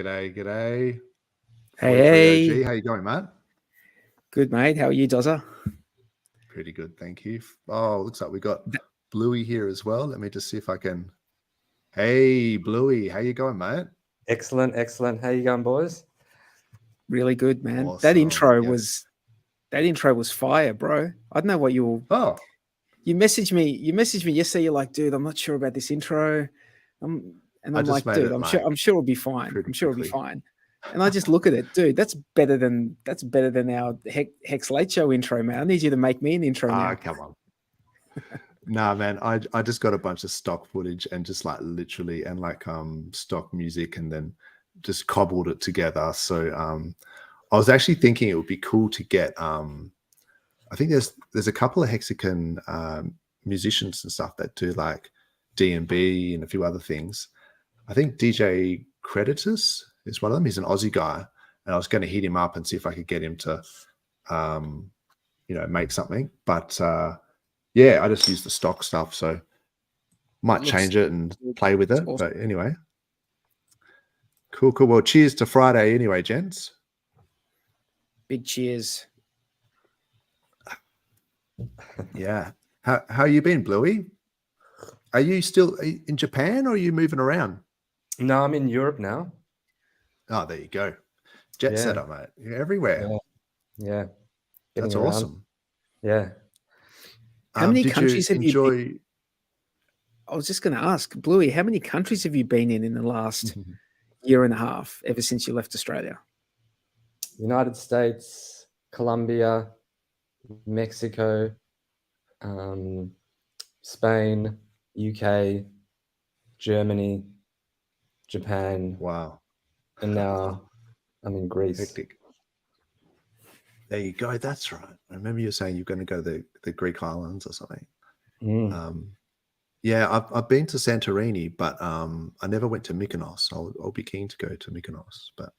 G'day, g'day. Hey, 43 OG. How you going, mate? good mate. How are you, Dozza? Pretty good, thank you. Oh, looks like we got Bluey here as well. Let me just see if I can. Hey, Bluey, how you going, mate? Excellent. How you going, boys? Really good, man. Awesome. That intro Yep. was fire, bro. I don't know what Oh, you messaged me yesterday. You're like, dude, I'm not sure about this intro. And I I'm just like, made dude, it I'm like sure it'll be fine. pretty I'm sure it'll be quickly. fine. And I just look at it, dude. That's better than our Hex Late Show intro, man. I need you to make me an intro Ah, now. come on. Nah, man, I just got a bunch of stock footage and just like literally and like stock music and then just cobbled it together. So I was actually thinking it would be cool to get I think there's a couple of Hexagon musicians and stuff that do like D&B and a few other things. I think DJ Creditus is one of them. He's an Aussie guy, and I was going to hit him up and see if I could get him to, make something. But yeah, I just use the stock stuff, so might change it and play with it. awesome. But anyway, cool. Well, cheers to Friday, anyway, gents. Big cheers. Yeah. How you been, Bluey? Are you still in Japan or are you moving around? No, I'm in Europe now. Oh, there you go. Jet setup, mate. You're everywhere. Yeah. That's Getting around. awesome. Yeah. How many did countries you have you enjoy? been? I was just going to ask, Bluey, how many countries have you been in the last year and a half, ever since you left Australia? United States, Colombia, Mexico, Spain, UK, Germany, Japan, Wow. and now I'm in Greece. Hectic. There you go. That's right. I remember you saying you're going to go to the Greek islands or something. Yeah, I've been to Santorini, but I never went to Mykonos. I'll be keen to go to Mykonos, but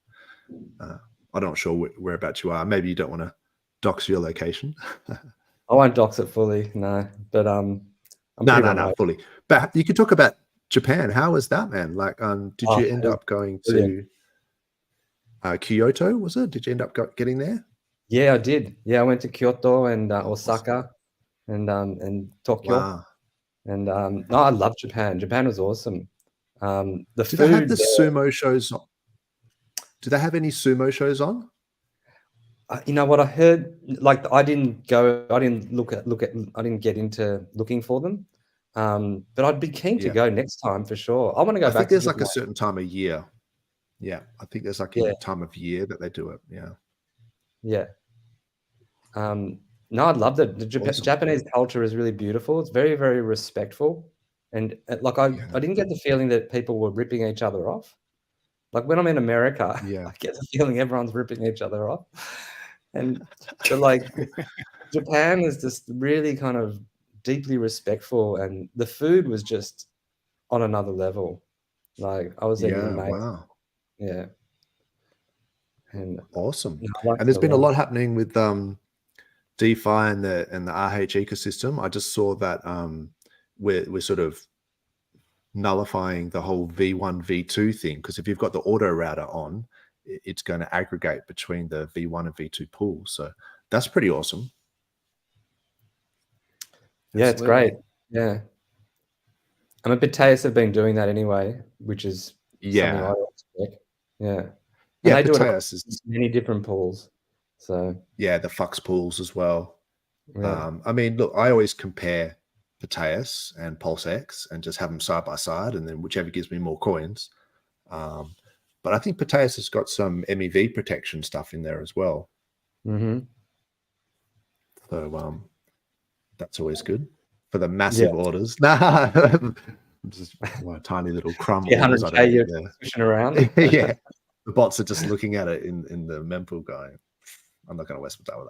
I'm not sure whereabouts you are. Maybe you don't want to dox your location. I won't dox it fully, no. But I'm no, fully. But you could talk about Japan. How was that, man? Like, did you end up going to Kyoto? Was it? Did you end up getting there? Yeah, I did. Yeah, I went to Kyoto and Osaka and Tokyo. Wow. And no, I love Japan. Japan was awesome. The Do food they have the there, sumo shows? Do they have any sumo shows on? you know what I heard? Like, I didn't get into looking for them. But I'd be keen to go next time for sure. I want to go I back. think there's like a certain time of year. Yeah, I think there's like a time of year that they do it. Yeah. No, I loved it. The Awesome. Japanese culture is really beautiful. It's very, very respectful. And like I didn't get the feeling that people were ripping each other off. Like when I'm in America, I get the feeling everyone's ripping each other off. But like Japan is just really kind of deeply respectful, and the food was just on another level. Like I was eating amazing. Wow. Yeah. And awesome. And there's been a lot happening with DeFi and the RH ecosystem. I just saw that we're sort of nullifying the whole V1 V2 thing, because if you've got the auto router on, it's going to aggregate between the V1 and V2 pools. So that's pretty awesome. Yeah, it's great. Yeah. And Bataeus have been doing that anyway, which is something I expect. Yeah. And they do it across many different pools. So yeah, the Fux pools as well. I mean, look, I always compare Bataeus and PulseX and just have them side by side, and then whichever gives me more coins. But I think Bataeus has got some MEV protection stuff in there as well. So that's always good for the massive orders. Nah, just my tiny little crumb orders. You're pushing around. Yeah, the bots are just looking at it in the mempool going, I'm not going to waste my time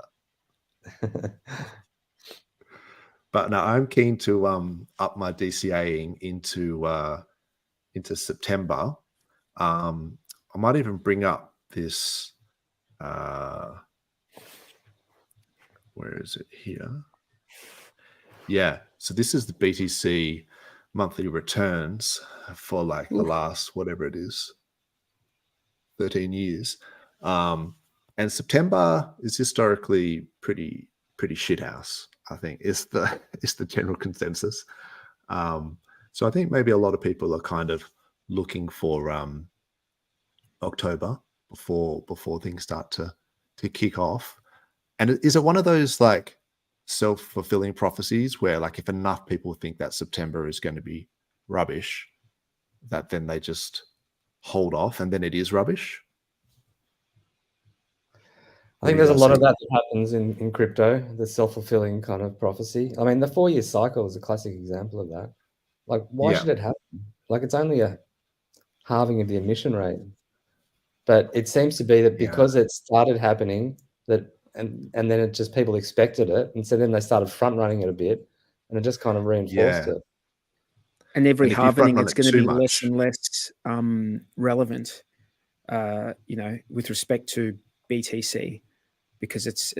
with that. But no, I'm keen to up my DCAing into September. I might even bring up this. Where is it here? Yeah, so this is the BTC monthly returns for like the last whatever it is. 13 years. And September is historically pretty shithouse, I think, is the general consensus. So I think maybe a lot of people are kind of looking for October before things start to kick off. And is it one of those like self-fulfilling prophecies where like if enough people think that September is going to be rubbish, that then they just hold off and then it is rubbish? I think there's a lot of that happens in crypto, the self-fulfilling kind of prophecy. I mean, the 4-year cycle is a classic example of that. Like, why should it happen? Like, it's only a halving of the emission rate. But it seems to be that because it started happening, that and then it just people expected it, and so then they started front running it a bit, and it just kind of reinforced it. And every halving, it's going to be less and less relevant, with respect to BTC, because it's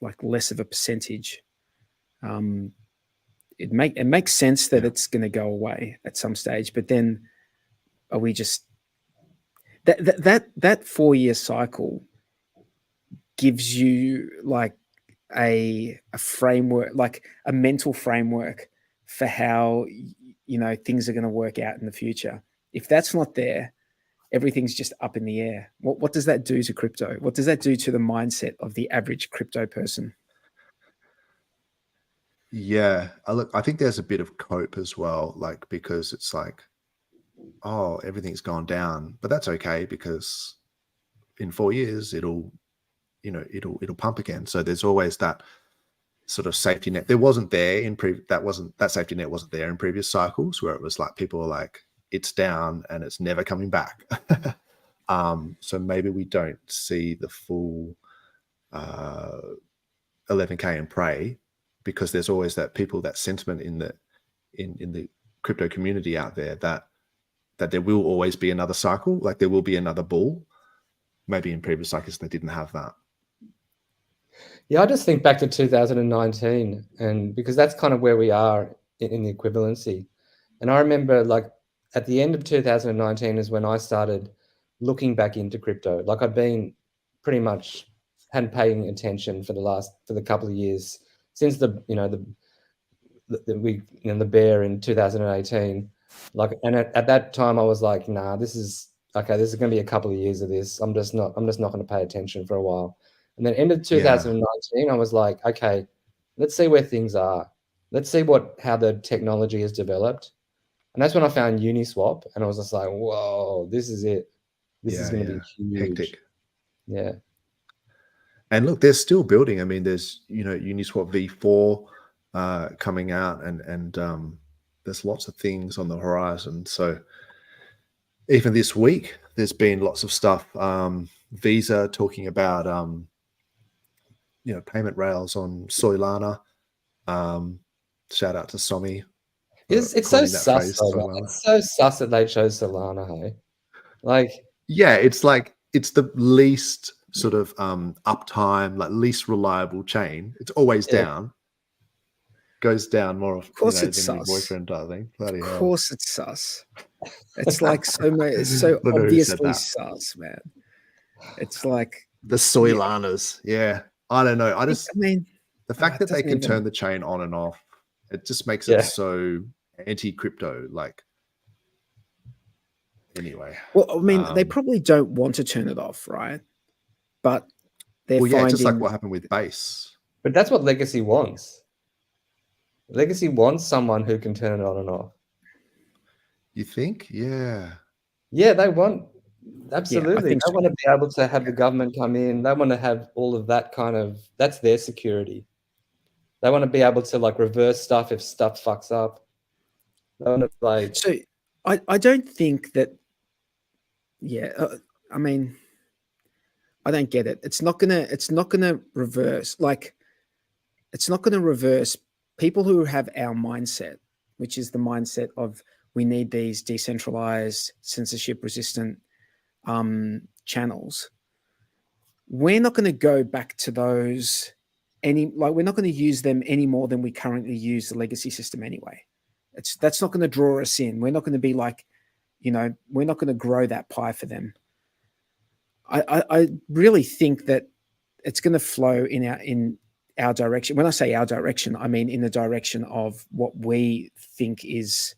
like less of a percentage. It makes sense that it's going to go away at some stage, but then are we just that 4-year cycle gives you like a framework, like a mental framework for how things are going to work out in the future. If that's not there, everything's just up in the air. What does that do to crypto? What does that do to the mindset of the average crypto person? Yeah, I think there's a bit of cope as well, like because it's like, oh, everything's gone down, but that's okay because in 4 years it'll pump again. So there's always that sort of safety net. There wasn't there in that safety net wasn't there in previous cycles where it was like people were like, it's down and it's never coming back. So maybe we don't see the full 11K and pray, because there's always that sentiment in the crypto community out there that there will always be another cycle, like there will be another bull. Maybe in previous cycles they didn't have that. Yeah, I just think back to 2019, and because that's kind of where we are in the equivalency. And I remember like at the end of 2019 is when I started looking back into crypto. Like I'd been pretty much hadn't paying attention for the couple of years since the bear in 2018. Like, and at that time I was like, nah, this is going to be a couple of years of this. I'm just not going to pay attention for a while. And then end of 2019, I was like, okay, let's see where things are. Let's see how the technology has developed. And that's when I found Uniswap, and I was just like, whoa, this is it. This is going to be huge. Hectic. Yeah. And look, they're still building. I mean, there's Uniswap V4 coming out, and there's lots of things on the horizon. So even this week, there's been lots of stuff. Visa talking about payment rails on Solana. Shout out to Somi. It's so sus. It's so sus that they chose Solana. Hey, like it's like it's the least sort of uptime, like least reliable chain. It's always down. Goes down more of course it's than sus. Your boyfriend, I think. Bloody hell. Of course it's sus. It's like it's so obviously sus, man. It's like the Soilanas. Yeah. I don't know. I mean, the fact that they can turn the chain on and off, it just makes it so anti-crypto. Like, anyway. Well, I mean, they probably don't want to turn it off, right? But they're finding... just like what happened with Base. But that's what Legacy wants. Legacy wants someone who can turn it on and off. You think? Yeah. Yeah, they want... Absolutely. They want to be able to have the government come in. They want to have all of that kind of... That's their security. They want to be able to like reverse stuff if stuff fucks up. They want to like... So I don't think that... I mean, I don't get it. It's not gonna reverse. Like, it's not gonna reverse people who have our mindset, which is the mindset of we need these decentralized, censorship-resistant channels. We're not going to go back to those we're not going to use them any more than we currently use the legacy system anyway. That's not going to draw us in. We're not going to be like, we're not going to grow that pie for them. I really think that it's going to flow in our direction. When I say our direction, I mean in the direction of what we think is,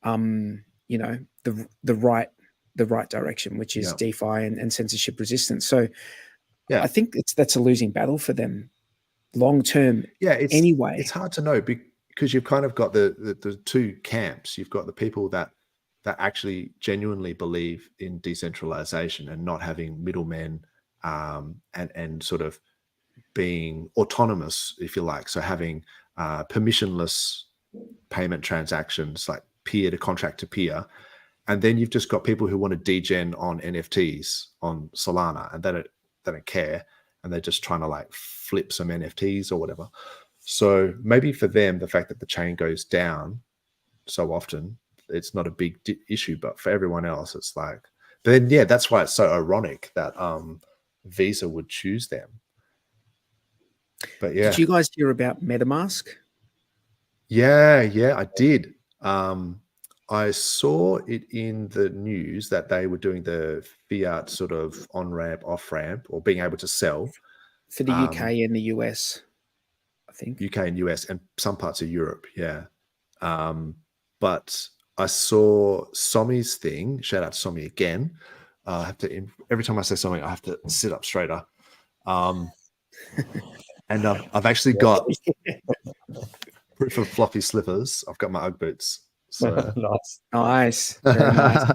you know, the right direction, which is DeFi and censorship resistance. So I think that's a losing battle for them long term. Anyway, it's hard to know because you've kind of got the two camps. You've got the people that actually genuinely believe in decentralization and not having middlemen, and sort of being autonomous, if you like. So having permissionless payment transactions, like peer to contract to peer. And then you've just got people who want to degen on NFTs on Solana, and they don't care, and they're just trying to like flip some NFTs or whatever. So maybe for them, the fact that the chain goes down so often, it's not a big issue, but for everyone else, it's like. But then, yeah, that's why it's so ironic that Visa would choose them. But yeah, did you guys hear about MetaMask? Yeah, I did. I saw it in the news that they were doing the fiat sort of on-ramp, off-ramp, or being able to sell for the UK and the US, I think. UK and US and some parts of Europe, yeah. But I saw Somi's thing. Shout out to Somi again. I have to, every time I say something, I have to sit up straighter. And I've actually got proof of floppy slippers. I've got my Ugg boots. So nice. Very nice.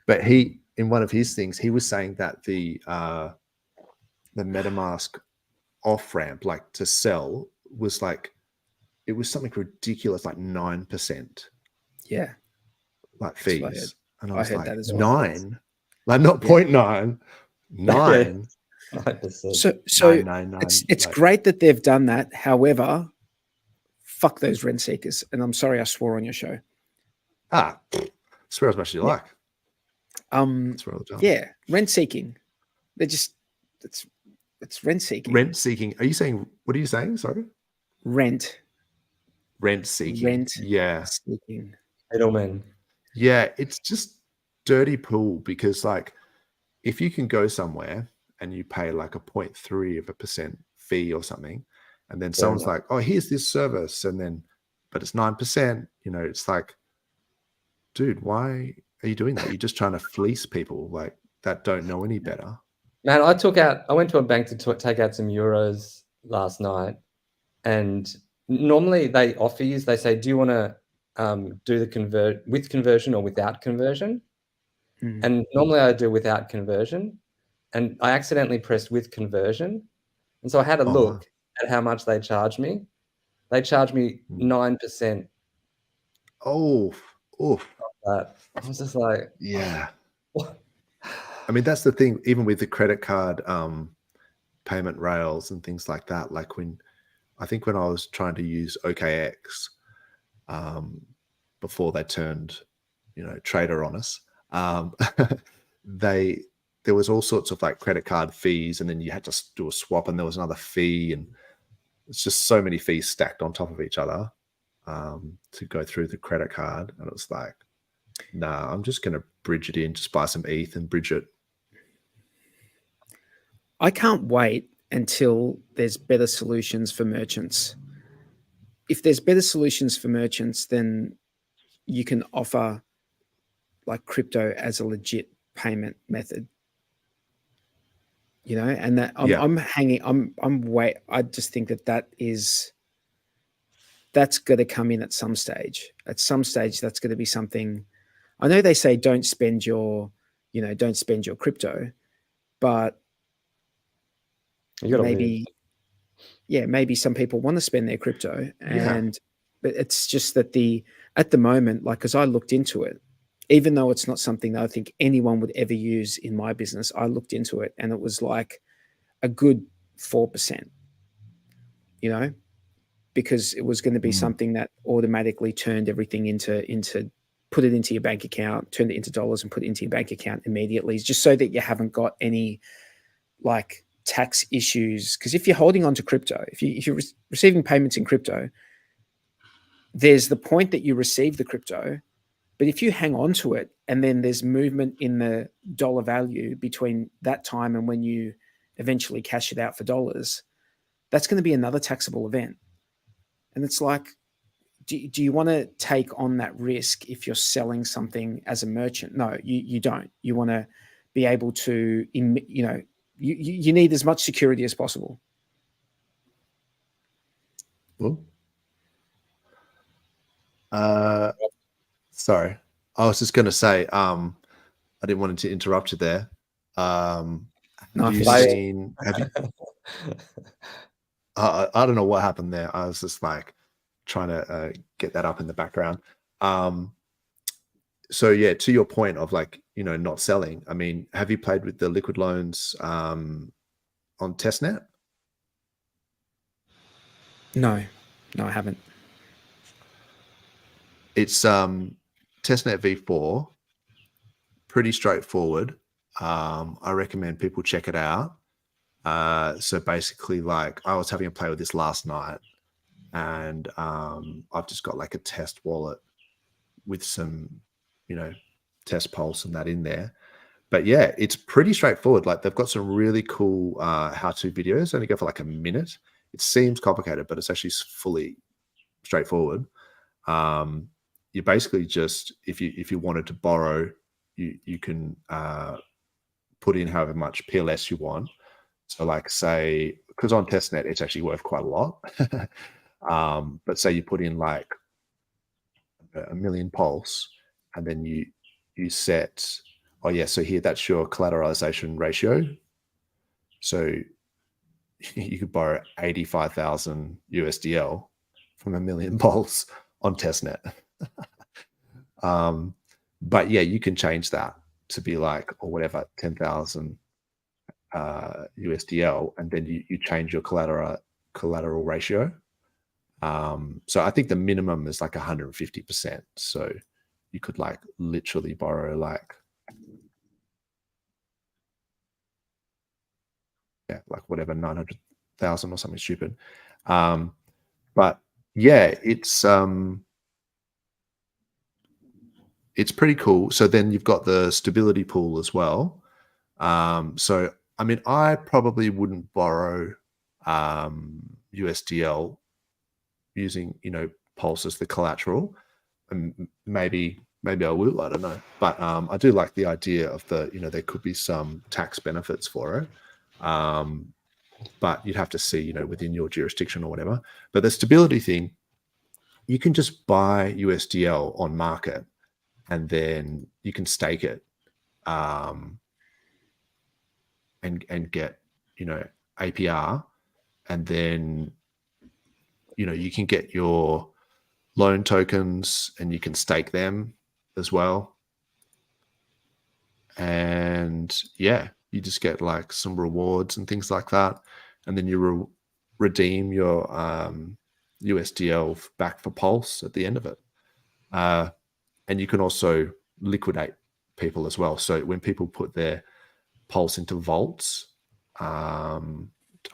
But he, in one of his things, he was saying that the MetaMask off ramp, like to sell, was like, it was something ridiculous, like 9%. Yeah, like fees. And I was like, that as well. 9, like not 0.9, 9. So it's like, great that they've done that. However, fuck those rent seekers. And I'm sorry I swore on your show. Swear as much as you like. Yeah, rent seeking. They're just it's rent seeking. Rent seeking. Are you saying, what are you saying? Sorry? Rent seeking. Yeah. Seeking. Middlemen. Yeah, it's just dirty pool, because like if you can go somewhere and you pay like a 0.3% fee or something, and then someone's like, oh, here's this service, and then but it's 9%, you know, it's like, dude, why are you doing that? You're just trying to fleece people like that don't know any better. Man, I went to a bank to take out some euros last night, and normally they offer you, they say, do you want to do the with conversion or without conversion? And normally I do without conversion, and I accidentally pressed with conversion. And so I had a look at how much they charged me. They charged me 9%. Oh, I was just like, yeah. What? I mean, that's the thing, even with the credit card payment rails and things like that. Like I think when I was trying to use OKX before they turned, you know, trader on us, there was all sorts of like credit card fees, and then you had to do a swap, and there was another fee, and it's just so many fees stacked on top of each other to go through the credit card. And it was like, nah, I'm just going to bridge it in, just buy some ETH and bridge it. I can't wait until there's better solutions for merchants. If there's better solutions for merchants, then you can offer like crypto as a legit payment method, you know, and that I just think that's going to come in at some stage. At some stage, that's going to be something. I know they say don't spend your crypto, but maybe some people want to spend their crypto, but it's just that at the moment, like, because I looked into it, even though it's not something that I think anyone would ever use in my business, I looked into it and it was like a good 4%, you know, because it was going to be something that automatically turned everything into put it into your bank account, turned it into dollars and put it into your bank account immediately, just so that you haven't got any like tax issues. Because if you're holding on to crypto, if you're receiving payments in crypto, there's the point that you receive the crypto, but if you hang on to it and then there's movement in the dollar value between that time and when you eventually cash it out for dollars, that's going to be another taxable event. And it's like, do you want to take on that risk if you're selling something as a merchant? No, you don't. You want to be able to, you need as much security as possible. Well, sorry, I was just going to say, I didn't want to interrupt you there. Have you seen? I don't know what happened there. I was just like trying to get that up in the background. So yeah, to your point of like, not selling. I mean, have you played with the liquid loans on testnet? No, I haven't. It's testnet v4, pretty straightforward. I recommend people check it out. So basically, like, I was having a play with this last night, and I've just got like a test wallet with some, test pulse and that in there. But yeah, it's pretty straightforward. Like, they've got some really cool how-to videos. Only go for like a minute. It seems complicated, but it's actually fully straightforward. You basically just, if you wanted to borrow, you can put in however much PLS you want. So like, say, because on testnet it's actually worth quite a lot. But say you put in like 1 million pulse, and then you set, oh yeah, so here, that's your collateralization ratio. So you could borrow 85,000 USDL from 1 million pulse on testnet. But yeah, you can change that to be like, or whatever, 10,000 USDL, and then you change your collateral ratio. So I think the minimum is like 150%. So you could like literally borrow like, like whatever, 900,000 or something stupid. But yeah, it's pretty cool. So then you've got the stability pool as well. So I mean, I probably wouldn't borrow USDL using, Pulse as the collateral. And maybe I will, I don't know. But I do like the idea of there could be some tax benefits for it. But you'd have to see, within your jurisdiction or whatever. But the stability thing, you can just buy USDL on market, and then you can stake it and get, APR, and then, you can get your loan tokens and you can stake them as well. And yeah, you just get like some rewards and things like that. And then you redeem your USDL back for Pulse at the end of it. And you can also liquidate people as well. So when people put their Pulse into vaults, I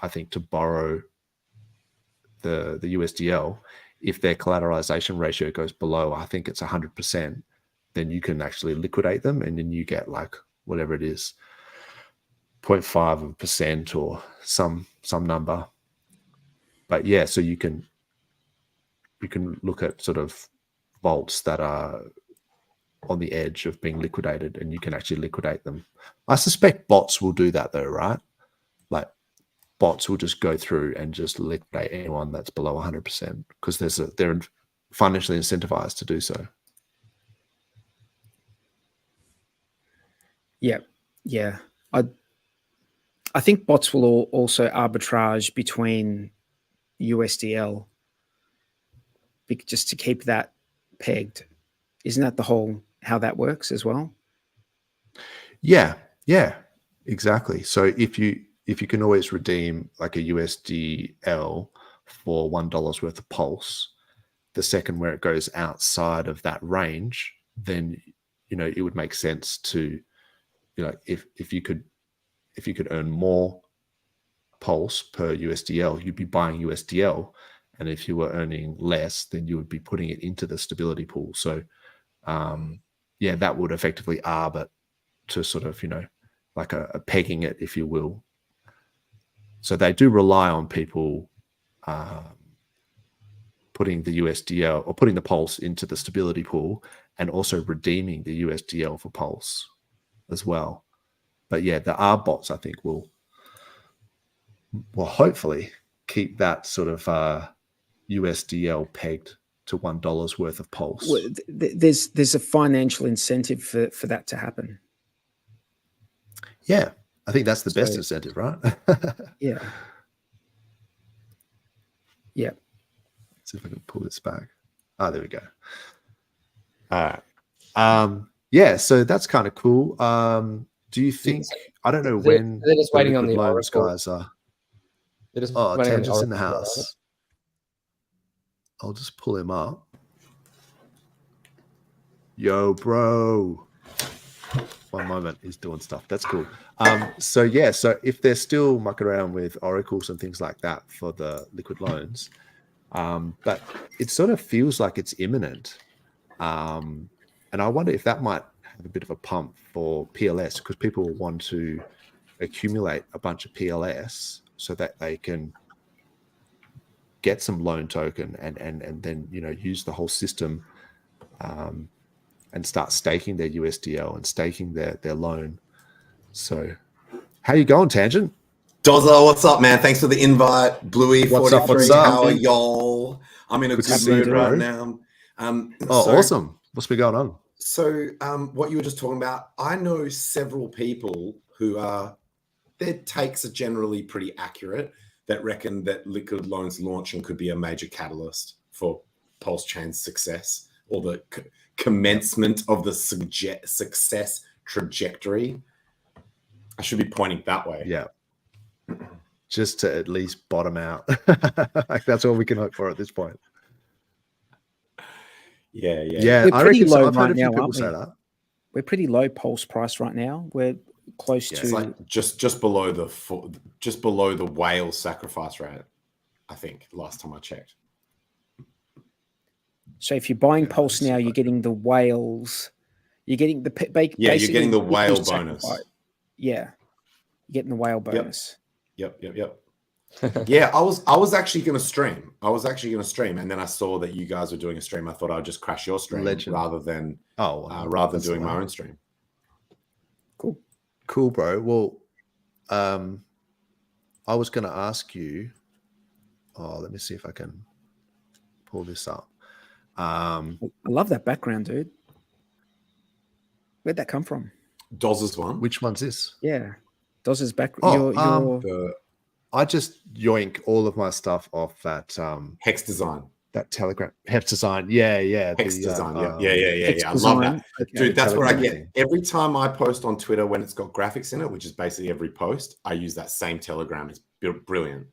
think to borrow the USDL, if their collateralization ratio goes below, I think it's 100%, then you can actually liquidate them, and then you get like whatever it is, 0.5% or some number. But yeah, so you can look at sort of vaults that are on the edge of being liquidated, and you can actually liquidate them. I suspect bots will do that though, right? Like, bots will just go through and just liquidate anyone that's below 100% because they're financially incentivized to do so. Yeah. I think bots will also arbitrage between USDL just to keep that pegged. Isn't that the whole how that works as well? Yeah, exactly. So if you can always redeem like a USDL for $1 worth of Pulse, the second where it goes outside of that range, then it would make sense to, if you could earn more Pulse per USDL, you'd be buying USDL, and if you were earning less, then you would be putting it into the stability pool. So yeah, that would effectively arb it to sort of, you know, like a pegging it, if you will. So they do rely on people putting the USDL or putting the Pulse into the stability pool and also redeeming the USDL for Pulse as well. But yeah, the R bots, I think, will hopefully keep that sort of USDL pegged to $1 worth of Pulse. Well, there's a financial incentive for that to happen. Yeah, I think that's the best incentive, right? Yeah. Yeah. Let's see if I can pull this back. Oh, there we go. All right. Yeah, so that's kind of cool. Do you think, I don't know when they're just waiting on the loans Oracle guys are. They're just Oh, waiting on the Tangent's in the Oracle, house. I'll just pull him up. Yo, bro. One moment, he's doing stuff. That's cool. So yeah, so if they're still mucking around with oracles and things like that for the liquid loans, but it sort of feels like it's imminent. And I wonder if that might have a bit of a pump for PLS, because people will want to accumulate a bunch of PLS so that they can get some loan token and then, you know, use the whole system and start staking their USDL and staking their loan. So how you going, Tangent? Dozza, what's up, man? Thanks for the invite. Bluey, What's 43, up, what's up? how are y'all? I'm in a good mood right now. Awesome. What's been going on? So what you were just talking about, I know several people who their takes are generally pretty accurate, that reckon that liquid loans launching could be a major catalyst for Pulse Chain's success, or the commencement of the success trajectory. I should be pointing that way. Yeah. Just to at least bottom out. Like that's all we can hope for at this point. Yeah. We're I pretty reckon low I've heard right a few now, people aren't we? say that. We're pretty low Pulse price right now. We're close to, It's like just below the whale sacrifice rate, I think, last time I checked. so if you're buying Pulse now, you're getting the whales. You're getting the you're getting the whale bonus. Sacrifice. Yeah, you're getting the whale bonus. Yep. Yeah, I was actually going to stream. And then I saw that you guys were doing a stream. I thought I'd just crash your stream rather than doing my own stream. Cool, bro. Well, I was going to ask you. Oh, let me see if I can pull this up. I love that background, dude. Where'd that come from? Doz's one. Which one's this? Yeah, Doz's background. I just yoink all of my stuff off that Hex design. That Telegram Hex design. Yeah. Hex design. Yeah. Hex I love that. Okay. Dude, that's what I get. Thing. Every time I post on Twitter when it's got graphics in it, which is basically every post, I use that same Telegram. It's brilliant.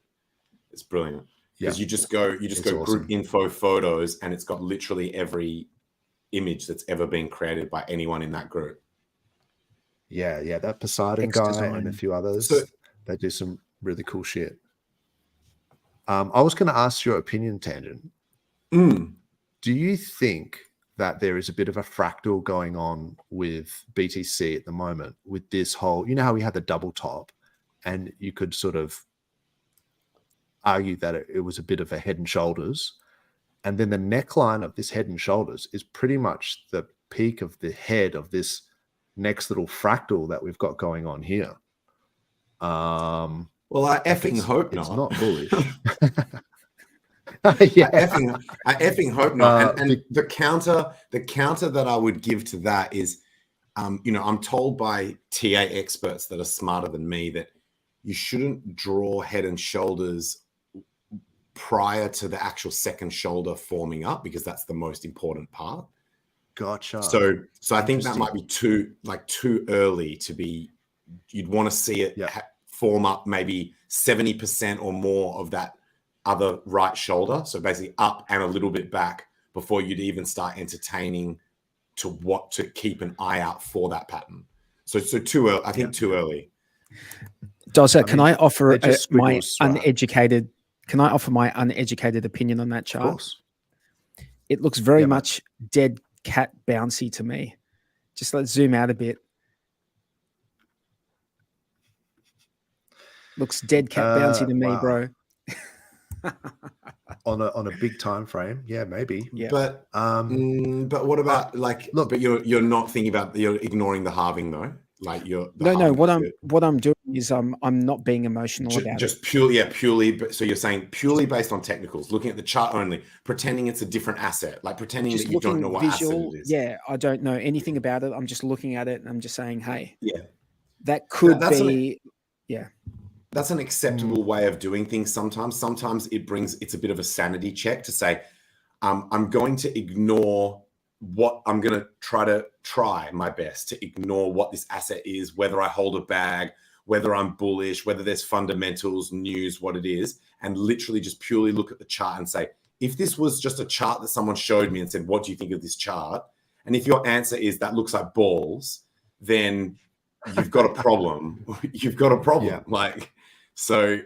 It's brilliant. Because you just go awesome. Group info photos, and it's got literally every image that's ever been created by anyone in that group. Yeah, that Poseidon Hex guy design. and a few others. They do some really cool shit. I was going to ask your opinion, Tangent. Do you think that there is a bit of a fractal going on with BTC at the moment with this whole, you know how we had the double top, and you could sort of argue that it was a bit of a head and shoulders, and then the neckline of this head and shoulders is pretty much the peak of the head of this next little fractal that we've got going on here. Well, I effing hope not. It's not bullish. Yeah. I effing hope not. And the counter that I would give to that is, I'm told by TA experts that are smarter than me that you shouldn't draw head and shoulders prior to the actual second shoulder forming up, because that's the most important part. Gotcha. So I think that might be too early to be. You'd want to see it form up maybe 70% or more of that other right shoulder. So basically up and a little bit back before you'd even start entertaining to keep an eye out for that pattern. So too early. I think too early. Dozza, can I offer my uneducated? Can I offer my uneducated opinion on that chart? Of course. It looks very much dead cat bouncy to me. Just let's zoom out a bit. Looks dead cat bouncy to me, wow. bro. On a big time frame, yeah, maybe. Yeah. But what about look? But you're not thinking about, you're ignoring the halving though. Like no. What I'm doing is I'm not being emotional about just it. purely. So you're saying purely based on technicals, looking at the chart only, pretending it's a different asset, like pretending Just that you don't know what visual, asset it is. Yeah, I don't know anything about it. I'm just looking at it and I'm just saying, hey, Yeah, that could be. Yeah. That's an acceptable way of doing things sometimes. Sometimes it's a bit of a sanity check to say, I'm going to ignore I'm going to try my best to ignore what this asset is, whether I hold a bag, whether I'm bullish, whether there's fundamentals, news, what it is, and literally just purely look at the chart and say, if this was just a chart that someone showed me and said, what do you think of this chart? And if your answer is that looks like balls, then you've got a problem. You've got a problem. Yeah. So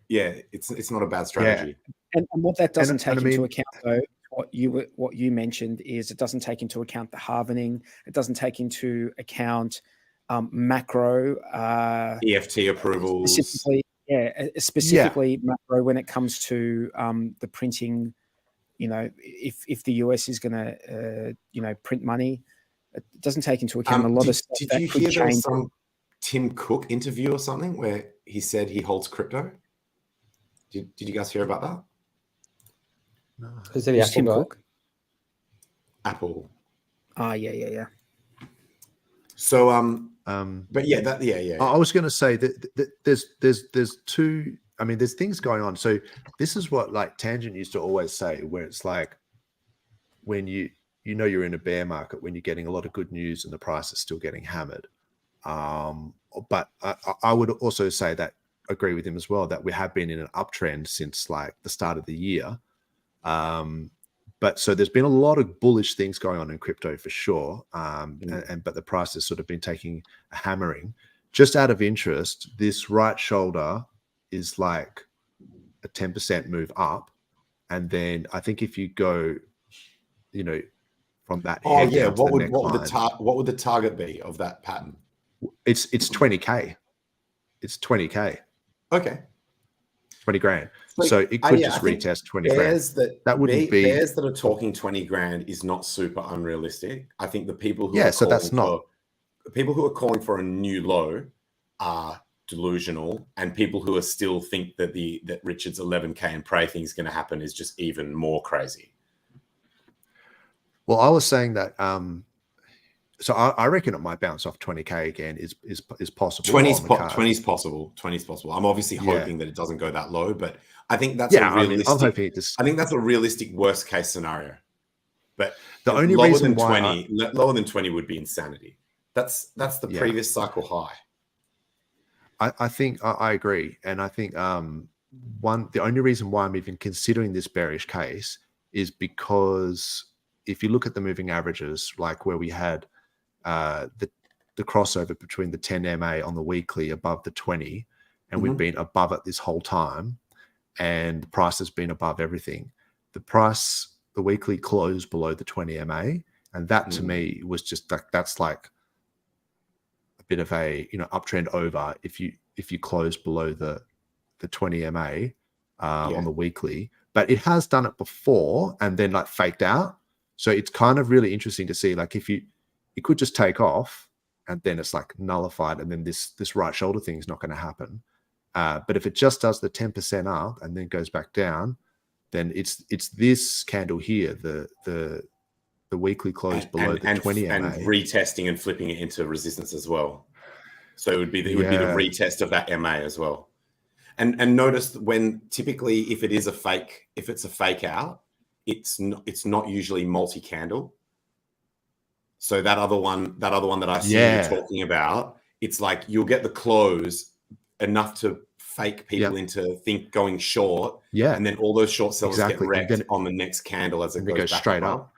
yeah, it's not a bad strategy. Yeah. And what that doesn't take into account though, what you mentioned is it doesn't take into account the halvening. It doesn't take into account macro EFT approvals. Specifically macro when it comes to the printing. If the US is going to print money, it doesn't take into account a lot of stuff. Did you hear there was some Tim Cook interview or something where he said he holds crypto? Did you guys hear about that? No. Who said Tim Cook? Apple. Yeah. So but yeah. I was going to say that there's two. I mean, there's things going on. So this is what like Tangent used to always say, where it's like when you're in a bear market when you're getting a lot of good news and the price is still getting hammered. But I would also say that agree with him as well that we have been in an uptrend since like the start of the year. But so there's been a lot of bullish things going on in crypto for sure. But the price has sort of been taking a hammering. Just out of interest, this right shoulder is like a 10% move up. And then I think if you go, from that. What would the target be of that pattern? It's 20K. It's 20K. Okay. 20 grand. So it could just retest 20 grand. That wouldn't be bears that are talking 20 grand is not super unrealistic. I think the people who people who are calling for a new low are delusional, and people who are still think that that Richard's 11K and pray thing is going to happen is just even more crazy. Well, I was saying that so I reckon it might bounce off 20K again is possible. 20's possible. 20's possible. I'm obviously hoping that it doesn't go that low, but I think that's a realistic. I'm hoping I think that's a realistic worst case scenario. But the only lower reason than lower than 20 would be insanity. That's the previous cycle high. I think I agree, and I think the only reason why I'm even considering this bearish case is because if you look at the moving averages, like where we had the crossover between the 10 MA on the weekly above the 20, and we've been above it this whole time, and the price has been above everything. The weekly closed below the 20 MA, and that to me was just like that's like a bit of a uptrend over if you close below the 20 MA on the weekly. But it has done it before and then like faked out. So it's kind of really interesting to see, like, if it could just take off and then it's like nullified, and then this right shoulder thing is not going to happen. But if it just does the 10% up and then goes back down, then it's this candle here, the weekly close below the 20 MA, and retesting and flipping it into resistance as well. So it would be the retest of that MA as well. And notice when typically if it's a fake out, it's not usually multi-candle. So that other one that I see you talking about, it's like you'll get the close enough to fake people into going short, and then all those short sellers get wrecked on the next candle as it goes back straight up.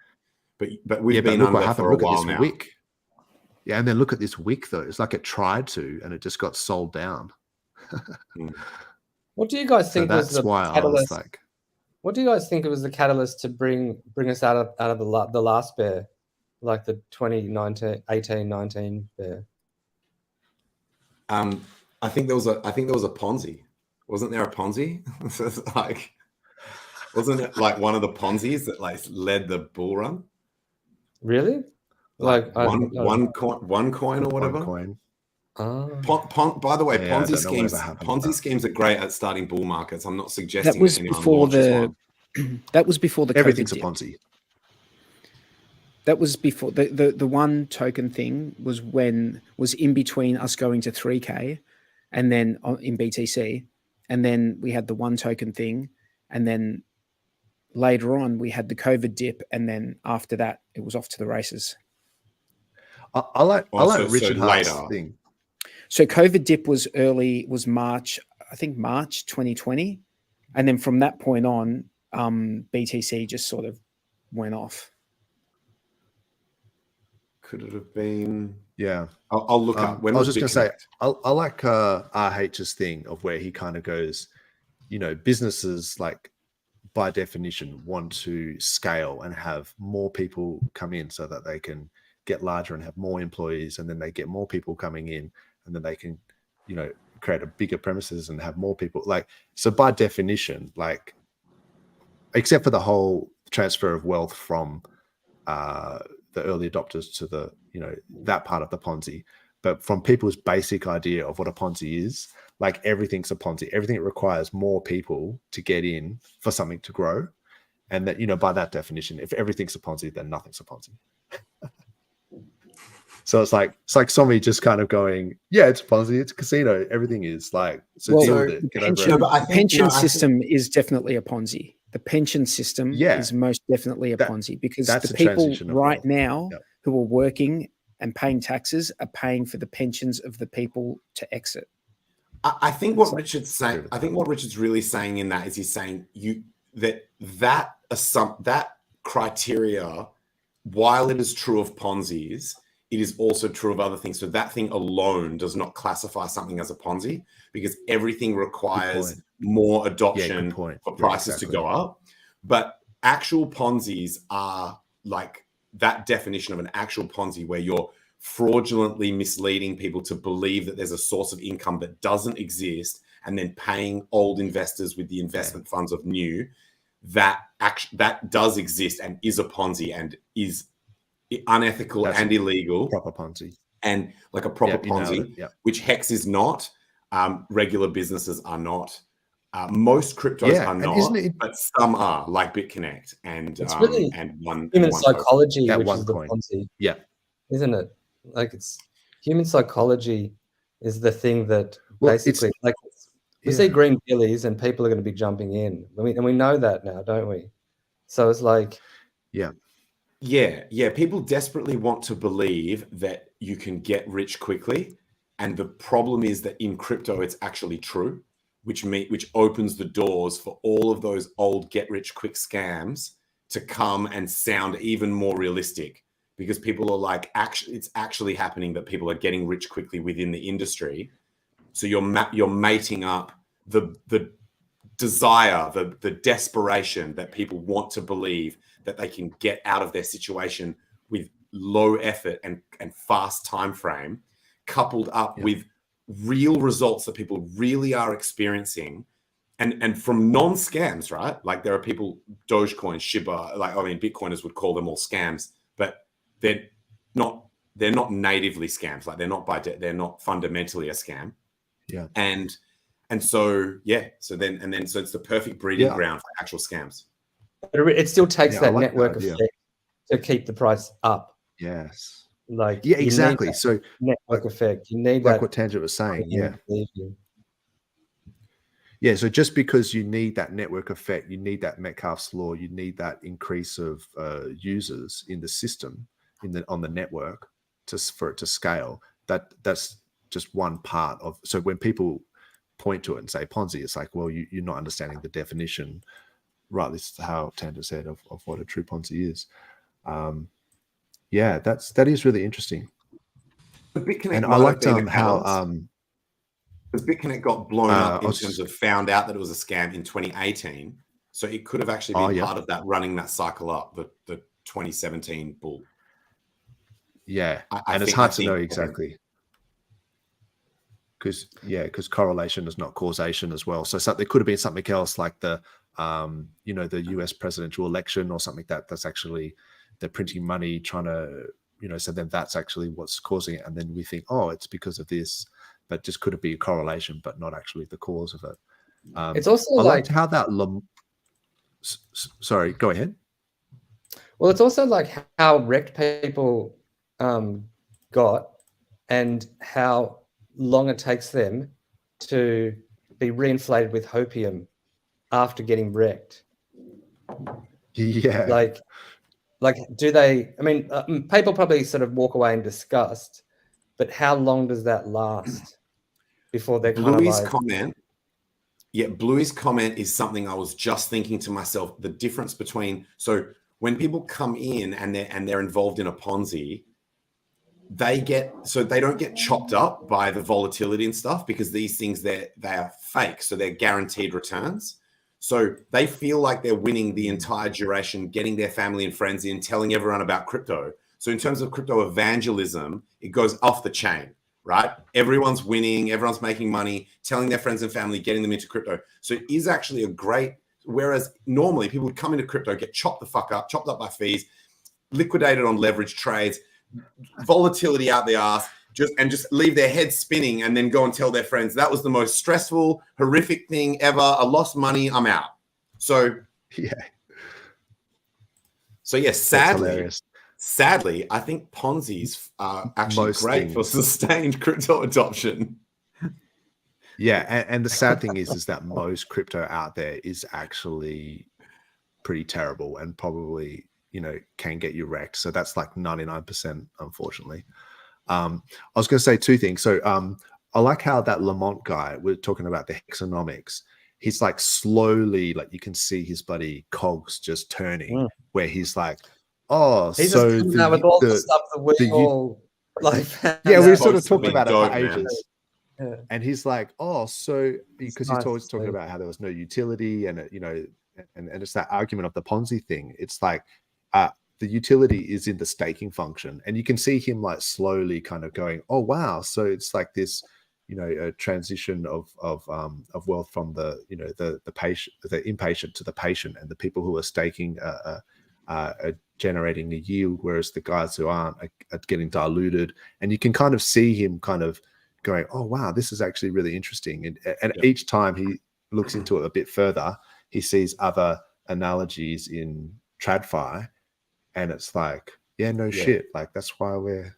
But we've been under for a while now. Wick. Yeah, and then look at this wick though. It's like it tried to, and it just got sold down. What do you guys think was the catalyst? What do you guys think was the catalyst to bring us out of the last bear? like the 2019, 18, 19 bear? I think there was a Ponzi. Wasn't there a Ponzi? Like, wasn't it like one of the Ponzi's that like led the bull run? Really? Like one coin or whatever. One coin. By the way, Yeah, Ponzi schemes are great at starting bull markets. I'm not suggesting That was anyone before launches one. that was before the Everything's COVID a dip. Ponzi. That was before the one token thing was in between us going to 3K and then in BTC, and then we had the one token thing, and then later on we had the COVID dip, and then after that it was off to the races. I like Richard Hart's later. thing. So COVID dip was March, I think March 2020, and then from that point on, BTC just sort of went off. Could it have been? Yeah, I'll look up. I was just going to say, I like RH's thing of where he kind of goes, businesses like by definition want to scale and have more people come in so that they can get larger and have more employees, and then they get more people coming in, and then they can, create a bigger premises and have more people. Like, so by definition, like, except for the whole transfer of wealth from the early adopters to the, that part of the Ponzi, but from people's basic idea of what a Ponzi is, like everything's a Ponzi. Everything requires more people to get in for something to grow. And that, by that definition, if everything's a Ponzi, then nothing's a Ponzi. So it's like Somi just kind of going, yeah, it's a Ponzi, it's a casino, everything is like, so deal with it. The pension system is definitely a Ponzi. The pension system is most definitely a Ponzi, because the people right now who are working and paying taxes are paying for the pensions of the people to exit. I think what Richard's saying, I think what Richard's really saying in that is he's saying that criteria, while it is true of Ponzi's, it is also true of other things. So that thing alone does not classify something as a Ponzi, because everything requires more adoption for prices to go up. But actual Ponzi's are like that definition of an actual Ponzi, where you're fraudulently misleading people to believe that there's a source of income that doesn't exist, and then paying old investors with the investment funds of new. That does exist and is a Ponzi and is unethical and illegal. Proper Ponzi. And like a proper Ponzi, which Hex is not. Regular businesses are not. Most cryptos are not, but some are, like BitConnect and it's really and one human psychology, which one is the coin. Ponzi. Yeah, isn't it? Like, it's human psychology is the thing that basically, like, we see green billies and people are going to be jumping in. And we know that now, don't we? So it's like, yeah. People desperately want to believe that you can get rich quickly, and the problem is that in crypto, it's actually true, which opens the doors for all of those old get rich quick scams to come and sound even more realistic, because people are like, it's actually happening that people are getting rich quickly within the industry. So you're mating up the desire, the desperation that people want to believe that they can get out of their situation with low effort and fast time frame, coupled up with real results that people really are experiencing, and from non-scams, right? Like, there are people, Dogecoin, Shiba, Bitcoiners would call them all scams, but they're not natively scams. Like, they're not fundamentally a scam. Yeah. And so so it's the perfect breeding ground for actual scams. But it still takes that network effect to keep the price up. Yes. Like, exactly. So network effect. You need like that, what Tangent was saying. Yeah. So just because you need that network effect, you need that Metcalfe's law, you need that increase of users in the system, on the network, for it to scale. That's just one part of. So when people point to it and say Ponzi, it's like, well, you're not understanding the definition, right? This is how Tangent said of what a true Ponzi is. That is really interesting. And I liked how because BitConnect got blown up in terms of found out that it was a scam in 2018, so it could have actually been part of that, running that cycle up, the 2017 bull. Yeah, I and it's think- hard I to know think- exactly. Because correlation is not causation as well. So there could have been something else like the the US presidential election or something that's actually they're printing money trying to, so then that's actually what's causing it. And then we think, oh, it's because of this, but just could it be a correlation, but not actually the cause of it. It's also I like liked how that sorry, go ahead. Well, it's also like how wrecked people got and how long it takes them to be reinflated with hopium after getting wrecked. Yeah. Like do they, I mean, people probably sort of walk away in disgust, but how long does that last before they're kind of Bluey's like... comment. Yeah, Bluey's comment is something I was just thinking to myself, the difference between, so when people come in and they're involved in a Ponzi, they don't get chopped up by the volatility and stuff, because these things, they are fake. So they're guaranteed returns. So they feel like they're winning the entire duration, getting their family and friends in, telling everyone about crypto. So in terms of crypto evangelism, it goes off the chain, right? Everyone's winning, everyone's making money, telling their friends and family, getting them into crypto. So it is actually a great, whereas normally people would come into crypto, get chopped up by fees, liquidated on leverage trades, volatility out the ass, just leave their heads spinning and then go and tell their friends, that was the most stressful, horrific thing ever. I lost money. I'm out. So yeah, sadly, I think Ponzi's are actually great for sustained crypto adoption. Yeah, and the sad thing is that most crypto out there is actually pretty terrible and probably can get you wrecked. So that's like 99%, unfortunately. I was going to say two things. So I like how that Lamont guy, we're talking about the hexonomics, he's like slowly, like you can see his bloody cogs just turning, where he's like, oh, he's so just coming out with all the stuff that we all like. Yeah, we sort of talked about it for ages. Yeah. And he's like, oh, so because he's always talking about how there was no utility and and it's that argument of the Ponzi thing. It's like the utility is in the staking function, and you can see him like slowly kind of going, oh wow, so it's like this, a transition of wealth from the patient, the impatient to the patient, and the people who are staking are generating a yield, whereas the guys who aren't are getting diluted. And you can kind of see him kind of going, oh wow, this is actually really interesting. And each time he looks into it a bit further, he sees other analogies in TradFi, and it's like, shit, like that's why we're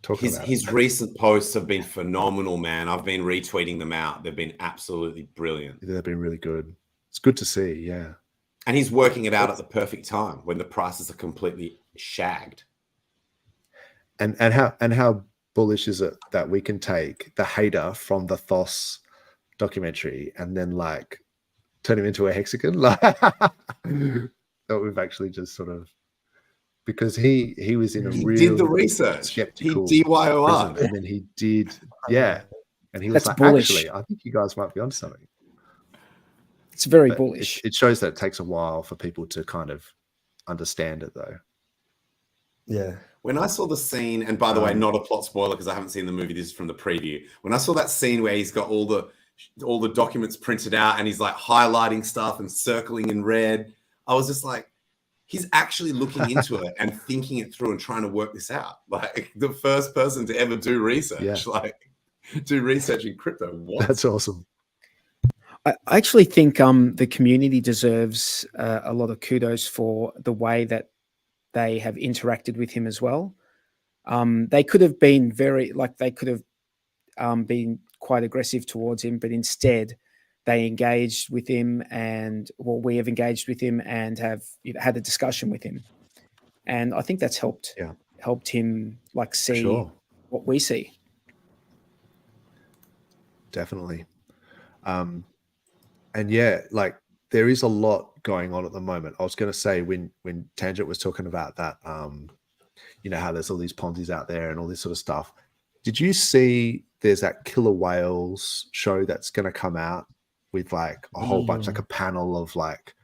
talking about his recent posts have been phenomenal, man. I've been retweeting them out. They've been absolutely brilliant. They've been really good. It's good to see, yeah. And he's working it out at the perfect time when the prices are completely shagged. And how bullish is it that we can take the hater from the Thos documentary and then like turn him into a hexagon? Like that we've actually just sort of, because he was in a did the research, skeptical he DYOR, and then he did, and he was like, bullish. actually, I think you guys might be onto something. It's very bullish. It shows that it takes a while for people to kind of understand it, though. Yeah. When I saw the scene, and by the way, not a plot spoiler because I haven't seen the movie, this is from the preview. When I saw that scene where he's got all the documents printed out and he's like highlighting stuff and circling in red, I was just like, he's actually looking into it and thinking it through and trying to work this out. Like the first person to ever do research, do research in crypto. What? That's awesome. I actually think the community deserves a lot of kudos for the way that they have interacted with him as well. They could have been been quite aggressive towards him, but instead they engaged with him, and we have engaged with him and have had a discussion with him, and I think that's helped him like see what we see. Definitely. And like there is a lot going on at the moment. I was going to say when Tangent was talking about that, how there's all these Ponzi's out there and all this sort of stuff. Did you see there's that Killer Whales show that's going to come out with like a whole bunch, like a panel of like,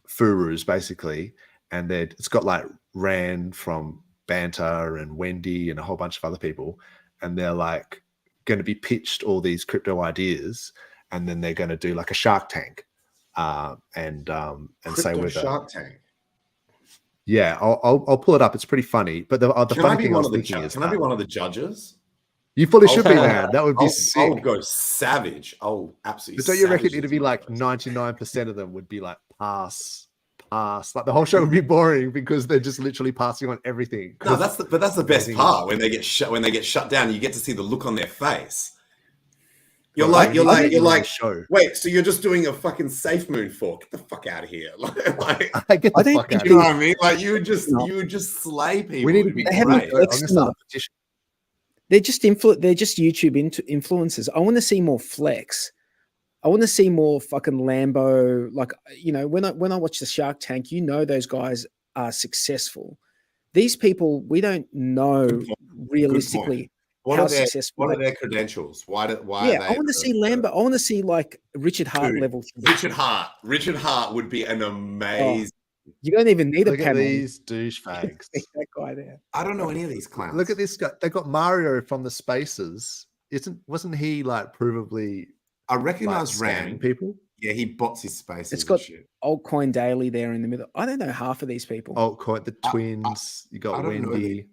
furus basically, and it's got like Rand from Banter and Wendy and a whole bunch of other people, and they're like going to be pitched all these crypto ideas, and then they're going to do like a Shark Tank, and say Crypto whether Shark Tank. Yeah, I'll pull it up. It's pretty funny. But the funny thing I was thinking is, can I be one of the judges? You fully should be, man. That would be sick. I'll go savage. I'll absolutely. But don't you reckon it'd be like 99% of them would be like pass? Like the whole show would be boring because they're just literally passing on everything. No, that's the best part when they get shut down. You get to see the look on their face. You're like, wait, so you're just doing a fucking safe moon fork? Get the fuck out of here! Like, I get the fuck out. You know what I mean? Like you would just slay people. We need to be great. They're just YouTube influencers. I want to see more flex. I want to see more fucking Lambo. Like, you know, when I watch the Shark Tank, you know those guys are successful. These people, we don't know realistically. What are their credentials? Why are they? I want to see Lambo. I want to see like Richard Hart level. Richard Hart would be an amazing. You don't even need Look a panel. At these douchebags. That guy there. I don't know any of these clowns. Look at this guy. They got Mario from the Spaces. Wasn't he like provably? I recognize like, Rand. People. Yeah, he bots his Spaces. It's got Altcoin Daily there in the middle. I don't know half of these people. Altcoin, the twins. You got Wendy.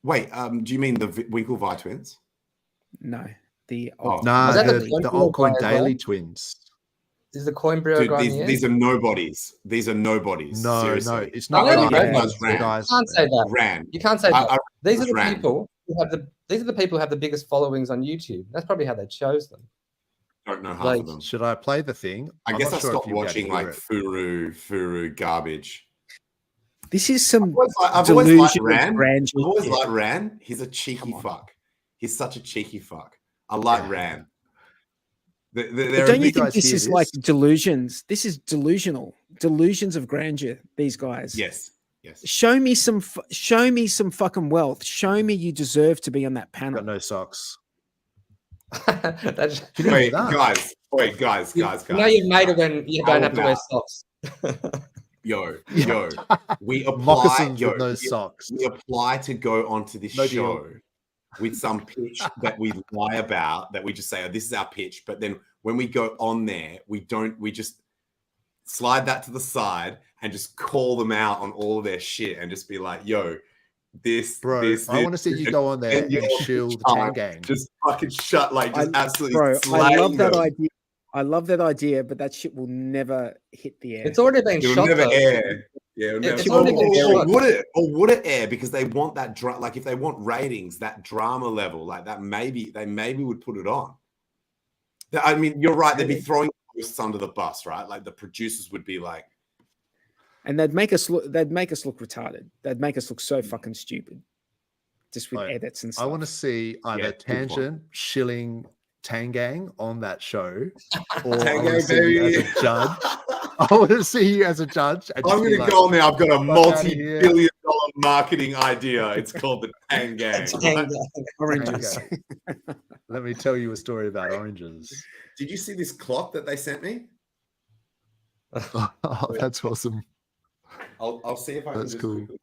Wait, do you mean the Winklevi twins? No, the Altcoin Daily twins. Is the Coinbrio guy? These are nobodies. These are nobodies. No, seriously. No, it's not. You can't say that. Rand. You can't say that. These are the Rand. people who have These are the people who have the biggest followings on YouTube. That's probably how they chose them. Don't know half of them. Should I play the thing? I guess I stopped watching like Furu garbage. This is some. I've always liked Rand. He's a cheeky fuck. He's such a cheeky fuck. I like Rand. Don't you think this is like delusions? This is delusional. Delusions of grandeur. These guys. Yes. Show me some fucking wealth. Show me you deserve to be on that panel. Got no socks. Guys. Now you've made it when you don't have to wear socks. Yo, we apply. Moccasins with no socks. We apply to go onto this show with some pitch that we lie about, that we just say, oh, this is our pitch. But then when we go on there, we just slide that to the side and just call them out on all of their shit and just be like, yo, I want to see you go on there and shield the Tang Gang. Just fucking shut, like, just absolutely. Bro, I love that idea. I love that idea, but that shit will never hit the air. It's already been shot. It'll never air. Yeah, would it air? Because they want that like if they want ratings, that drama level, like that, they maybe would put it on. I mean, you're right. They'd be throwing posts under the bus, right? Like the producers would be like, and they'd make us look retarded. They'd make us look so fucking stupid, just with edits and stuff. I want to see either Tangent shilling Tangang on that show, or I want to see you as a judge. I want to see you as a judge. I'm going to go on there. I've got a multi-billion-dollar marketing idea. It's called the Tang Gang. Oranges. Let me tell you a story about oranges. Did you see this clock that they sent me? Oh, that's awesome. I'll see if I can. That's cool. Quickly.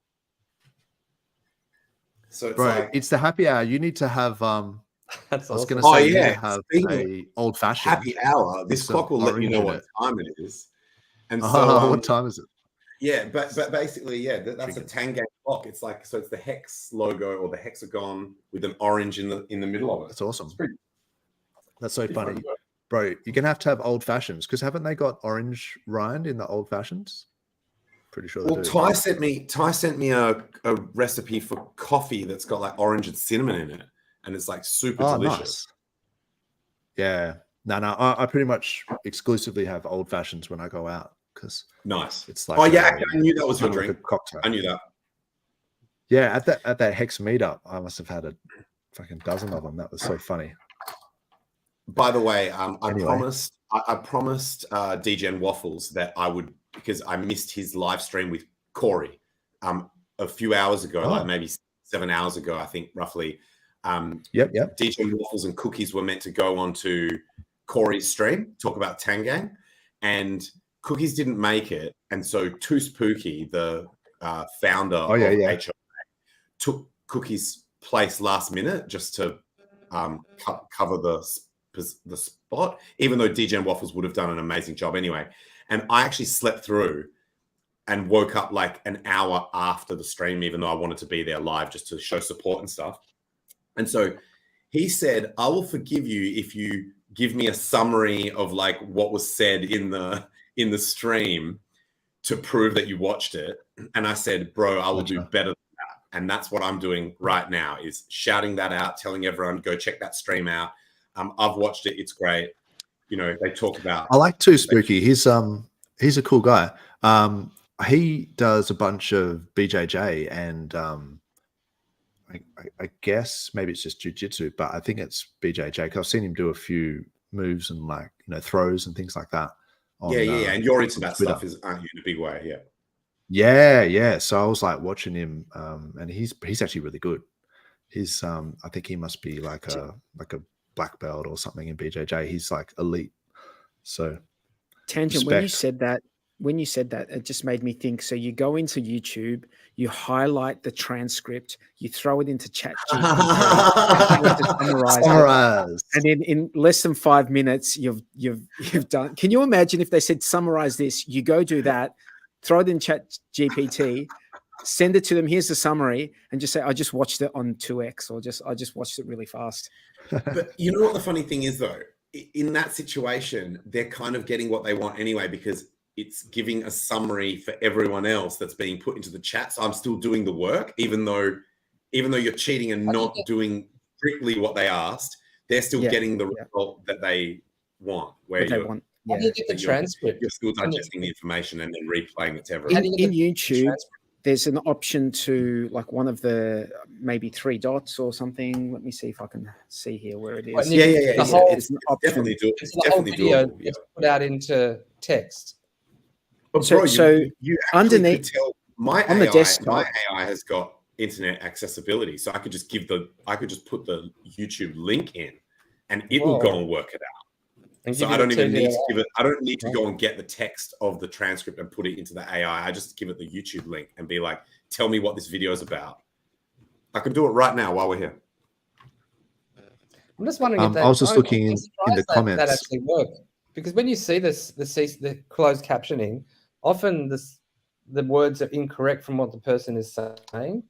So it's it's the happy hour. You need to have That's I was awesome. going to say, have a old fashioned happy hour. This clock will let you know what time it is. And so, what time is it? Yeah, but basically, that's a Tang Gang clock. It's like, so it's the hex logo or the hexagon with an orange in the middle of it. That's awesome. That's so funny, bro. You're gonna have to have old fashions because haven't they got orange rind in the old fashions? Pretty sure. Well, Ty sent me a recipe for coffee that's got like orange and cinnamon in it. And it's like super delicious. Nice. Yeah. No. I pretty much exclusively have old fashions when I go out because nice. It's like I knew that was your drink. Like cocktail. I knew that. Yeah, at that Hex meetup, I must have had a fucking dozen of them. That was so funny. By the way, I promised DGen Waffles that I would, because I missed his live stream with Corey a few hours ago, like maybe 7 hours ago, I think roughly. Yep. DJ Waffles and Cookies were meant to go on to Corey's stream, talk about Tang Gang, and Cookies didn't make it, and so Too Spooky, the founder Oh, of yeah. HO, took Cookies' place last minute just to cover the spot, even though DJ Waffles would have done an amazing job anyway. And I actually slept through and woke up like an hour after the stream, even though I wanted to be there live just to show support and stuff. And so he said, I will forgive you if you give me a summary of like what was said in the stream to prove that you watched it. And I said, bro, I will do better than that. And that's what I'm doing right now, is shouting that out, telling everyone, go check that stream out. I've watched it. It's great. You know, they talk about. I like Too Spooky. He's a cool guy. He does a bunch of BJJ and I guess maybe it's just jiu-jitsu, but I think it's BJJ because I've seen him do a few moves and like, you know, throws and things like that. On, yeah. And you're into that Twitter. stuff, aren't you, in a big way? Yeah. So I was like watching him, and he's actually really good. He's I think he must be like a black belt or something in BJJ. He's like elite. So Tangent, respect. when you said that, it just made me think. So you go into YouTube, you highlight the transcript, you throw it into Chat Summarize. and then in less than 5 minutes, you've done. Can you imagine if they said summarize this? You go do that, throw it in Chat GPT, send it to them. Here's the summary, and just say, I just watched it on 2x, or I just watched it really fast. But you know what the funny thing is, though? In that situation, they're kind of getting what they want anyway, because it's giving a summary for everyone else that's being put into the chat. So I'm still doing the work, even though you're cheating and not doing strictly what they asked, they're still getting the result that they want. Where they want. How do you get the transcript? You're still digesting the information and then replaying it to everyone. In YouTube, there's an option to like one of the maybe 3 dots or something. Let me see if I can see here where it is. Yeah. It's definitely doable. It's definitely doable. It's put out into text. But bro, you underneath tell my on AI, the desktop, my AI has got internet accessibility, so I could just put the YouTube link in, and it will go and work it out. So I don't even need to give it. I don't need to go and get the text of the transcript and put it into the AI. I just give it the YouTube link and be like, "Tell me what this video is about." I can do it right now while we're here. I'm just wondering if I was just looking in the comments. That actually worked, because when you see the closed captioning, often the words are incorrect from what the person is saying,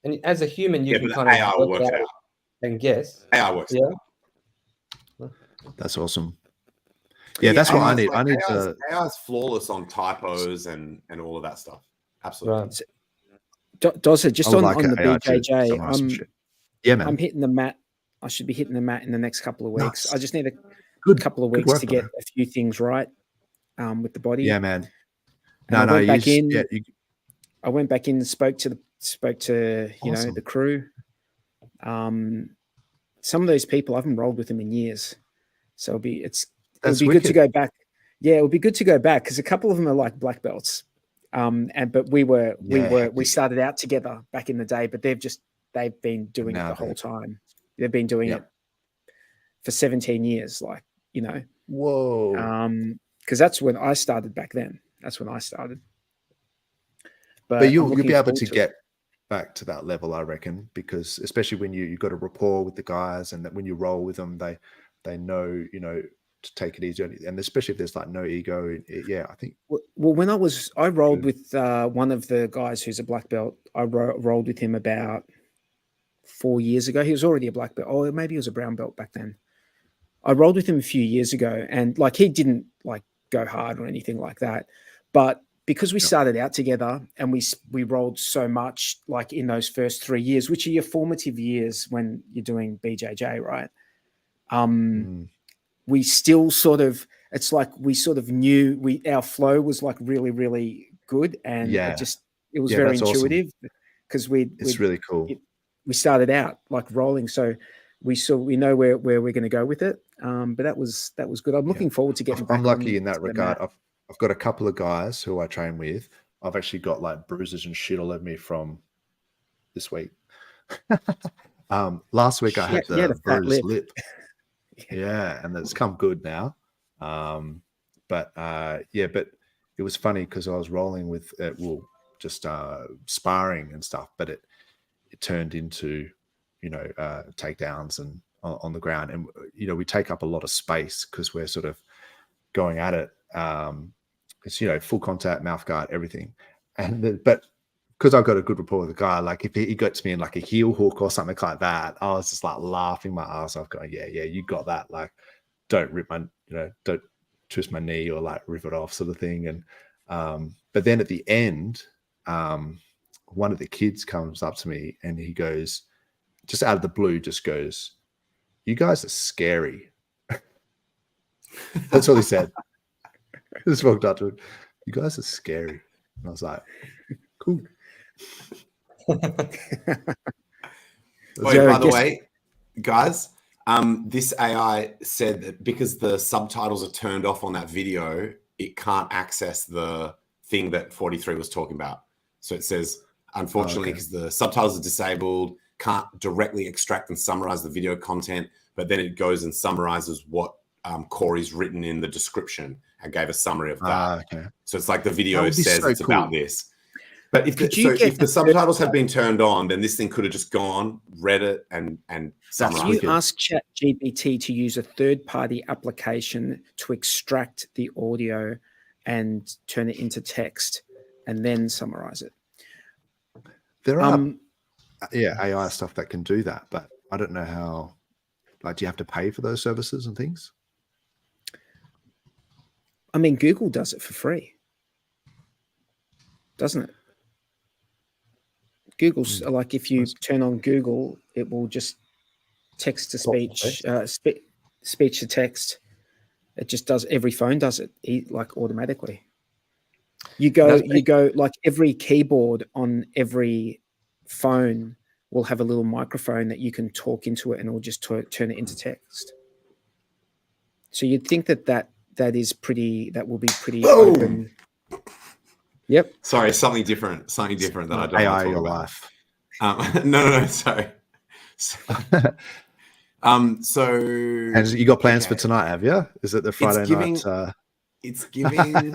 and as a human, you can kind AI of work it out and guess. AI works. Yeah, that's awesome. Yeah, that's what I need. I need to. AI is flawless on typos and all of that stuff. Absolutely. Right. Dozer, just on the BJJ, yeah, man. I'm hitting the mat. I should be hitting the mat in the next couple of weeks. Nice. I just need a Good couple of weeks to get a few things right with the body. Yeah, man. I went back in and spoke to Awesome. the crew. Some of those people I haven't rolled with them in years, so it'll be good to go back. Yeah, it'll be good to go back because a couple of them are like black belts. But we started out together back in the day, but they've been doing it the whole time. They've been doing it for 17 years, like, you know. Whoa. Because that's when I started back then. That's when I started. But you'll be able to get back to that level, I reckon, because especially when you've got a rapport with the guys, and that when you roll with them, they know, you know, to take it easy, and especially if there's like no ego. I think. Well, when I rolled with one of the guys who's a black belt. I rolled with him about 4 years ago. He was already a black belt. Oh, maybe he was a brown belt back then. I rolled with him a few years ago, and like he didn't like go hard or anything like that, but because we started out together and we rolled so much, like in those first 3 years, which are your formative years when you're doing BJJ, right? We still it's like we sort of knew our flow was like really, really good, and it was very intuitive because it's really cool. We started out like rolling, so we know where we're going to go with it. But that was good. I'm looking forward to getting back. I'm lucky in that regard. I've got a couple of guys who I train with. I've actually got like bruises and shit all over me from this week. Last week I had the bruised lip. Yeah, and it's come good now. But it was funny because I was rolling with just sparring and stuff, but it turned into, takedowns and on the ground. And, we take up a lot of space because we're sort of going at it. It's, full contact, mouth guard, everything. But because I've got a good rapport with the guy, like if he got to me in like a heel hook or something like that, I was just like laughing my ass off going, yeah, you got that. Like, don't rip my, don't twist my knee or like rip it off sort of thing. And, but then at the end, one of the kids comes up to me and he goes, just out of the blue, just goes, "You guys are scary." That's all he said. I just walked up to him. "You guys are scary." And I was like, cool. By the way, guys, this AI said that because the subtitles are turned off on that video, it can't access the thing that 43 was talking about. So it says, unfortunately, because the subtitles are disabled, can't directly extract and summarize the video content, but then it goes and summarizes what Corey's written in the description and gave a summary of that. So it's like the video says it's about this. But if the subtitles had been turned on, then this thing could have just gone, read it, and summarized it. You ask ChatGPT to use a third-party application to extract the audio and turn it into text and then summarize it. There are AI stuff that can do that, but I don't know how. Like, do you have to pay for those services and things? I mean, Google does it for free, doesn't it? Google's like, if you turn on Google, it will just text to speech, speech to text. It just does. Every phone does it, like automatically. You go like every keyboard on every phone will have a little microphone that you can talk into it, and it'll just turn it into text. So you'd think that is pretty. That will be pretty open. Yep. Sorry, something different that I don't want to AI talk your about. life. No, sorry. And you got plans for tonight, have you? Is it the Friday night? It's giving.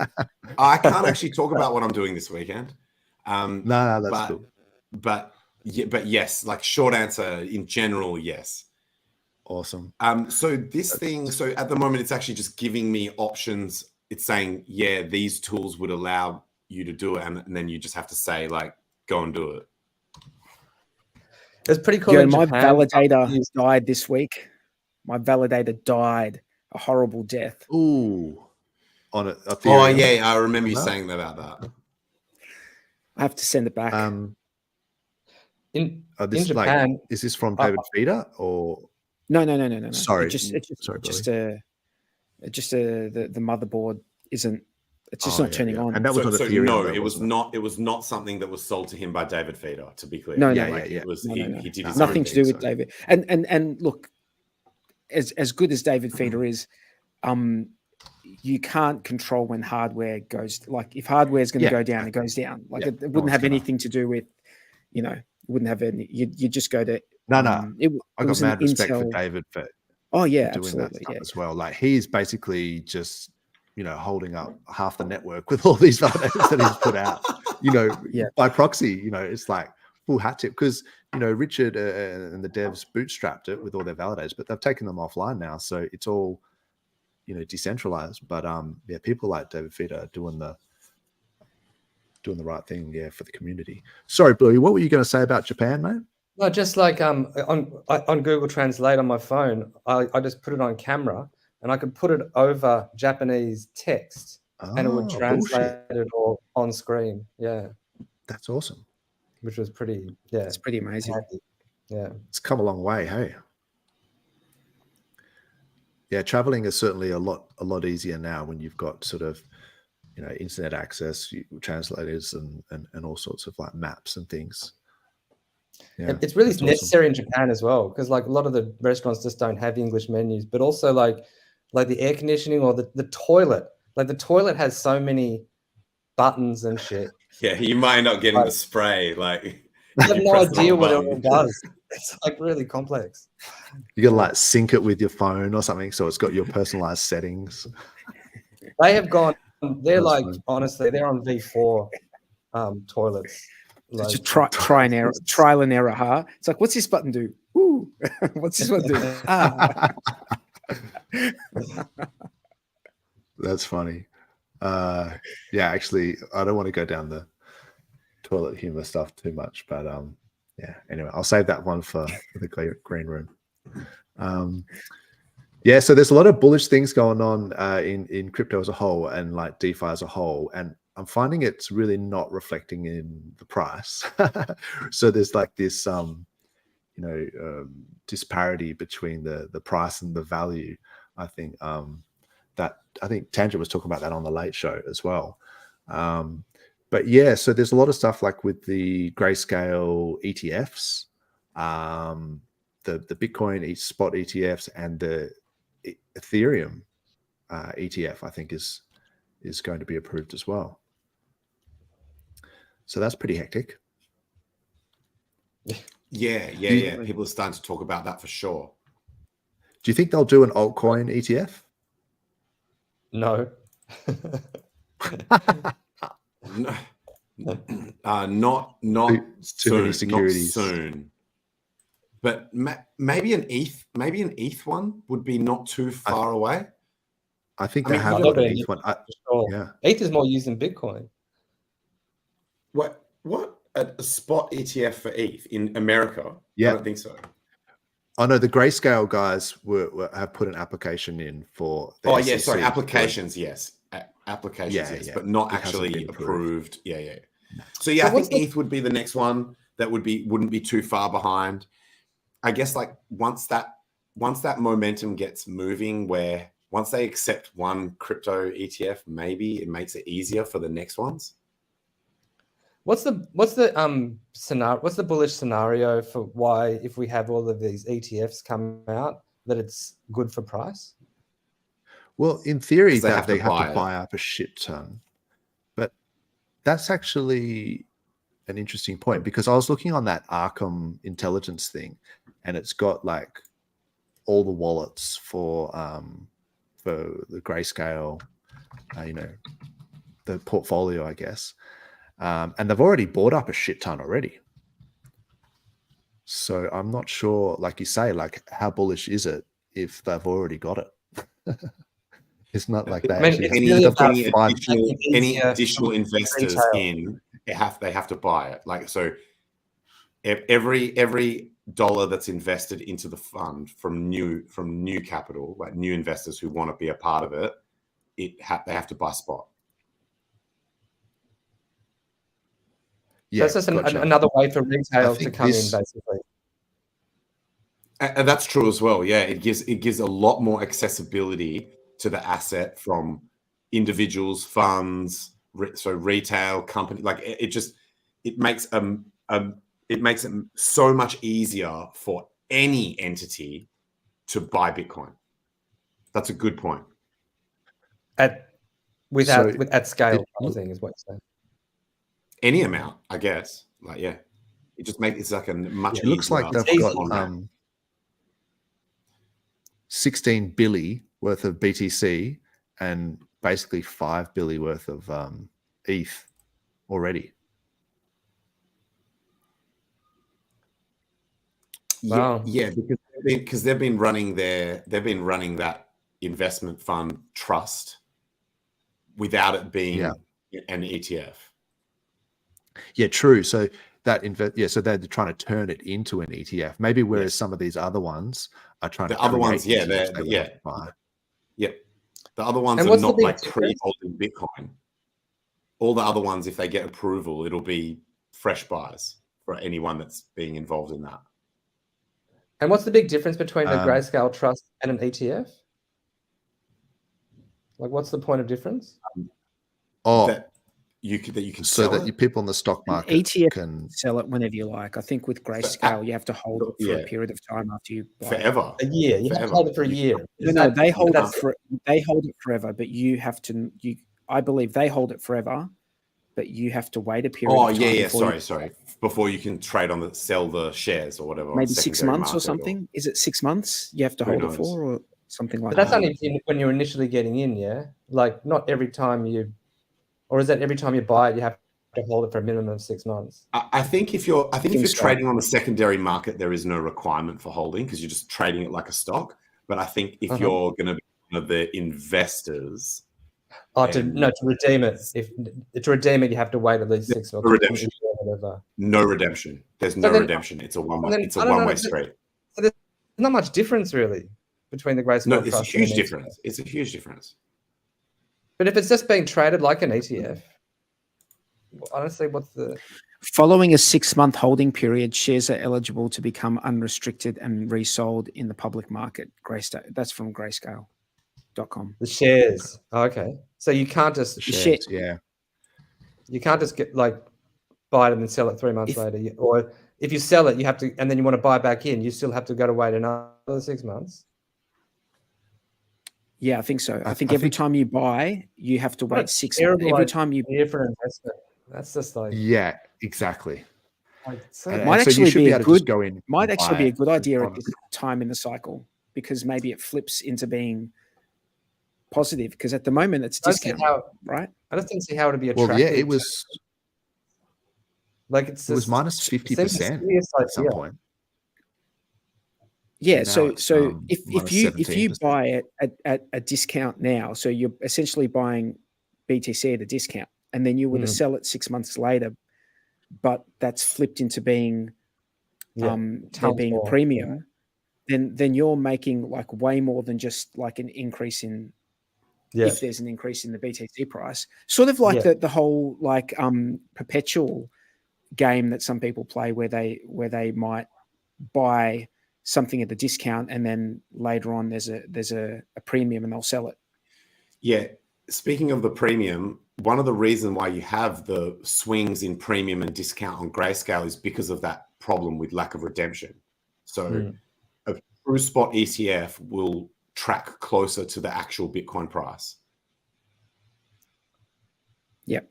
I can't actually talk about what I'm doing this weekend. No, that's cool. But yes, like short answer in general, yes. Awesome. So at the moment, it's actually just giving me options. It's saying, yeah, these tools would allow you to do it, and then you just have to say, like, go and do it. It's pretty cool. Yeah, my validator died this week. My validator died a horrible death. Ooh. On it. Oh, yeah, I remember you saying about that. I have to send it back. In Japan, is this from David Feeder or? No. Sorry, the motherboard isn't. It's just not turning on. And that was on Ethereum. No, it was not. It was not something that was sold to him by David Feeder. To be clear, It was he did his nothing own to do thing, with David. And look, as good as David Feeder is, you can't control when hardware goes. Like if hardware is going to go down, it goes down. Like it wouldn't have anything to do with, wouldn't have any. You just go to. No. I got mad respect for David for. Oh yeah, doing absolutely, that stuff as well. Like he's basically just holding up half the network with all these validators that he's put out. By proxy. It's like full hat tip because Richard and the devs bootstrapped it with all their validators, but they've taken them offline now, so it's all decentralized. But people like David Feeder are doing the right thing, for the community. Sorry, Bluey, what were you going to say about Japan, mate? No, just like on Google Translate on my phone, I just put it on camera and I could put it over Japanese text and it would translate it all on screen. Yeah. That's awesome. Which was pretty, it's pretty amazing. Yeah. It's come a long way, hey? Yeah, traveling is certainly a lot easier now when you've got sort of, internet access, translators and all sorts of like maps and things. Yeah, it's really necessary in Japan as well, because like a lot of the restaurants just don't have English menus, but also like the air conditioning or the toilet. Like the toilet has so many buttons and shit. Yeah, you might end up getting the spray. Like you have no idea what it all does. It's like really complex. You gotta like sync it with your phone or something, so it's got your personalized settings. They have gone they're That's like, funny. honestly, they're on V4 toilets. So Like, just try and error, trial and error, huh? It's like, what's this button do? Ooh, what's this one do? That's funny. Yeah, actually, I don't want to go down the toilet humor stuff too much, but yeah. Anyway, I'll save that one for the green room. Yeah, so there's a lot of bullish things going on in crypto as a whole and like DeFi as a whole, and I'm finding it's really not reflecting in the price. So there's like this disparity between the price and the value. I think Tangent was talking about that on the Late Show as well. But yeah, so there's a lot of stuff like with the Grayscale ETFs, the Bitcoin spot ETFs, and the Ethereum ETF, I think is going to be approved as well. So that's pretty hectic. Yeah. People are starting to talk about that for sure. Do you think they'll do an altcoin ETF? no. Not Too many securities. Not soon. But maybe an ETH one would be not too far away. I think I they mean, have you got got an it. ETH one. Sure. Yeah. ETH is more used than Bitcoin. What a spot ETF for ETH in America? Yeah. I don't think so. Oh no, the Grayscale guys have put an application in for. The Yeah, SEC sorry, applications, yes, yes, but not it hasn't actually been approved. Yeah. So yeah, So I think ETH would be the next one that wouldn't be too far behind. I guess like once that momentum gets moving, where once they accept one crypto ETF, maybe it makes it easier for the next ones. What's the scenario? What's the bullish scenario for why, if we have all of these ETFs come out, that it's good for price? Well, in theory, They that have they to have to buy buy up a shit ton, but that's actually an interesting point, because I was looking on that Arkham intelligence thing, and it's got like all the wallets for the Grayscale, the portfolio, I guess. And they've already bought up a shit ton already. So I'm not sure, like you say, like how bullish is it if they've already got it? It's not like they actually any additional investors retail. in, they have to buy it. Like, so every dollar that's invested into the fund from new capital, like new investors who want to be a part of it, they have to buy spot. Yeah, so it's just another way for retail to come in, basically. And that's true as well. Yeah, it gives a lot more accessibility to the asset from individuals, funds, so retail company. Like it makes it so much easier for any entity to buy Bitcoin. That's a good point. At scale, I think is what you're saying. Any amount, I guess. Like, yeah, it's like a much. It looks like they've got 16 billion worth of BTC and basically 5 billion worth of ETH already. Wow. Yeah, because they've been running that investment fund trust without it being an ETF. Yeah, true. So so they're trying to turn it into an ETF. Maybe whereas some of these other ones are trying to. The other ones, The other ones are not like pre-holding Bitcoin. All the other ones, if they get approval, it'll be fresh buys for anyone that's being involved in that. And what's the big difference between a Grayscale trust and an ETF? Like, what's the point of difference? That you can so sell that you people in the stock market ETF can sell it whenever you like. I think with Grayscale, you have to hold it for a period of time after you buy forever. A year. You have to hold it for a year. No, they hold it forever, but you have to. I believe they hold it forever, but you have to wait a period. Oh, of time yeah. Sorry. Before you can trade sell the shares or whatever. Maybe 6 months or something. Is it 6 months you have to hold it for, or something like But that's that. only when you're initially getting in, yeah? Like, not every time or is that every time you buy it, you have to hold it for a minimum of 6 months? I think if you're so. trading on the secondary market, there is no requirement for holding because you're just trading it like a stock. But I think if you're going to be one of the investors, to redeem it. To redeem it, you have to wait at least 6 months. Redemption. Whatever. No redemption. There's no redemption. It's a one-way. It's a one-way street. So there's not much difference really between the Grayscale. No, it's a huge difference. It's a huge difference. But if it's just being traded like an ETF, honestly, what's the... Following a 6-month holding period, shares are eligible to become unrestricted and resold in the public market. Grayscale. That's from grayscale.com. The shares. Oh, okay. So you can't just... Shares, yeah. You can't just get buy them and sell it 3 months later. Or if you sell it, you have to, and then you want to buy back in, you still have to go to wait another 6 months. Yeah, I think so. I think every time you buy, you have to wait 6 months. Every time you buy for investment, that's just like, yeah, exactly. Might actually be a good idea at this time in the cycle, because maybe it flips into being positive, because at the moment it's discount, right? I just didn't see how it would be attractive. Well, yeah, it was like it was minus 50% at some point. Yeah, so if you buy it at a discount now, so you're essentially buying BTC at a discount, and then you were to sell it 6 months later, but that's flipped into being there being a premium, then you're making like way more than just like an increase in if there's an increase in the BTC price. Sort of like the whole like perpetual game that some people play where they might buy something at the discount and then later on there's a premium and they'll sell it. Yeah. Speaking of the premium, one of the reasons why you have the swings in premium and discount on Grayscale is because of that problem with lack of redemption. So a true spot ETF will track closer to the actual Bitcoin price. Yep.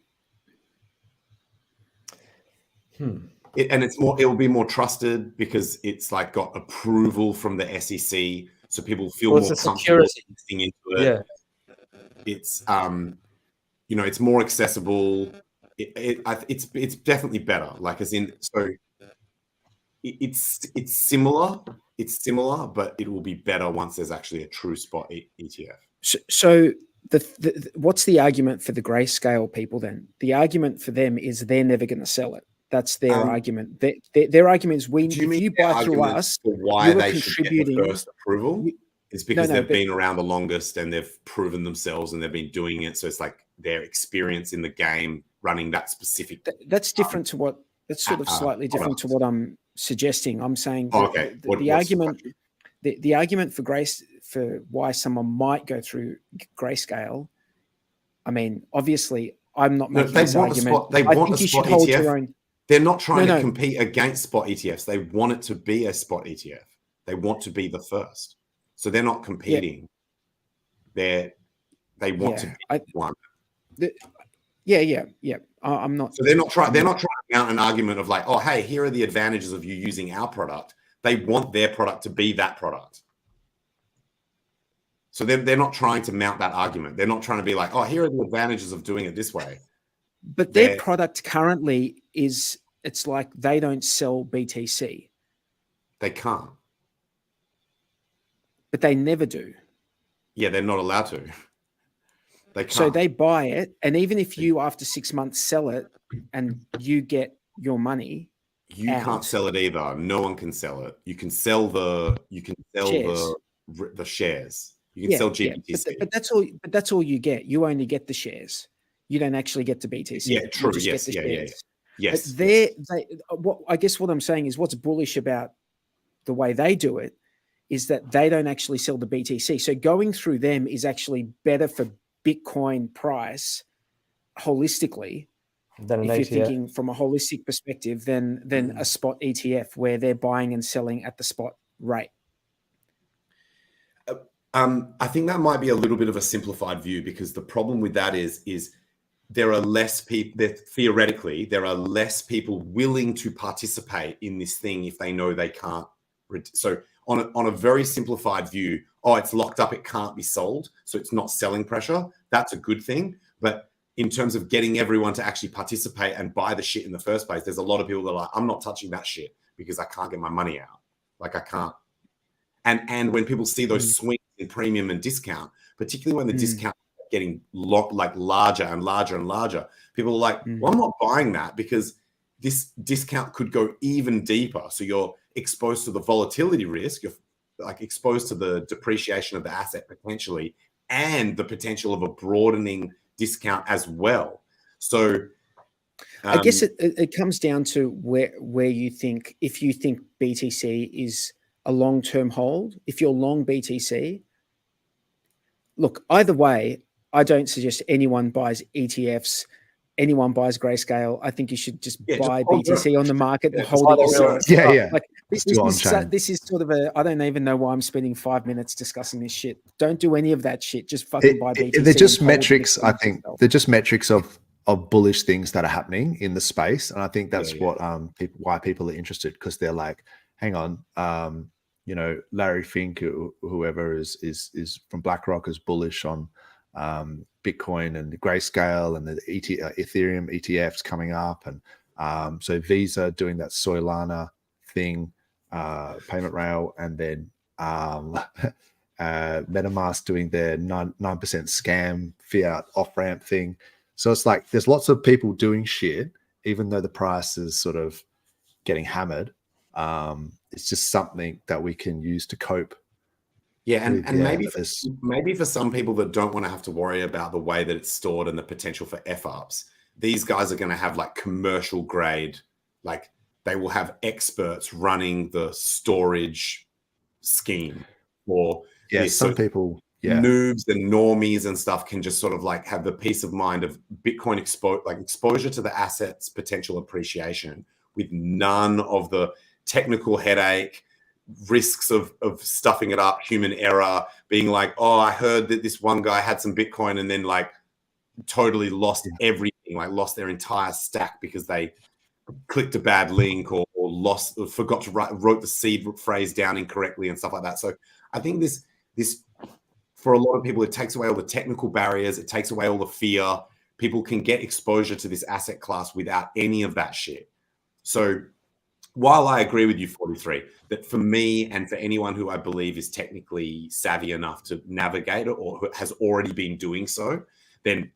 It will be more trusted because it's like got approval from the SEC, so people feel more comfortable investing into it. Yeah. It's it's more accessible. It's definitely better. Like as in, so it's similar. It's similar, but it will be better once there's actually a true spot ETF. So what's the argument for the Grayscale people then? The argument for them is they're never going to sell it. That's their argument. Their argument is if you buy through us, why they should get the first approval is because they've been around the longest and they've proven themselves and they've been doing it. So it's like their experience in the game running that specific. That's different to what. That's sort of slightly different to what I'm suggesting. I'm saying the argument for why someone might go through Grayscale. I mean, obviously, I'm not making this argument. They want a spot ETF. Your own. They're not trying to compete against spot ETFs. They want it to be a spot ETF. They want to be the first. So they're not competing. They want to be one. I'm not. So they're not trying to mount an argument of like, oh, hey, here are the advantages of you using our product. They want their product to be that product. So they're not trying to mount that argument. They're not trying to be like, oh, here are the advantages of doing it this way. But their product currently it's like they don't sell BTC. They can't. But they never do. Yeah, they're not allowed to. They can't. So they buy it, and even if you after 6 months sell it and you get your money, you can't sell it either. No one can sell it. You can sell the shares. You can sell GBTC. Yeah, but that's all you get. You only get the shares. You don't actually get the BTC. Yeah, true. Yes. Yes. What I guess what I'm saying is what's bullish about the way they do it is that they don't actually sell the BTC. So going through them is actually better for Bitcoin price holistically, than if you're thinking from a holistic perspective, than a spot ETF where they're buying and selling at the spot rate. I think that might be a little bit of a simplified view because the problem with that is there are less people. Theoretically, there are less people willing to participate in this thing if they know they can't. So on a very simplified view, oh, it's locked up, it can't be sold, so it's not selling pressure. That's a good thing. But in terms of getting everyone to actually participate and buy the shit in the first place, there's a lot of people that are like, I'm not touching that shit because I can't get my money out. Like, I can't. And when people see those swings in premium and discount, particularly when the discount is getting larger and larger and larger, people are like, well, I'm not buying that because this discount could go even deeper. So you're exposed to the volatility risk, you're like exposed to the depreciation of the asset potentially, and the potential of a broadening discount as well. So I guess it comes down to where you think, if you think BTC is a long-term hold, if you're long BTC, look, either way, I don't suggest anyone buys ETFs, anyone buys Grayscale. I think you should just buy BTC on the market and hold it yourself. Like, this is sort of I don't even know why I'm spending 5 minutes discussing this shit. Don't do any of that shit. Just fucking buy BTC. They're just metrics, I think. They're just metrics of bullish things that are happening in the space. And I think that's why people are interested, because they're like, hang on, you know, Larry Fink, whoever is from BlackRock, is bullish on Bitcoin and the Grayscale and the Ethereum ETFs coming up, and so Visa doing that Solana thing, payment rail, and then MetaMask doing their 9% scam fiat off ramp thing. So it's like there's lots of people doing shit, even though the price is sort of getting hammered. It's just something that we can use to cope. Yeah, and maybe for some people that don't want to have to worry about the way that it's stored and the potential for F-ups, these guys are going to have like commercial grade, like they will have experts running the storage scheme. Or some people, noobs and normies and stuff can just sort of like have the peace of mind of Bitcoin exposure to the asset's potential appreciation with none of the technical headache, risks of stuffing it up, human error, being like, oh, I heard that this one guy had some Bitcoin and then like totally lost everything, like lost their entire stack because they clicked a bad link or forgot to wrote the seed phrase down incorrectly and stuff like that. So I think this for a lot of people, it takes away all the technical barriers, it takes away all the fear. People can get exposure to this asset class without any of that shit. So while I agree with you, 43, that for me and for anyone who I believe is technically savvy enough to navigate it or has already been doing so, then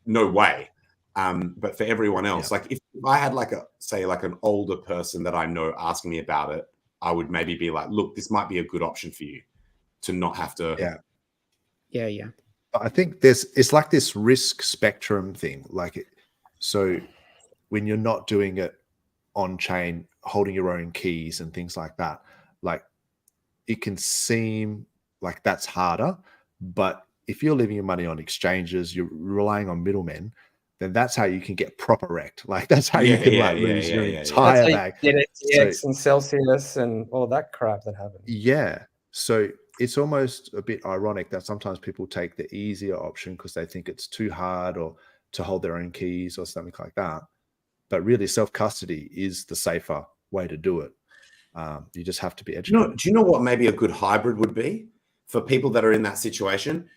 no way. But for everyone else, like if I had like an older person that I know asking me about it, I would maybe be like, look, this might be a good option for you to not have to. Yeah. I think it's like this risk spectrum thing. So when you're not doing it on chain, holding your own keys and things like that, like it can seem like that's harder, but if you're leaving your money on exchanges, you're relying on middlemen, then that's how you can get proper wrecked. Like that's how you can lose your entire bag. Get FTX and Celsius and all that crap that happened. Yeah. So it's almost a bit ironic that sometimes people take the easier option because they think it's too hard or to hold their own keys or something like that. But really, self-custody is the safer way to do it. You just have to be educated. Do you know what maybe a good hybrid would be for people that are in that situation?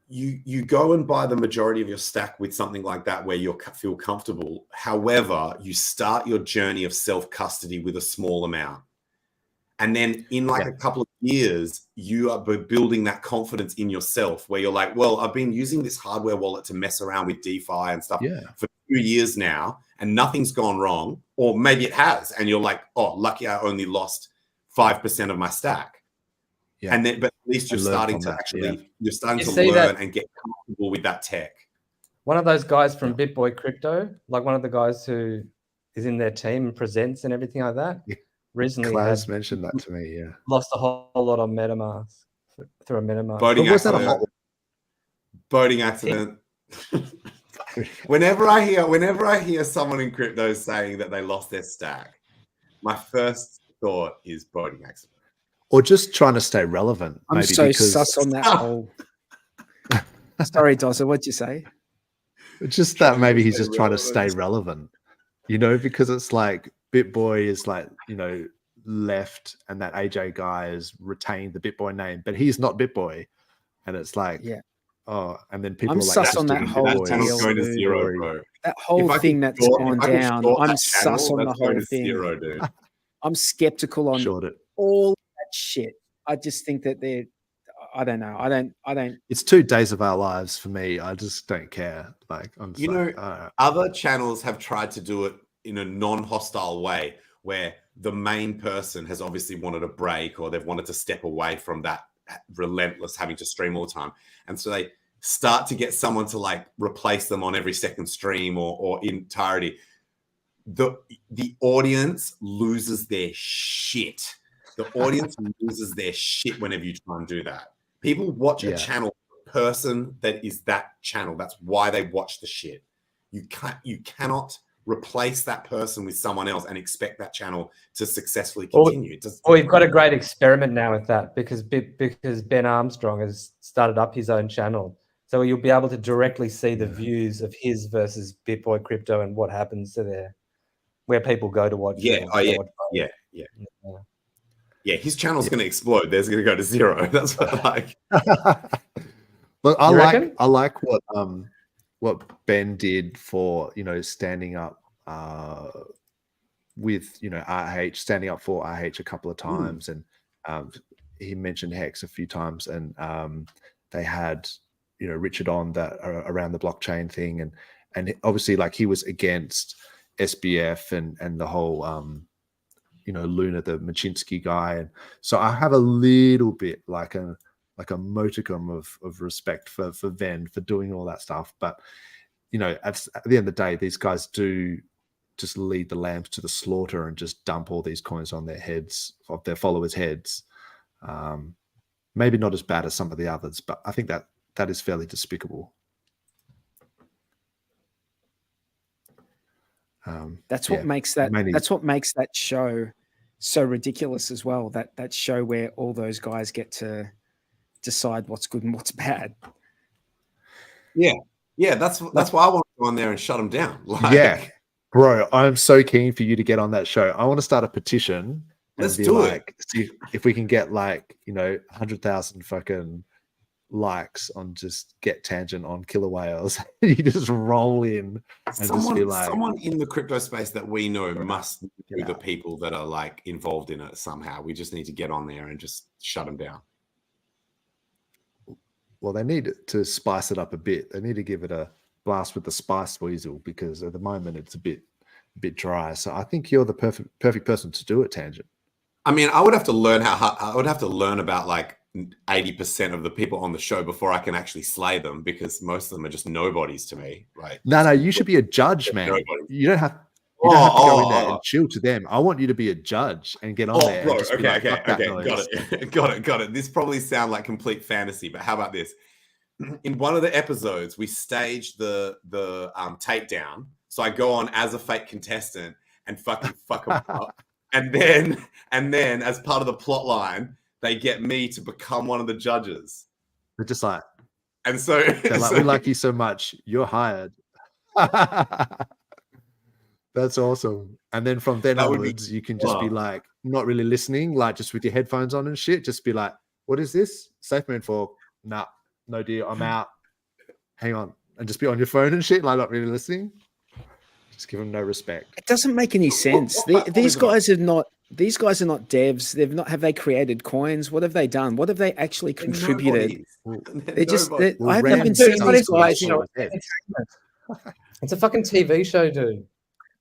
You go and buy the majority of your stack with something like that where you feel comfortable. However, you start your journey of self-custody with a small amount. And then in like a couple of years, you are building that confidence in yourself where you're like, well, I've been using this hardware wallet to mess around with DeFi and stuff for 2 years now, and nothing's gone wrong. Or maybe it has. And you're like, oh, lucky I only lost 5% of my stack. Yeah. And then, but at least you're starting to you're starting to learn and get comfortable with that tech. One of those guys from BitBoy Crypto, like one of the guys who is in their team and presents and everything like that. Recently Class mentioned that to me, lost a whole lot on MetaMask through a MetaMask. Boating accident. Whenever I hear someone in crypto saying that they lost their stack, my first thought is boating accident. Or just trying to stay relevant. I'm maybe so because... sus on that whole. Sorry, Dozza, what'd you say? Just that maybe he's just trying to stay relevant, because it's like BitBoy is like, left and that AJ guy has retained the BitBoy name, but he's not BitBoy. And it's like, oh, and then people I'm are like, sus on that whole deal, going to dude. zero, bro. That whole thing that's gone down. I'm sus on the whole thing. Zero, dude. I'm skeptical on all that shit. I just think that I don't know. I don't. It's 2 days of our lives for me. I just don't care. Like, I'm just other channels have tried to do it in a non-hostile way, where the main person has obviously wanted a break, or they've wanted to step away from that relentless having to stream all the time, and so they start to get someone to like replace them on every second stream or entirety. The audience loses their shit. The audience loses their shit whenever you try and do that. People watch a channel, person that is that channel. That's why they watch the shit. You cannot replace that person with someone else and expect that channel to successfully continue. We've got a great experiment now with that because Ben Armstrong has started up his own channel. So you'll be able to directly see the views of his versus BitBoy Crypto and what happens to where people go to watch. Yeah, his channel's going to explode. There's going to go to zero. That's what I like. Look, I like what Ben did for, standing up with, RH, standing up for RH a couple of times. And he mentioned Hex a few times, and they had, Richard on that around the blockchain thing. And obviously, like, he was against SBF and the whole, Luna, the Machinsky guy. And so I have a little bit like a modicum of respect for Venn for doing all that stuff. But, at the end of the day, these guys do just lead the lambs to the slaughter and just dump all these coins on their heads, of their followers' heads. Maybe not as bad as some of the others, but I think that is fairly despicable. That's what makes that. That's what makes that show so ridiculous as well. That show where all those guys get to decide what's good and what's bad. Yeah, that's why I want to go on there and shut them down. Yeah, bro, I'm so keen for you to get on that show. I want to start a petition. Let's do it. See if we can get 100,000 fucking likes on just Get Tangent on Killer Whales. You just roll in and just be like, someone in the crypto space that we know must be the people that are involved in it somehow. We just need to get on there and just shut them down. Well, they need to spice it up a bit. They need to give it a blast with the spice weasel, because at the moment it's a bit dry. So I think you're the perfect person to do it, Tangent. I mean, I would have to learn about 80% of the people on the show before I can actually slay them, because most of them are just nobodies to me. No, you should be a judge, man. You don't have to go in there and chill to them. I want you to be a judge and get on there. Bro, and just okay. Got it. This probably sounds like complete fantasy, but how about this? In one of the episodes, we staged the takedown. So I go on as a fake contestant and fucking fuck them up. And then as part of the plot line, they get me to become one of the judges. They're just like, and so they're like, we like you so much, you're hired. That's awesome. And then from then onwards, you can just be like, not really listening, just with your headphones on and shit. Just be like, what is this? SafeMoon for? Nah, no deal. I'm out. Hang on. And just be on your phone and shit, not really listening. Just give them no respect. It doesn't make any sense. These guys are not devs. Have they created coins? What have they done? What have they actually contributed? I haven't even seen these guys. It's a fucking TV show, dude.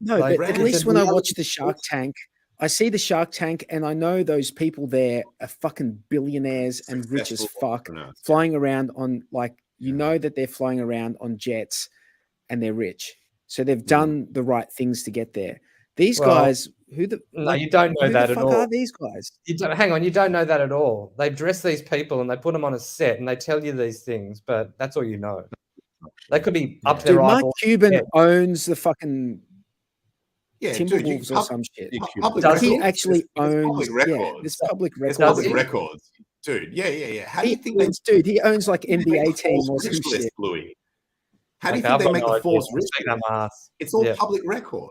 No, but at least when I watch the Shark Tank, I see the Shark Tank and I know those people there are fucking billionaires and rich as fuck, flying around on that they're flying around on jets and they're rich. So they've done the right things to get there. These guys, you don't know that at all. Who the fuck are these guys? Hang on, you don't know that at all. They dress these people and they put them on a set and they tell you these things, but that's all you know. They could be up there. Mark Cuban owns the fucking Timberwolves or some shit. Does he actually owns this public records? Public records, dude. Yeah. How do you think he owns NBA team or some shit? Louis. How do you think they make the force rich? It's all public record.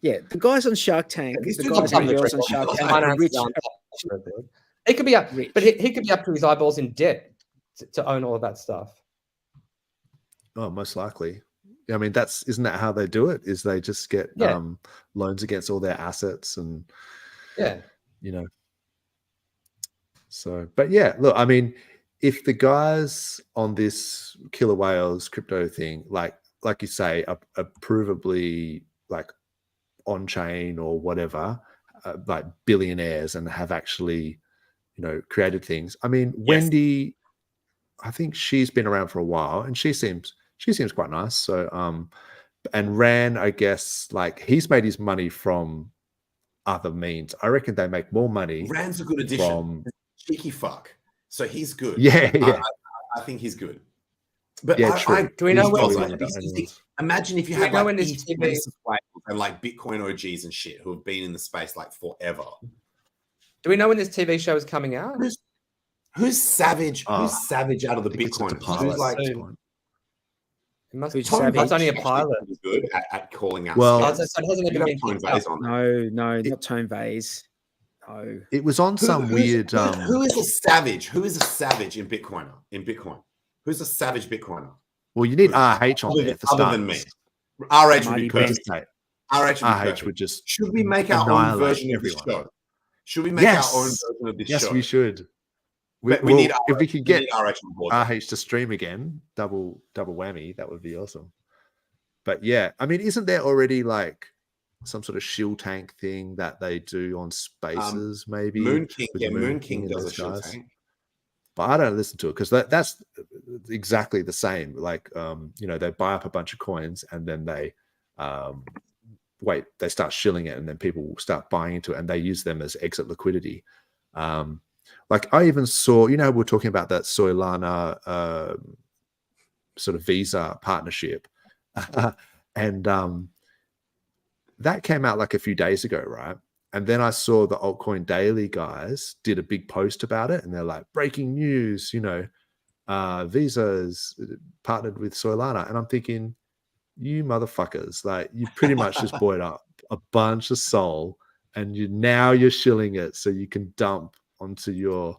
Yeah, the guys on Shark Tank, These the dudes guys are and rich. girls on Shark Tank are Finances rich. aren't that much. He could be up, Rich. but he could be up to his eyeballs in debt to own all of that stuff. Oh, most likely. I mean, isn't that how they do it? Is they just get loans against all their assets and you know. So, but yeah, look, I mean, if the guys on this Killer Whales crypto thing, like you say, are provably like on chain or whatever, like billionaires and have actually, created things. I mean, Wendy, I think she's been around for a while and she seems quite nice. So, and Ran, I guess, like he's made his money from other means. I reckon they make more money. Ran's a good addition. Cheeky fuck. So he's good. Yeah. I think he's good. But true. Do we know imagine if you had like this TV and like Bitcoin OGs and shit who have been in the space like forever. Do we know when this TV show is coming out? Who's savage? Who's savage out of the Bitcoin? Who's like That's only a pilot. Good at calling out. Well, it hasn't even been Tone Vays on No, not Tone Vays. No. It was on some weird. Who is a savage? Who is a savage in Bitcoin? Who's a savage Bitcoiner? Well, you need RH on there for other than me. RH would be perfect. RH would just. Should we make our own version of this show? Should we make our own version of this show? Yes, we should. We need if we could get RH to stream again, double whammy, that would be awesome. But yeah, I mean, isn't there already like some sort of shield tank thing that they do on Spaces? Maybe Moon King does a shield tank. But I don't listen to it because that's exactly the same. Like, they buy up a bunch of coins and then they they start shilling it and then people will start buying into it and they use them as exit liquidity. Like I even saw, we're talking about that Solana sort of Visa partnership. And that came out like a few days ago, right? And then I saw the Altcoin Daily guys did a big post about it, and they're like, breaking news, Visa's partnered with Solana. And I'm thinking, you motherfuckers, like you pretty much just bought up a bunch of Sol and you're shilling it so you can dump onto your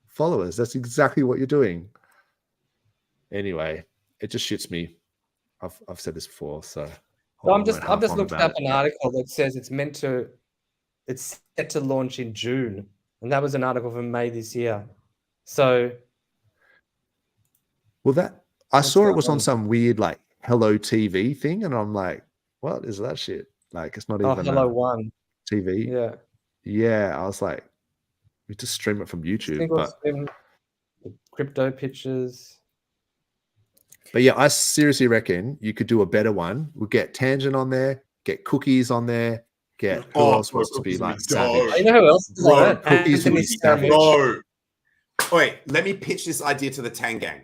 followers. That's exactly what you're doing. Anyway, it just shits me. I've said this before, so I've just looked up an article that says it's set to launch in June, and that was an article from May this year. So, I saw it was on some weird like Hello TV thing, and I'm like, what is that shit? Like, it's not even Hello One TV. Yeah. I was like, we just stream it from YouTube. But crypto pictures. But yeah, I seriously reckon you could do a better one. We'll get Tangent on there, get Cookies on there, get who else wants to be like savage. You know who else is on it? Cookies would be savage. Wait, let me pitch this idea to the Tang Gang.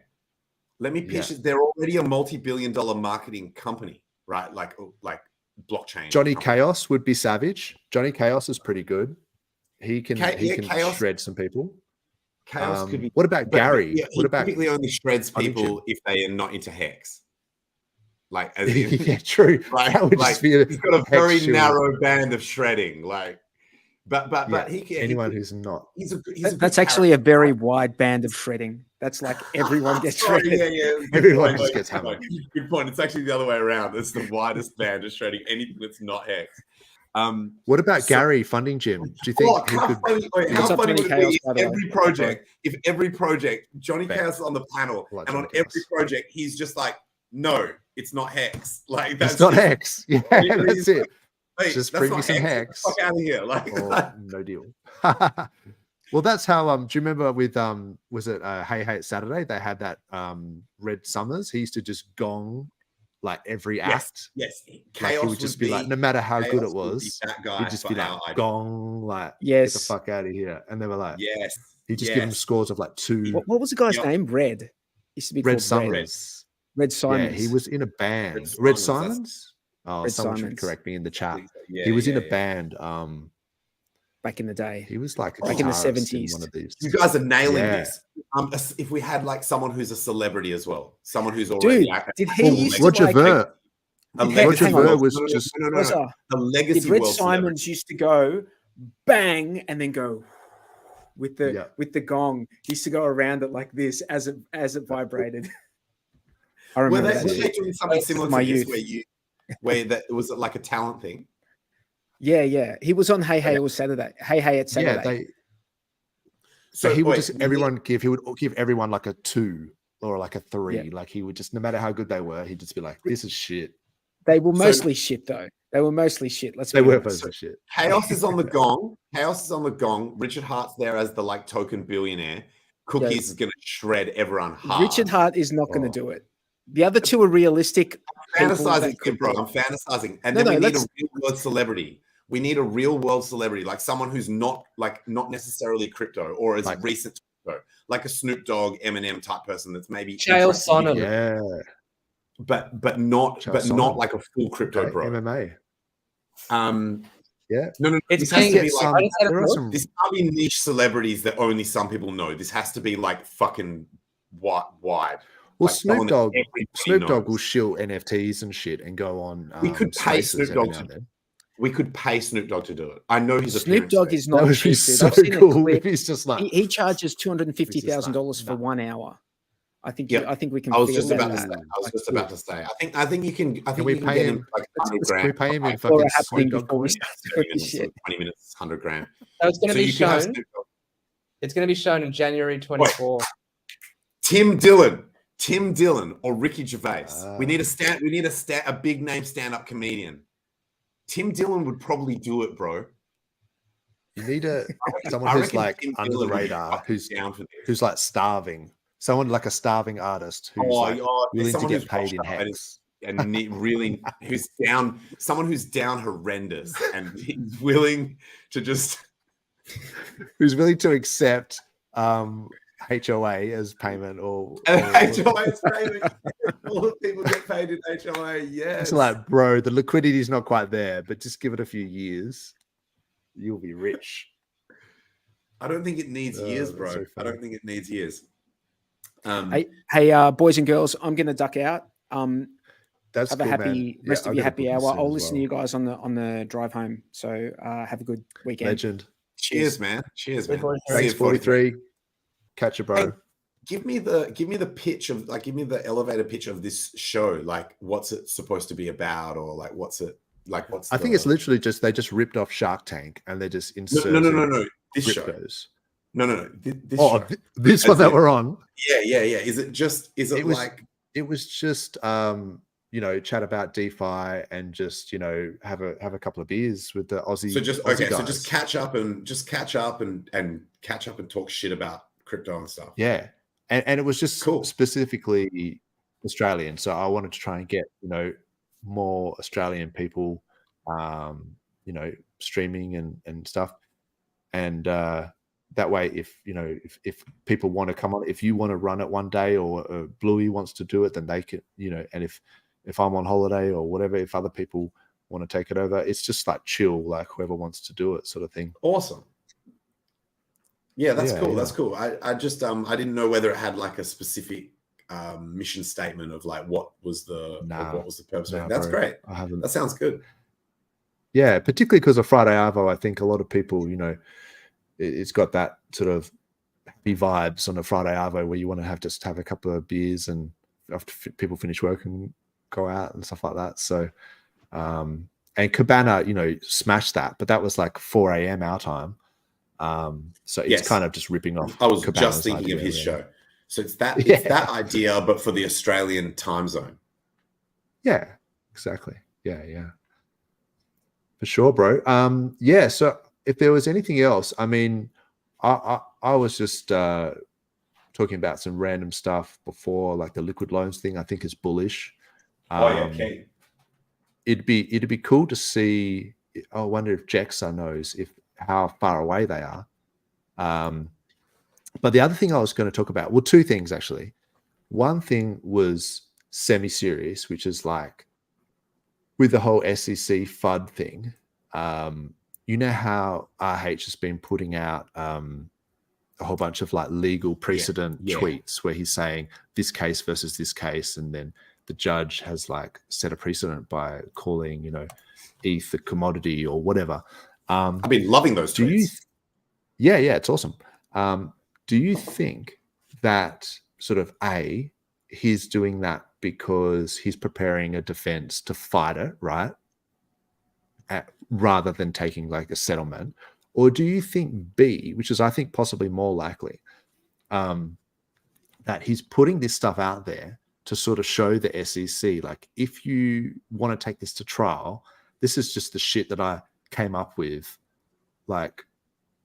Let me pitch it. They're already a multi-billion-dollar marketing company, right? Like blockchain. Johnny Chaos would be savage. Johnny Chaos is pretty good. He can shred some people. Chaos could be. What about Gary? He typically only shreds people if they are not into hex. Like, as in, yeah, true. Right? That would just be he's got a very narrow band of shredding. Like, but he can. Anyone who's not. That's actually a very wide band of shredding. That's like everyone gets shredded. Yeah. Everyone just gets hammered. Good point. It's actually the other way around. It's the widest band of shredding. Anything that's not hex. What about Gary Funding Gym? Do you think how funny would it be if every project Johnny Chaos is on the panel and on every project he's just like, no, it's not hex. Like that's not hex. Yeah, that's it. Just bring me some hex. Fuck out of here. Like no deal. Well, that's how. Do you remember with was it Hey It's Saturday? They had that Red Summers. He used to just gong like every act. Yes. Like he would just be like, no matter how good it was, he'd just be like, gong, like, get the fuck out of here. And they were like, yes. He'd just give them scores of like 2. What was the guy's name? Red. Used to be Red Summers. Red Simons. Yeah, he was in a band. Red Simons? Oh, someone should correct me in the chat. He was in a band. Back in the day. He was like back in the 70s. One of these. You guys are nailing this. If we had like someone who's a celebrity as well, someone who's already did he used Roger Ver. A Hang legacy on. world. was No, no, just no, no, no, no. A legacy Did Red world Simons celebrity. used to go bang and then go with the gong? He used to go around it like this as it vibrated. I Were remember they that. doing something similar my to this youth. where that was it like a talent thing? Yeah. He was on Hey Hey or Saturday. Hey Hey at Saturday. So he would wait, just he would give everyone like a 2 or like a 3. Like he would just, no matter how good they were, he'd just be like, "This is shit." They were mostly shit though. They were mostly shit. They were mostly shit. Chaos is on the gong. Chaos is on the gong. Richard Hart's there as the like token billionaire. Cookies is going to shred everyone hard. Richard Hart is not going to do it. The other two are realistic. I'm fantasizing here, bro. I'm fantasizing. And then we need a real world celebrity. We need a real world celebrity, like someone who's not necessarily crypto or as recent crypto, like a Snoop Dogg, Eminem type person that's maybe Chael Sonnen. Yeah. But not like a full crypto bro. MMA. No. It's this has to be like this can't be niche celebrities that only some people know. This has to be like fucking wide. Well, like Snoop Dogg knows. will shill NFTs and shit and go on. We could pay spaces Snoop Dogg we could pay Snoop Dogg to do it. I know he's Snoop Dogg is not that would be so cool if he's just like he charges $250,000 for 1 hour. I think we can. I was just about to say. I think you can. I think we can pay get him him like 100 grand. We pay him in fucking happening before we start doing shit. 20 minutes, 100 grand. So it's going to be shown. It's going to be shown in January 24. Tim Dillon, or Ricky Gervais. We need a big name stand-up comedian. Tim Dillon would probably do it, bro. You need someone who's like under the radar, who's like starving. Someone like a starving artist who's willing to get paid in hex. And really, someone who's down horrendous and he's willing to just... who's willing to accept HOA as payment or HOA as payment. All the people get paid in HOA, yes. It's like, bro, the liquidity is not quite there, but just give it a few years. You'll be rich. I don't think it needs years, bro. So I don't think it needs years. Hey, boys and girls, I'm going to duck out. That's have cool, a happy rest of your happy hour. I'll listen to you guys on the drive home. So have a good weekend. Legend. Cheers, man. Cheers, man. Thanks, 43. Catch you, bro. Hey, give me the pitch of give me the elevator pitch of this show. Like, what's it supposed to be about, or like, what's it like? I think it's literally just they just ripped off Shark Tank and they just inserted. No. This show. No. This one that we're on. Yeah. Is it it was just chat about DeFi and just have a couple of beers with the Aussie. So just Aussie guys. So just catch up and talk shit about crypto and stuff. Yeah, and it was just cool. Specifically Australian. So I wanted to try and get more Australian people, streaming and stuff, and that way, if people want to come on, if you want to run it one day, or Bluey wants to do it, then they can, and if I'm on holiday or whatever, if other people want to take it over, it's just like chill, like whoever wants to do it, sort of thing. Awesome. Yeah, that's cool. Yeah. That's cool. I just I didn't know whether it had like a specific mission statement of like what was the purpose of it. That's great. I haven't. That sounds good. Yeah, particularly because of Friday Arvo, I think a lot of people, it's got that sort of happy vibes on a Friday Arvo where you want to just have a couple of beers and after people finish work and go out and stuff like that. So, and Cabana, smashed that, but that was like 4 a.m. our time. So it's kind of just ripping off. I was Cabana's just thinking of his show. So it's that idea, but for the Australian time zone. Yeah, exactly. Yeah. For sure, bro. Yeah. So if there was anything else, I mean, I was just talking about some random stuff before, like the liquid loans thing. I think is bullish. Okay. It'd be cool to see. I wonder if Jexa knows how far away they are. But the other thing I was going to talk about, well, two things actually. One thing was semi-serious, which is like with the whole SEC FUD thing. You know how RH has been putting out a whole bunch of like legal precedent tweets where he's saying this case versus this case, and then the judge has like set a precedent by calling, you know, ETH the commodity or whatever. I've been loving those tweets. Yeah, it's awesome. Do you think that sort of he's doing that because he's preparing a defense to fight it, right? Rather than taking like a settlement? Or do you think B, which is I think possibly more likely, that he's putting this stuff out there to sort of show the SEC, like, if you want to take this to trial, this is just the shit that I came up with like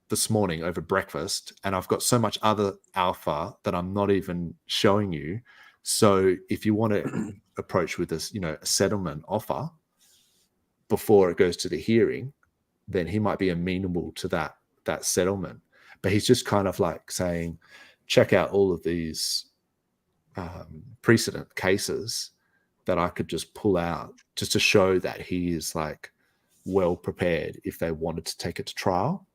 this morning over breakfast, and I've got so much other alpha that I'm not even showing you. So if you want to approach with this, you know, a settlement offer before it goes to the hearing, then he might be amenable to that settlement. But he's just kind of like saying, check out all of these precedent cases that I could just pull out just to show that he is like well prepared if they wanted to take it to trial.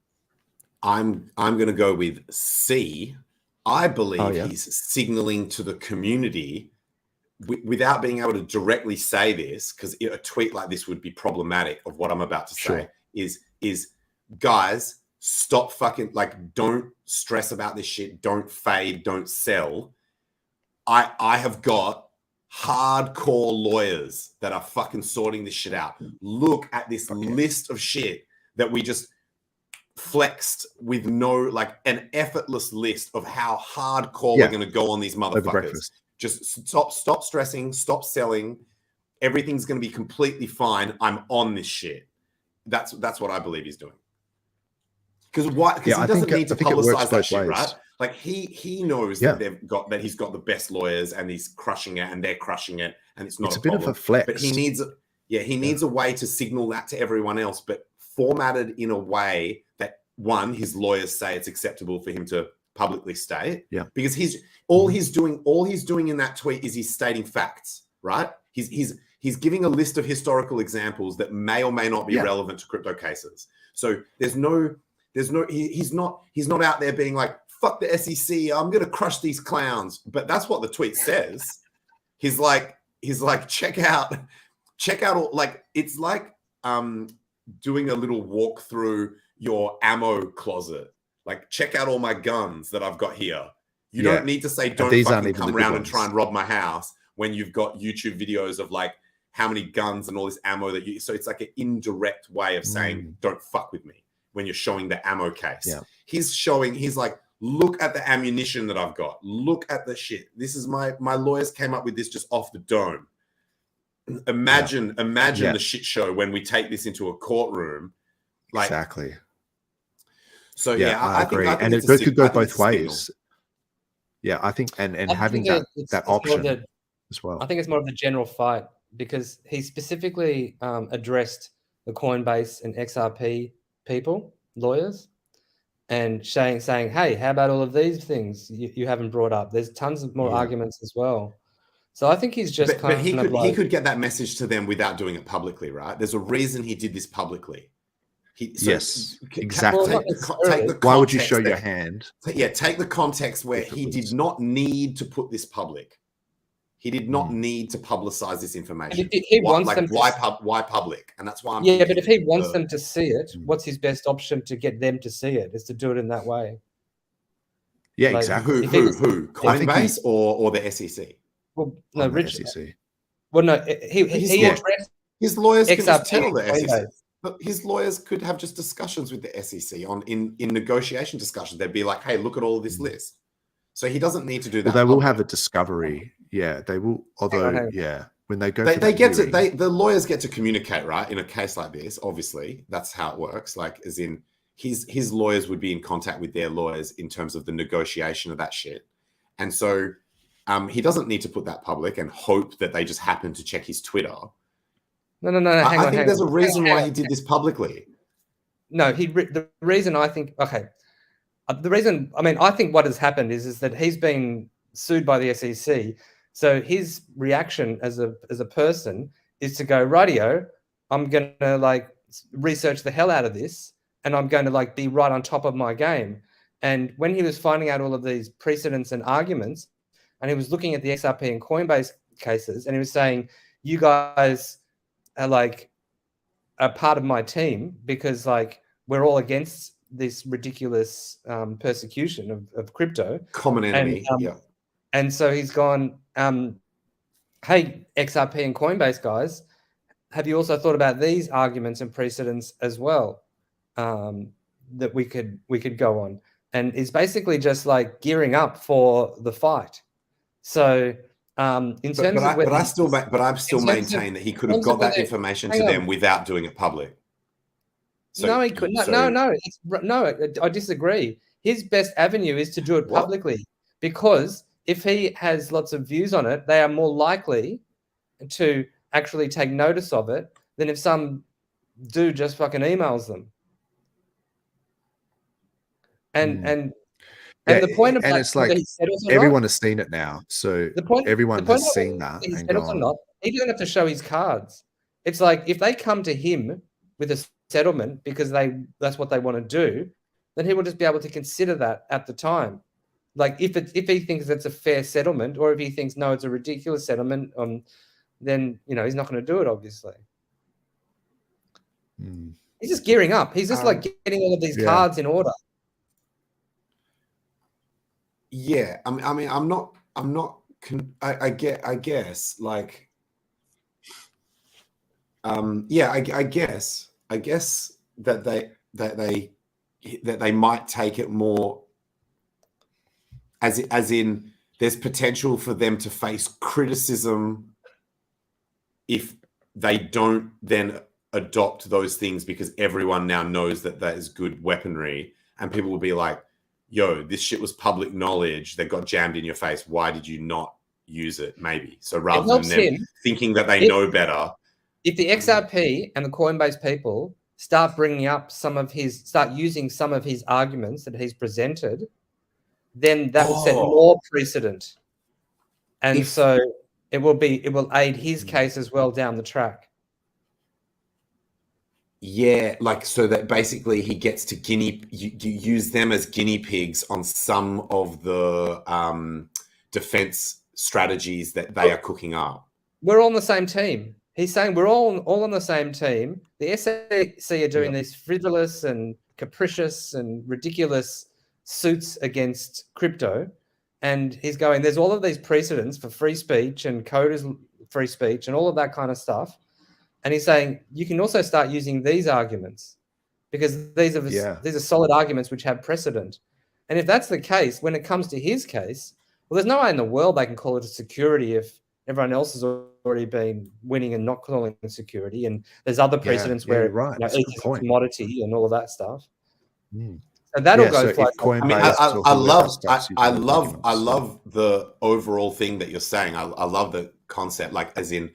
I'm going to go with C. I believe he's signaling to the community without being able to directly say this, because a tweet like this would be problematic of what I'm about to say, is guys, stop fucking, like, don't stress about this shit. Don't fade, don't sell. I have got hardcore lawyers that are fucking sorting this shit out. Look at this list of shit that we just flexed with like an effortless list of how hardcore we're going to go on these motherfuckers. Just stop stressing, stop selling. Everything's going to be completely fine. I'm on this shit. That's what I believe he's doing. Because he doesn't need to publicize that shit, right? Like he knows that he's got the best lawyers and he's crushing it and they're crushing it and it's not a bit of a flex. But he needs a way to signal that to everyone else, but formatted in a way that, one, his lawyers say it's acceptable for him to publicly state. Yeah. Because he's doing in that tweet is he's stating facts, right? He's giving a list of historical examples that may or may not be relevant to crypto cases. So he's not out there being like, fuck the SEC, I'm gonna crush these clowns. But that's what the tweet says. He's like, check out all, like, it's like doing a little walk through your ammo closet. Like, check out all my guns that I've got here. You don't need to say, don't fucking come around and try and rob my house when you've got YouTube videos of like how many guns and all this ammo that you. So it's like an indirect way of saying, don't fuck with me when you're showing the ammo case. Yeah. He's like, look at the ammunition that I've got. Look at the shit. This is my lawyers came up with this just off the dome. Imagine the shit show when we take this into a courtroom. Like, exactly. So I agree. And it could go both ways. Yeah, I think, and having that option as well. I think it's more of the general fight, because he specifically addressed the Coinbase and XRP people, lawyers, and saying, hey, how about all of these things you haven't brought up? There's tons of more arguments as well. So I think he's just he could get that message to them without doing it publicly, right? There's a reason he did this publicly. Exactly. Why would you show your hand? Take the context where he did not need to put this public. He did not need to publicize this information. Why public? And that's why I'm but if he wants them to see it, what's his best option to get them to see it? Is to do it in that way. Yeah, like, exactly. Who? Coinbase or the SEC? Well, no, Richard. Well, no, he addressed his lawyers could just tell the SEC. But his lawyers could have just discussions with the SEC in negotiation discussions. They'd be like, hey, look at all of this list. So he doesn't need to do that. Well, they will have a discovery. Yeah, they will. Although, when they go, the lawyers get to communicate, right? In a case like this, obviously, that's how it works. Like, as in, his lawyers would be in contact with their lawyers in terms of the negotiation of that shit. And so he doesn't need to put that public and hope that they just happen to check his Twitter. No. I think there's a reason why he did this publicly. No, the reason I think, I think what has happened is that he's been sued by the SEC. So his reaction as a person is to go, rightio, I'm going to like research the hell out of this, and I'm going to like be right on top of my game. And when he was finding out all of these precedents and arguments, and he was looking at the XRP and Coinbase cases, and he was saying, you guys are like a part of my team because like we're all against this ridiculous persecution of crypto. Common enemy. And so he's gone, hey, XRP and Coinbase guys, have you also thought about these arguments and precedents as well that we could go on? And it's basically just like gearing up for the fight. So I'm still maintain that he could have got that information to them without doing it public. So, no, he could no. I disagree. His best avenue is to do it publicly, because if he has lots of views on it, they are more likely to actually take notice of it than if some dude just fucking emails them. And the point of it's like everyone has seen it now, so everyone has seen that. He doesn't have to show his cards. It's like if they come to him with a settlement because that's what they want to do, then he will just be able to consider that at the time. Like if he thinks it's a fair settlement, or if he thinks no, it's a ridiculous settlement, then he's not going to do it. Obviously, he's just gearing up. He's just like getting all of these cards in order. Yeah, I mean, I guess like, I guess that they might take it more as in there's potential for them to face criticism if they don't then adopt those things, because everyone now knows that is good weaponry, and people will be like, yo, this shit was public knowledge that got jammed in your face. Why did you not use it? Maybe. So rather than them thinking that they know better. If the XRP and the Coinbase people start using some of his arguments that he's presented, then that will set more precedent. And so it will aid his case as well down the track. Yeah, like so that basically he gets to use them as guinea pigs on some of the defense strategies that they are cooking up. We're all on the same team. He's saying we're all on the same team. The SEC are doing these frivolous and capricious and ridiculous suits against crypto, and he's going, there's all of these precedents for free speech and coders free speech and all of that kind of stuff. And he's saying you can also start using these arguments because these are solid arguments which have precedent. And if that's the case, when it comes to his case, well, there's no way in the world they can call it a security if everyone else has already been winning and not calling it security. And there's other precedents where it's a commodity and all of that stuff. So that'll go. I mean, I love the overall thing that you're saying. I love the concept, like as in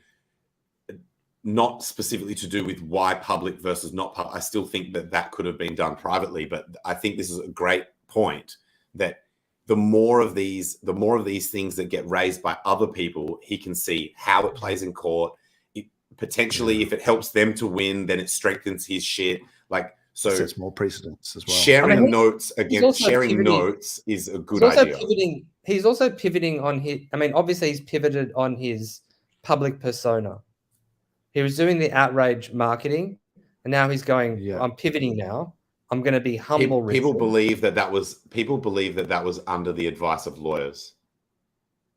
not specifically to do with why public versus not public. I still think that could have been done privately, but I think this is a great point that the more of these things that get raised by other people, he can see how it plays in court. Potentially, if it helps them to win, then it strengthens his shit. Like, so it's more precedents as well. Sharing notes is a good idea. He's also pivoting on his. I mean, obviously, he's pivoted on his public persona. He was doing the outrage marketing, and now he's going, I'm pivoting now. I'm going to be humble. People believe that was under the advice of lawyers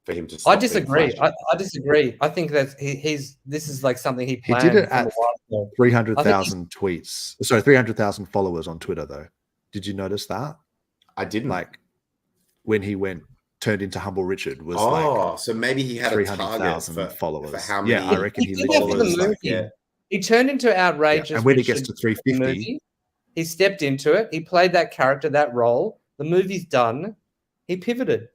for him to stop. I disagree. I disagree. I think that this is like something he planned. He did it at 300,000 tweets. Sorry, 300,000 followers on Twitter, though. Did you notice that? I didn't. Like when he turned into Humble Richard was so maybe he had 300,000 followers. For how many? Yeah, I reckon he literally He turned into outrageous. Yeah. And when he gets to 350, he stepped into it. He played that character, that role. The movie's done. He pivoted.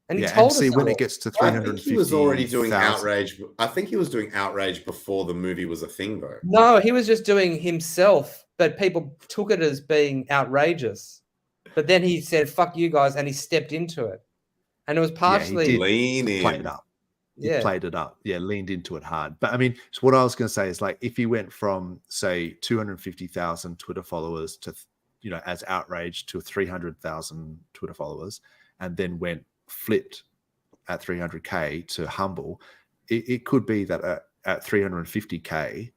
And he told us when it gets to 350, he was already doing outrage. I think he was doing outrage before the movie was a thing, though. No, he was just doing himself, but people took it as being outrageous. But then he said, fuck you guys, and he stepped into it. And it was partially... Played it up. He played it up. Yeah, leaned into it hard. But I mean, so what I was going to say is like, if he went from, say, 250,000 Twitter followers to, as outrage to 300,000 Twitter followers, and then flipped at 300K to humble, it could be that at 350K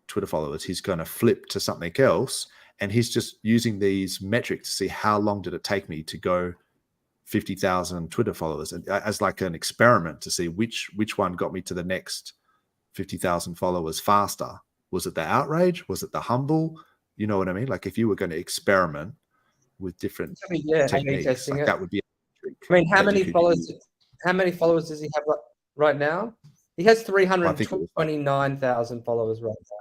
Twitter followers, he's going to flip to something else, and he's just using these metrics to see how long did it take me to go 50,000 Twitter followers, and as like an experiment to see which one got me to the next 50,000 followers faster. Was it the outrage? Was it the humble? You know what I mean? Like if you were going to experiment with different techniques, like that would be. I mean, how many followers? How many followers does he have right now? He has 329,000 followers right now.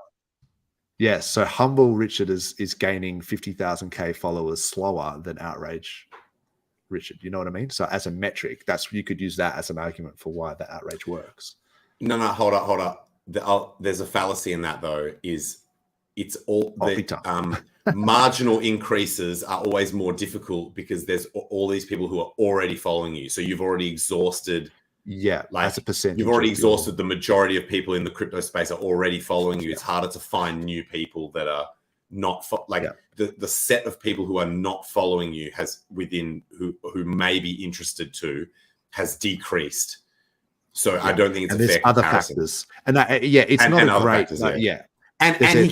Yes, so humble Richard is gaining 50,000K followers slower than outrage Richard. You know what I mean? So as a metric, you could use that as an argument for why the outrage works. No, hold up. There's a fallacy in that though. It's all marginal increases are always more difficult because there's all these people who are already following you. So you've already exhausted. Yeah, like as a percentage. You've already exhausted the majority of people in the crypto space are already following you. It's harder to find new people that are not the set of people who are not following you has who may be interested to has decreased. So I don't think it's a fair other comparison. Factors, and it's not a great factors, And he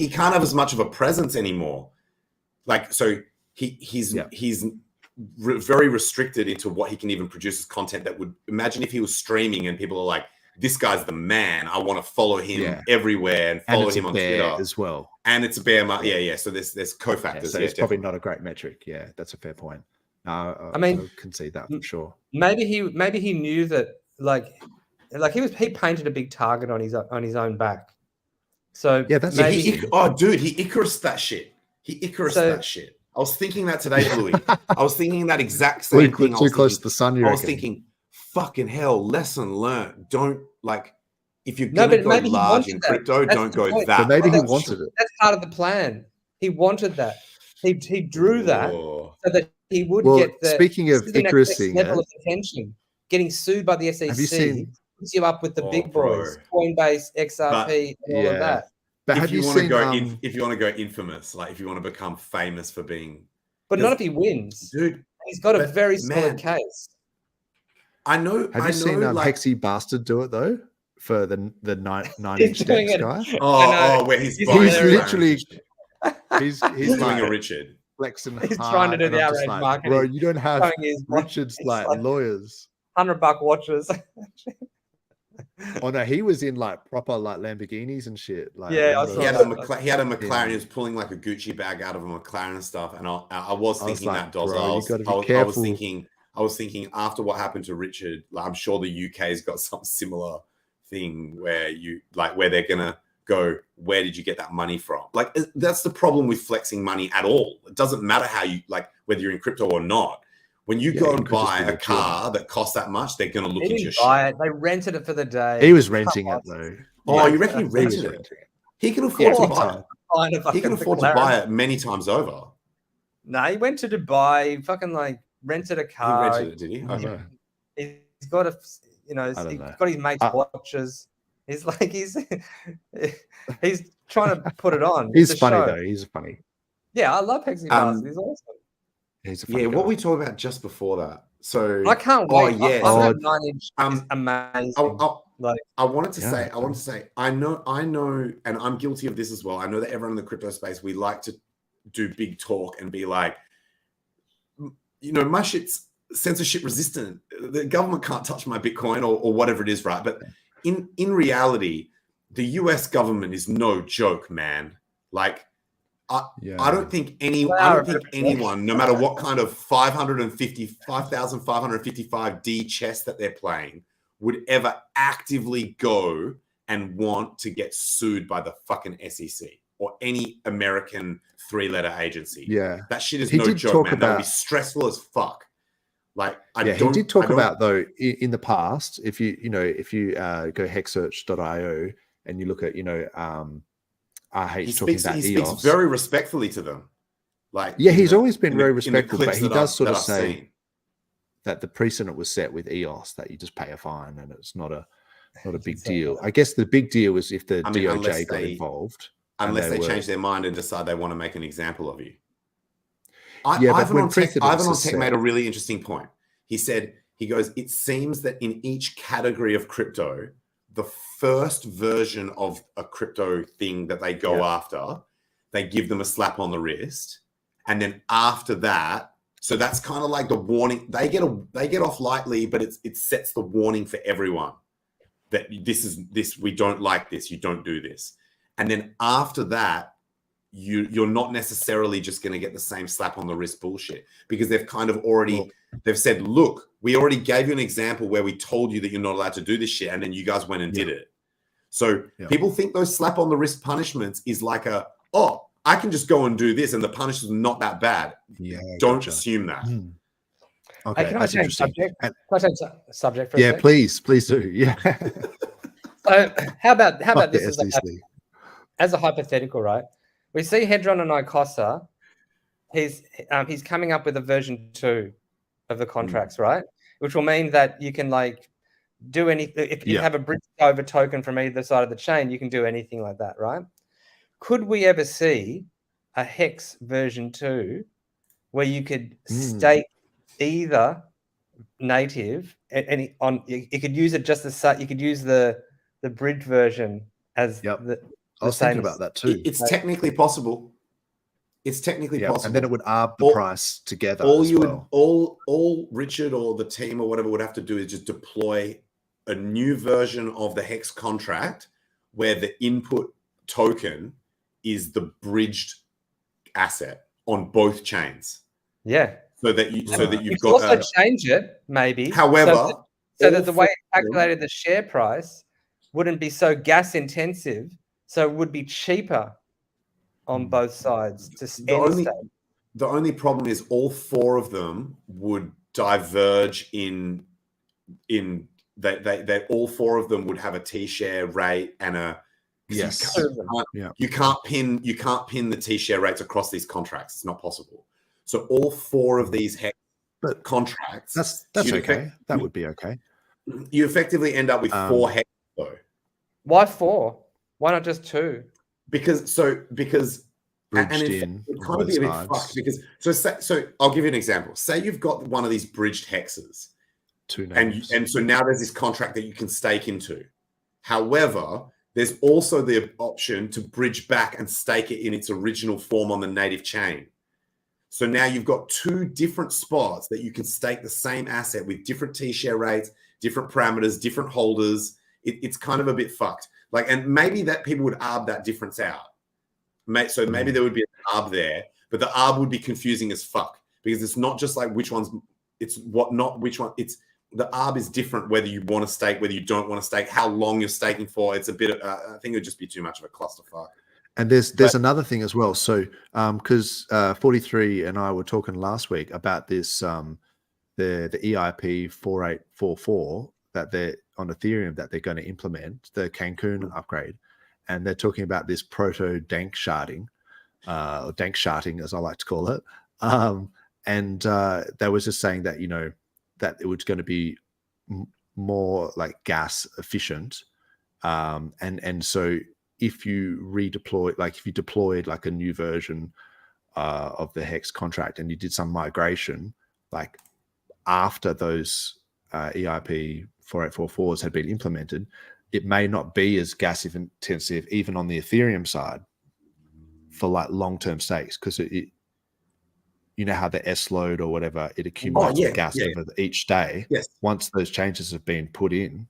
can't have as much of a presence anymore. Like so he's very restricted into what he can even produce as content. That would imagine if he was streaming and people are like, this guy's the man, I want to follow him everywhere and follow him on Twitter as well. And it's a bear market. So there's cofactors. So it's probably not a great metric. Yeah, that's a fair point. I mean, I can see that for sure. Maybe he knew that he painted a big target on his own back. So that's he Icarus that shit. That shit. I was thinking that today, Louis. I was thinking that exact same thing. Too close to the sun. I was thinking, fucking hell, lesson learned. Don't if you're going to go large in crypto, don't go that. But maybe he wanted it. That's part of the plan. He wanted that. He drew that so that he would get the. Speaking of Icarus level of attention, getting sued by the SEC puts you up with the big boys, Coinbase, XRP, and all of that. But if you want to go infamous, like if you want to become famous for being, not if he wins, dude. He's got a very solid case. I know. Have you seen Hexy Bastard do it though for the 9-inch steps guy? Where he's literally he's doing a Richard. Flexing he's trying to do the outrage marketing. Bro, you don't have Richard's like lawyers. $100 watches. Oh no, he was in like proper like Lamborghinis and shit. Like he had a McLaren. He was pulling like a Gucci bag out of a McLaren and stuff. And I was thinking that, Dos. I was thinking after what happened to Richard, like I'm sure the UK's got some similar thing where they're gonna go, where did you get that money from? Like that's the problem with flexing money at all. It doesn't matter how you whether you're in crypto or not. When you go and buy a car that costs that much, they're going to look into your shit. They rented it for the day. He was renting it though. Oh, you reckon he rented it? He can afford to buy it. He can afford to buy it many times over. No, he went to Dubai. He fucking rented a car. He rented it, did he? Okay. He's got he's got his mates' watches. He's he's trying to put it on. He's funny though. He's funny. Yeah, I love Hexy Bastard. He's awesome. What we talked about just before that. So I can't wait. Oh yeah, 9-inch is amazing. I wanted to say, I know, and I'm guilty of this as well. I know that everyone in the crypto space, we like to do big talk and be like, my shit's censorship resistant. The government can't touch my Bitcoin or whatever it is, right? But in reality, the US government is no joke, man. I don't think anyone, no matter what kind of 5,555 D chess that they're playing, would ever actively go and want to get sued by the fucking SEC or any American 3-letter agency. Yeah, that shit is no joke, man. That would be stressful as fuck. He did talk about though in the past. If you go hexsearch.io and you look at he speaks very respectfully to them. He's always been very respectful, but he does sort of say that the precedent was set with EOS that you just pay a fine and it's not a big deal. I guess the big deal was if the DOJ got involved. Unless they change their mind and decide they want to make an example of you. Ivan on Tech made a really interesting point. He said, He goes, it seems that in each category of crypto, the first version of a crypto thing that they go after, they give them a slap on the wrist. And then after that, so that's kind of like the warning. They get off lightly, but it sets the warning for everyone that this, we don't like this, you don't do this. And then after that, you're not necessarily just going to get the same slap on the wrist bullshit, because they've kind of already, they've said, look, we already gave you an example where we told you that you're not allowed to do this shit, and then you guys went and did it. So people think those slap on the wrist punishments is like I can just go and do this and the punishment's not that bad. Don't assume that. Okay, can I change subject? Can I change subject for a sec? please do. Yeah. So how about this as a hypothetical, right? We see Hedron and Icosa. He's coming up with a version 2 of the contracts, right? Which will mean that you can like do anything. If you have a bridge over token from either side of the chain, you can do anything like that, right? Could we ever see a Hex version 2 where you could stake either native you could use it just as you could use the bridge version as the I was thinking about that too. It's technically possible. It's technically possible. And then it would arb the price together. All Richard or the team or whatever would have to do is just deploy a new version of the Hex contract where the input token is the bridged asset on both chains. Yeah. So that you've got also change it, maybe. However, so that the way it calculated the share price wouldn't be so gas intensive, so it would be cheaper on both sides to the only problem is all 4 of them would diverge in that all 4 of them would have a T-share rate and a you can't pin the T-share rates across these contracts. It's not possible. So all 4 of these Hex contracts, that's okay. That would be okay. You effectively end up with 4 Hex though. Why 4? Why not just 2? Because bridged in it kind of be a bit fucked because so I'll give you an example. Say you've got one of these bridged hexes, 2 names, and so now there's this contract that you can stake into. However, there's also the option to bridge back and stake it in its original form on the native chain. So now you've got 2 different spots that you can stake the same asset with different T-share rates, different parameters, different holders. It's kind of a bit fucked. Like, and maybe that people would arb that difference out. So maybe there would be an arb there, but the arb would be confusing as fuck because it's not just like which one's, it's what, not which one. It's the arb is different whether you want to stake, whether you don't want to stake, how long you're staking for. It's a bit of, I think it would just be too much of a clusterfuck. And there's another thing as well. So because 43 and I were talking last week about this, the EIP 4844 that they're on Ethereum that they're going to implement, the Cancun upgrade. And they're talking about this proto dank sharding, or dank sharding as I like to call it. And they was just saying that, you know, that it was going to be more like gas efficient. And so if you redeploy, like if you deployed like a new version of the Hex contract and you did some migration, like after those EIP 4844s had been implemented, it may not be as gas intensive even on the Ethereum side for like long-term stakes because it you know how the S load or whatever, it accumulates gas over each day. Yes. Once those changes have been put in,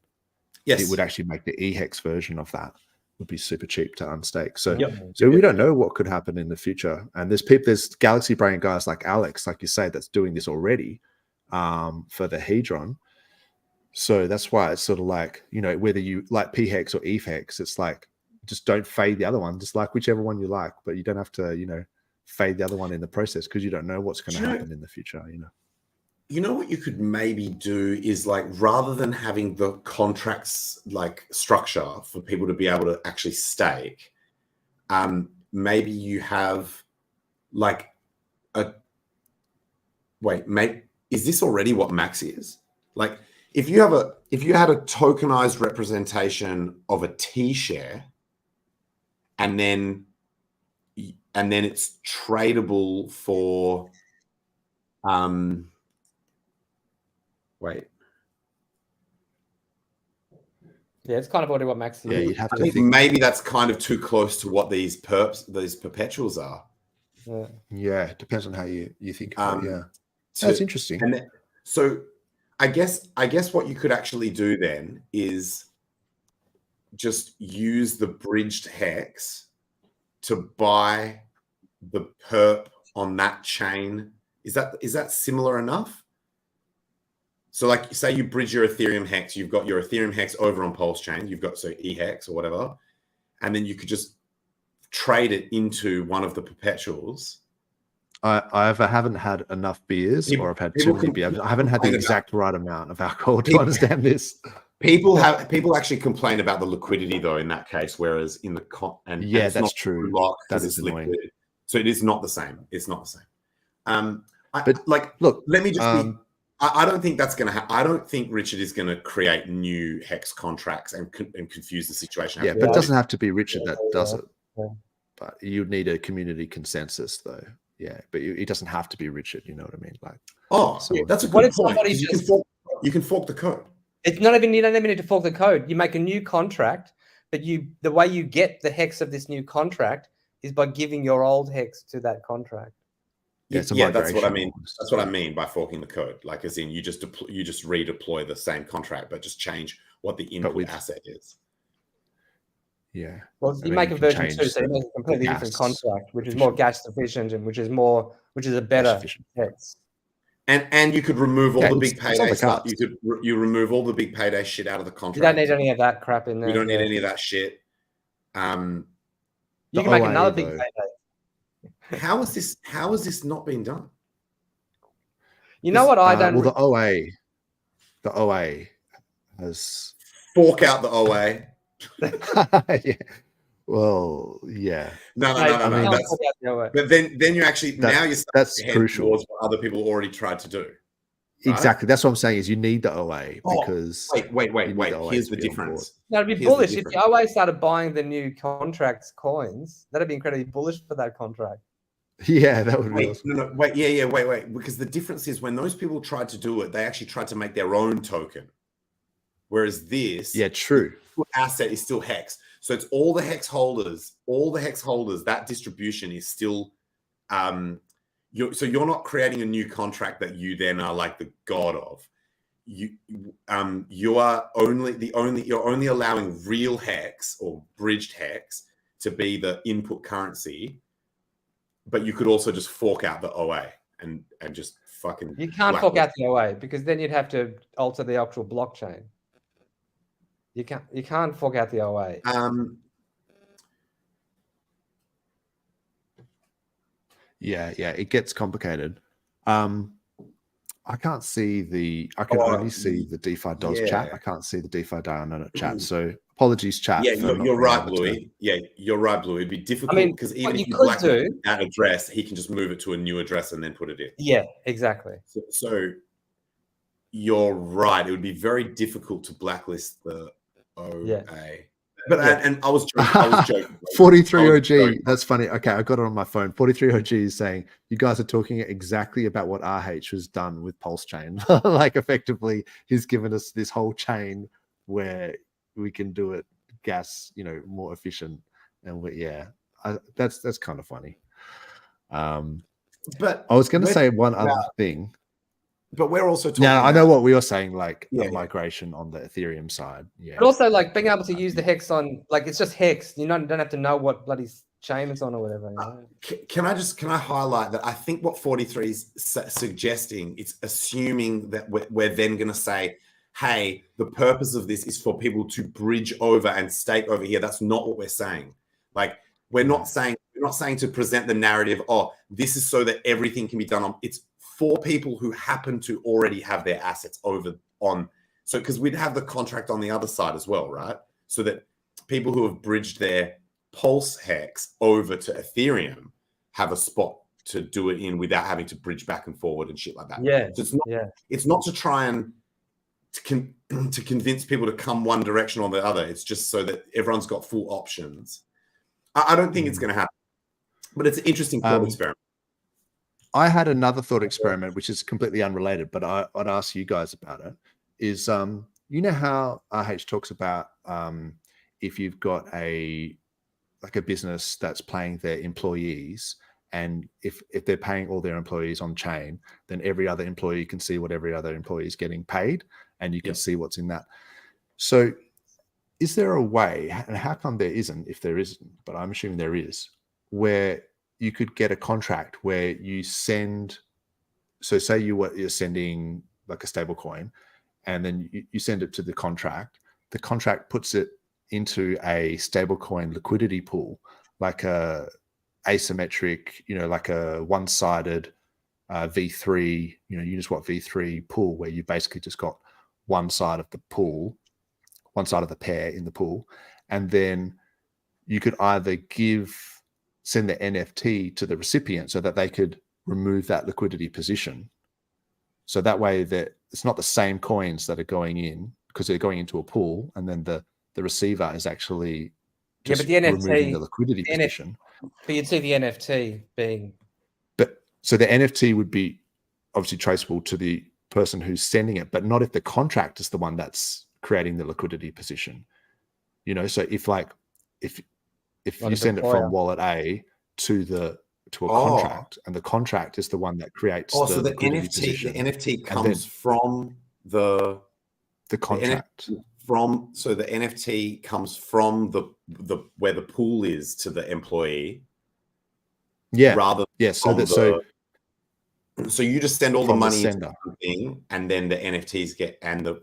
it would actually make the EHEX version of that would be super cheap to unstake. So, so we don't know what could happen in the future. And there's Galaxy Brain guys like Alex, like you say, that's doing this already for the Hedron. So that's why it's sort of like, you know, whether you like PHEX or ETHEX, it's like, just don't fade the other one, just like whichever one you like, but you don't have to, you know, fade the other one in the process because you don't know what's going to happen in the future, you know. You know what you could maybe do is like, rather than having the contracts like structure for people to be able to actually stake, maybe you have like is this already what Max is? Like if you had a tokenized representation of a T-share and then it's tradable for Yeah, it's kind of what Max is. Yeah, you'd have I to think think. maybe that's kind of too close to what these perpetuals are. Yeah, it depends on how you think of it. Yeah, that's interesting. And so I guess what you could actually do then is just use the bridged hex to buy the perp on that chain. Is that similar enough? So like say you bridge your Ethereum hex, you've got your Ethereum hex over on Pulse chain, you've got eHex or whatever, and then you could just trade it into one of the perpetuals. I haven't had enough beers, or I've had too many beers. I haven't had the exact right amount of alcohol to understand this. People actually complain about the liquidity though in that case, whereas in the that's not true. That is annoying. liquid. So it is not the same. It's not the same. Look, let me just be. I don't think that's going to happen. I don't think Richard is going to create new hex contracts and confuse the situation. Yeah, but it doesn't have to be Richard that does it. Yeah. But you need a community consensus, though. Yeah, but it doesn't have to be Richard. You know what I mean? Like, that's a good point. You can fork the code. It's not even, you don't even need to fork the code. You make a new contract, but the way you get the hex of this new contract is by giving your old hex to that contract. Yeah, that's what I mean. That's what I mean by forking the code. Like, as in, you just redeploy the same contract, but just change what the input asset is. Yeah. Well, you make a version 2, so you make a completely different contract, which is more gas efficient and which is a better hex. And you could remove all the big payday stuff. You remove all the big payday shit out of the contract. You don't need any of that crap in there. You don't need any of that shit. You can make another big payday. How is this not being done? You know what I don't. Well, the OA has fork out the OA. Yeah. Well, yeah. No. But then you actually that's crucial towards what other people already tried to do. Right? Exactly. That's what I'm saying. Is you need the OA because wait. Here's the difference. That'd be bullish if the OA started buying the new contracts coins. That'd be incredibly bullish for that contract. Yeah, that would be awesome. Wait. Because the difference is when those people tried to do it, they actually tried to make their own token. Whereas this, true, asset is still hex. So it's all the hex holders. That distribution is still, so you're not creating a new contract that you then are like the god of. You are you're only allowing real hex or bridged hex to be the input currency. But you could also just fork out the OA and just fucking. You can't fork out the OA because then you'd have to alter the actual blockchain. You can't fork out the OA. Yeah, it gets complicated. I can't see I can only see the DeFi DOS chat. I can't see the DeFi Dynamic chat. So apologies, chat. Yeah, you're right, Bluey. Yeah, you're right, Bluey. It'd be difficult because even if you blacklist that address, he can just move it to a new address and then put it in. Yeah, exactly. So you're right. It would be very difficult to blacklist the OA. Yeah. But and I was joking. 43 OG. That's funny. Okay, I got it on my phone. 43 OG is saying you guys are talking exactly about what RH has done with Pulse Chain. Like effectively, he's given us this whole chain where we can do it gas, more efficient. And that's kind of funny. But I was going to say one other thing. But we're also talking. Yeah, I know what we were saying, like the migration on the Ethereum side. Yeah. But also, like being able to use the hex on, like it's just hex. You don't have to know what bloody chain it's on or whatever. Can I highlight that? I think what 43 is suggesting, it's assuming that we're then going to say, hey, the purpose of this is for people to bridge over and stake over here. That's not what we're saying. Like we're not saying to present the narrative. Oh, this is so that everything can be done on. It's for people who happen to already have their assets over on. So because we'd have the contract on the other side as well, right? So that people who have bridged their Pulse hex over to Ethereum have a spot to do it in without having to bridge back and forward and shit like that. Yeah. So it's not to try and to convince people to come one direction or the other. It's just so that everyone's got full options. I don't think it's going to happen, but it's an interesting thought experiment. I had another thought experiment, which is completely unrelated, but I'd ask you guys about it. Is you know how RH talks about if you've got a business that's paying their employees, and if they're paying all their employees on chain, then every other employee can see what every other employee is getting paid, and you can see what's in that. So is there a way, and how come there isn't, if there isn't, but I'm assuming there is, where you could get a contract where you send, so say you're sending like a stable coin, and then you send it to the contract puts it into a stablecoin liquidity pool, like a asymmetric, like a one-sided V3, Uniswap V3 pool, where you basically just got one side of the pool, one side of the pair in the pool, and then you could either send the NFT to the recipient so that they could remove that liquidity position. So that way that it's not the same coins that are going in, because they're going into a pool, and then the receiver is actually just removing the liquidity position. But you'd see the NFT being... So the NFT would be obviously traceable to the person who's sending it, but not if the contract is the one that's creating the liquidity position. So if you send it from wallet A to a contract, and the contract is the one that creates the liquidity position. The NFT comes from the contract. So the NFT comes from the where the pool is to the employee. Yeah. Rather so you just send all the money to the thing, and then the NFTs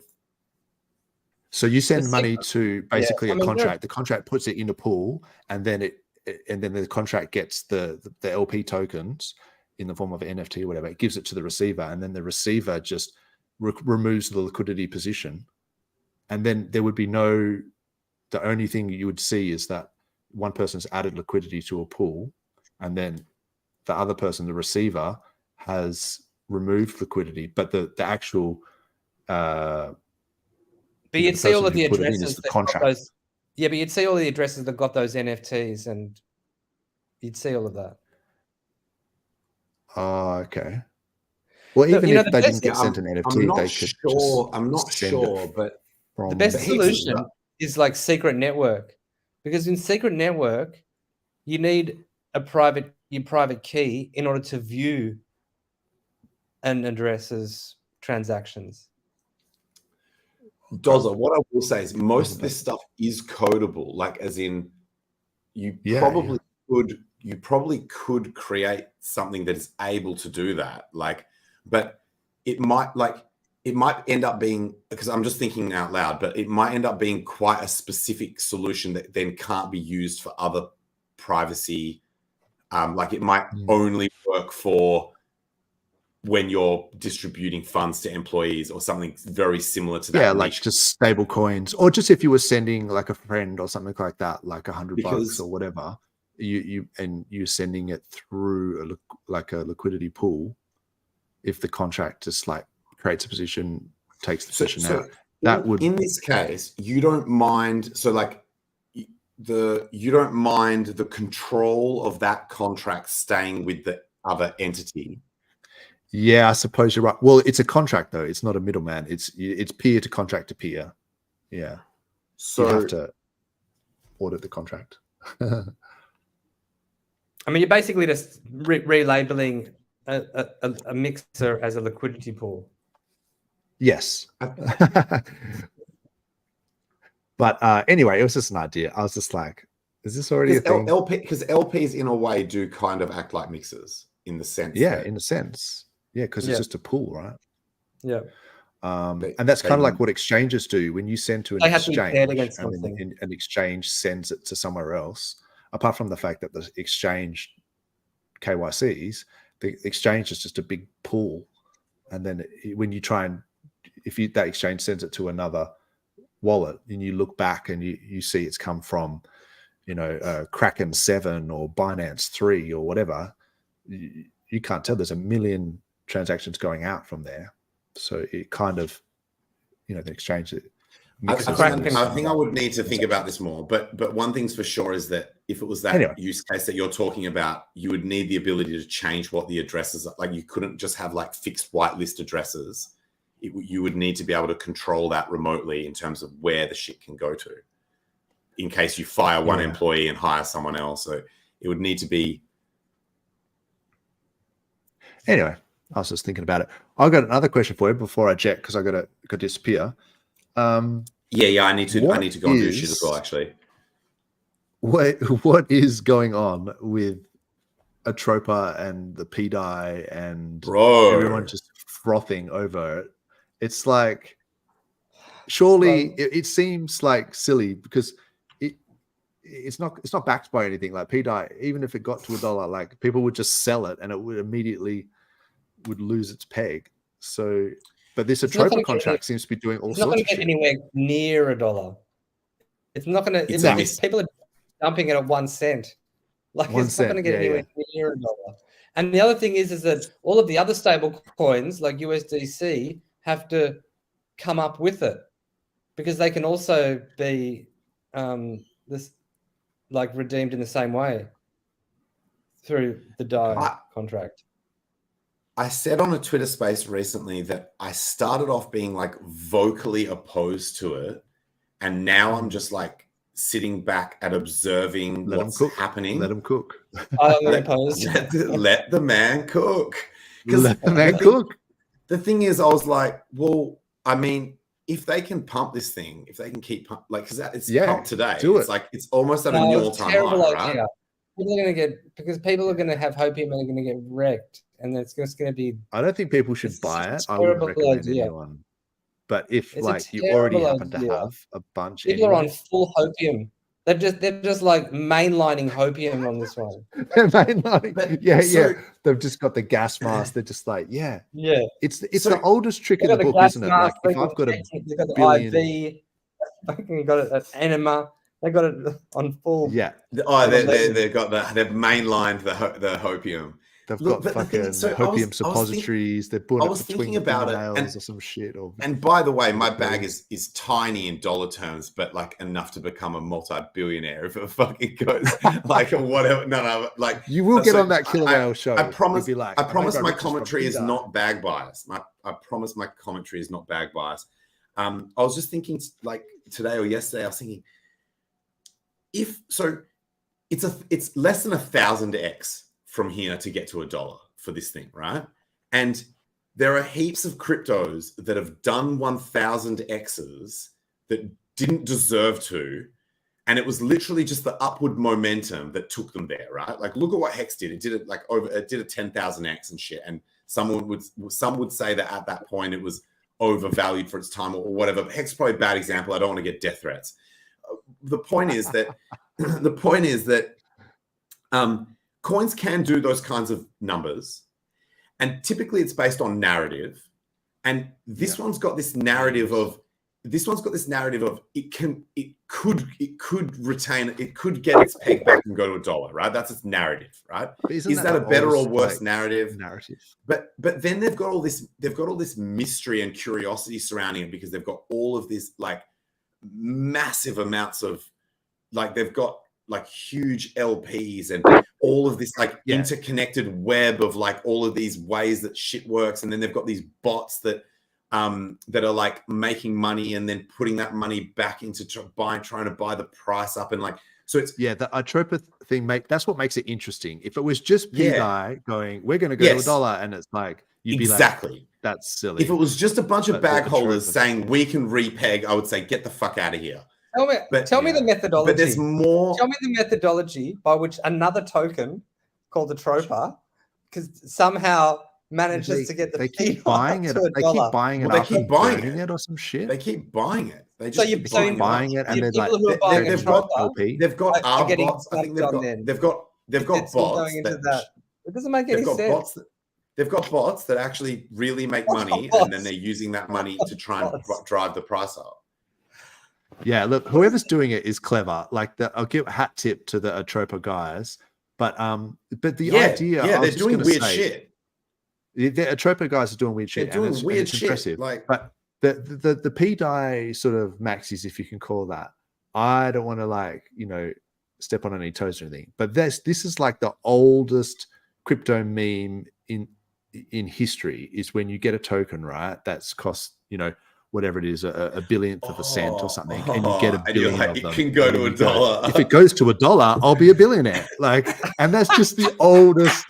so you send money to basically a contract. The contract puts it in a pool, and then the contract gets the LP tokens in the form of an NFT or whatever. It gives it to the receiver, and then the receiver just removes the liquidity position. And then there would be the only thing you would see is that one person's added liquidity to a pool, and then the other person, the receiver, has removed liquidity, but the actual but you'd see all of the addresses that got those, but you'd see all the addresses that got those NFTs, and you'd see all of that. Oh, okay. Well, even if they didn't get sent an NFT, they could I'm not sure, but the best solution is like secret network, because in secret network, you need your private key in order to view an address's transactions. Dozer, what I will say is most of this stuff is codable, like as in you probably could create something that is able to do that. But it might end up being, because I'm just thinking out loud, but it might end up being quite a specific solution that then can't be used for other privacy. It might only work for when you're distributing funds to employees or something very similar to that. Yeah, like just stable coins, or just if you were sending like a friend or something like that, like $100 or whatever, you're sending it through a liquidity pool. If the contract just like creates a position, takes the position out, that would, in this case, you don't mind. So you don't mind the control of that contract staying with the other entity. Yeah, I suppose you're right. Well, it's a contract though. It's not a middleman. It's peer to contract to peer. Yeah. So you have to audit the contract. I mean, you're basically just relabeling a mixer as a liquidity pool. Yes. But anyway, it was just an idea. I was just like, is this already a thing? Because LPs in a way do kind of act like mixers in the sense. Yeah, in a sense. Yeah, because it's just a pool, right? Yeah. And that's kind of like what exchanges do when you send to an exchange, and an exchange sends it to somewhere else. Apart from the fact that the exchange KYCs, the exchange is just a big pool, and then when you try and that exchange sends it to another wallet, and you look back and you see it's come from, Kraken 7 or Binance 3 or whatever, you can't tell. There's a million transactions going out from there, so it kind of, the exchange. I think I would need to think about this more, but one thing's for sure is that if it was that use case that you're talking about, you would need the ability to change what the addresses are. Like you couldn't just have like fixed whitelist addresses. you would need to be able to control that remotely in terms of where the shit can go to, in case you fire one employee and hire someone else. So it would need to be. Anyway, I was just thinking about it. I've got another question for you before I jet, because I got to disappear. Yeah. I need to go and do shit as well, actually. What is going on with Atropa and the PDI and everyone just frothing over it? It's like, surely it seems like silly, because it's not backed by anything. Like PDI, even if it got to $1, like people would just sell it and it would immediately lose its peg. So, but this Atropa contract seems to be doing all sorts of shit. It's not going to get anywhere near $1. It's not going to. People are dumping it at 1 cent. Like, it's not going to get anywhere near $1. And the other thing is that all of the other stable coins, like USDC, have to come up with it, because they can also be redeemed in the same way through the DAI contract. I said on a Twitter space recently that I started off being like vocally opposed to it, and now I'm just like sitting back and observing what's happening. Let them cook. I'm opposed. Let the man cook. Let the man cook. The thing is, I was like, well, I mean, if they can pump this thing, if they can keep because it's pumped today, it's like it's almost at a new all-time high, right? People are going to people are going to have hopium and they're going to get wrecked, and it's just going to be. I don't think people should buy it. I wouldn't recommend anyone. But if you already happen to have a bunch, people are on full hopium. They're just like mainlining hopium on this one. Mainlining, They've just got the gas mask. They're just like, It's the oldest trick in the book, isn't it? Like, if I've got a billion, IV, fucking got it at enema. They got it on full. Yeah. They've mainlined the hopium. They've got fucking hopium suppositories. They're put it between nails or some shit. And by the way, my bag is tiny in dollar terms, but like enough to become a multi-billionaire if it fucking goes like whatever. No, like you will get on that Killer Whale show. I promise. I promise my commentary is not bag bias. I promise my commentary is not bag bias. I was just thinking, like today or yesterday, I was thinking, it's less than 1,000x from here to get to $1 for this thing, right? And there are heaps of cryptos that have done 1,000x's that didn't deserve to, and it was literally just the upward momentum that took them there, right? Like, look at what Hex did. It did it it did a 10,000x and shit. And some would say that at that point it was overvalued for its time or whatever. But Hex is probably a bad example. I don't want to get death threats. The point is that coins can do those kinds of numbers, and typically it's based on narrative. And this one's got this narrative of it could get its peg back and go to $1, right? That's its narrative, right? Is that a better or worse narrative? But then they've got all this mystery and curiosity surrounding it, because they've got all of this like massive amounts of they've got like huge LPs and all of this interconnected web of like all of these ways that shit works. And then they've got these bots that are like making money and then putting that money back into trying to buy the price up. And like, so it's the Atropa thing, that's what makes it interesting. If it was just PDI going, we're going to go to $1, and it's like, you'd be like, that's silly. If it was just a bunch of bag holders saying we can repeg, I would say, get the fuck out of here. Tell me the methodology. But there's more. Tell me the methodology by which another token called the Atropa, because somehow manages to get the. They keep buying it. They keep buying it. They keep buying it or some shit. They keep buying it. They just keep buying it, and they're like, they've got bots. I think they've got bots. It doesn't make any sense. They've got bots that actually really make money, and then they're using that money to try and drive the price up. Yeah, look, whoever's doing it is clever. Like, I'll give a hat tip to the Atropa guys, but the idea, they're doing weird shit. The Atropa guys are doing weird shit. They're doing weird shit. Impressive. But the PDI sort of maxis, if you can call that, I don't want to step on any toes or anything. But this is like the oldest crypto meme in history is when you get a token, right? That's cost, whatever it is, a billionth of a cent or something, and you get a billion like, of them. It can go to $1. If it goes to $1, I'll be a billionaire. And that's just the oldest,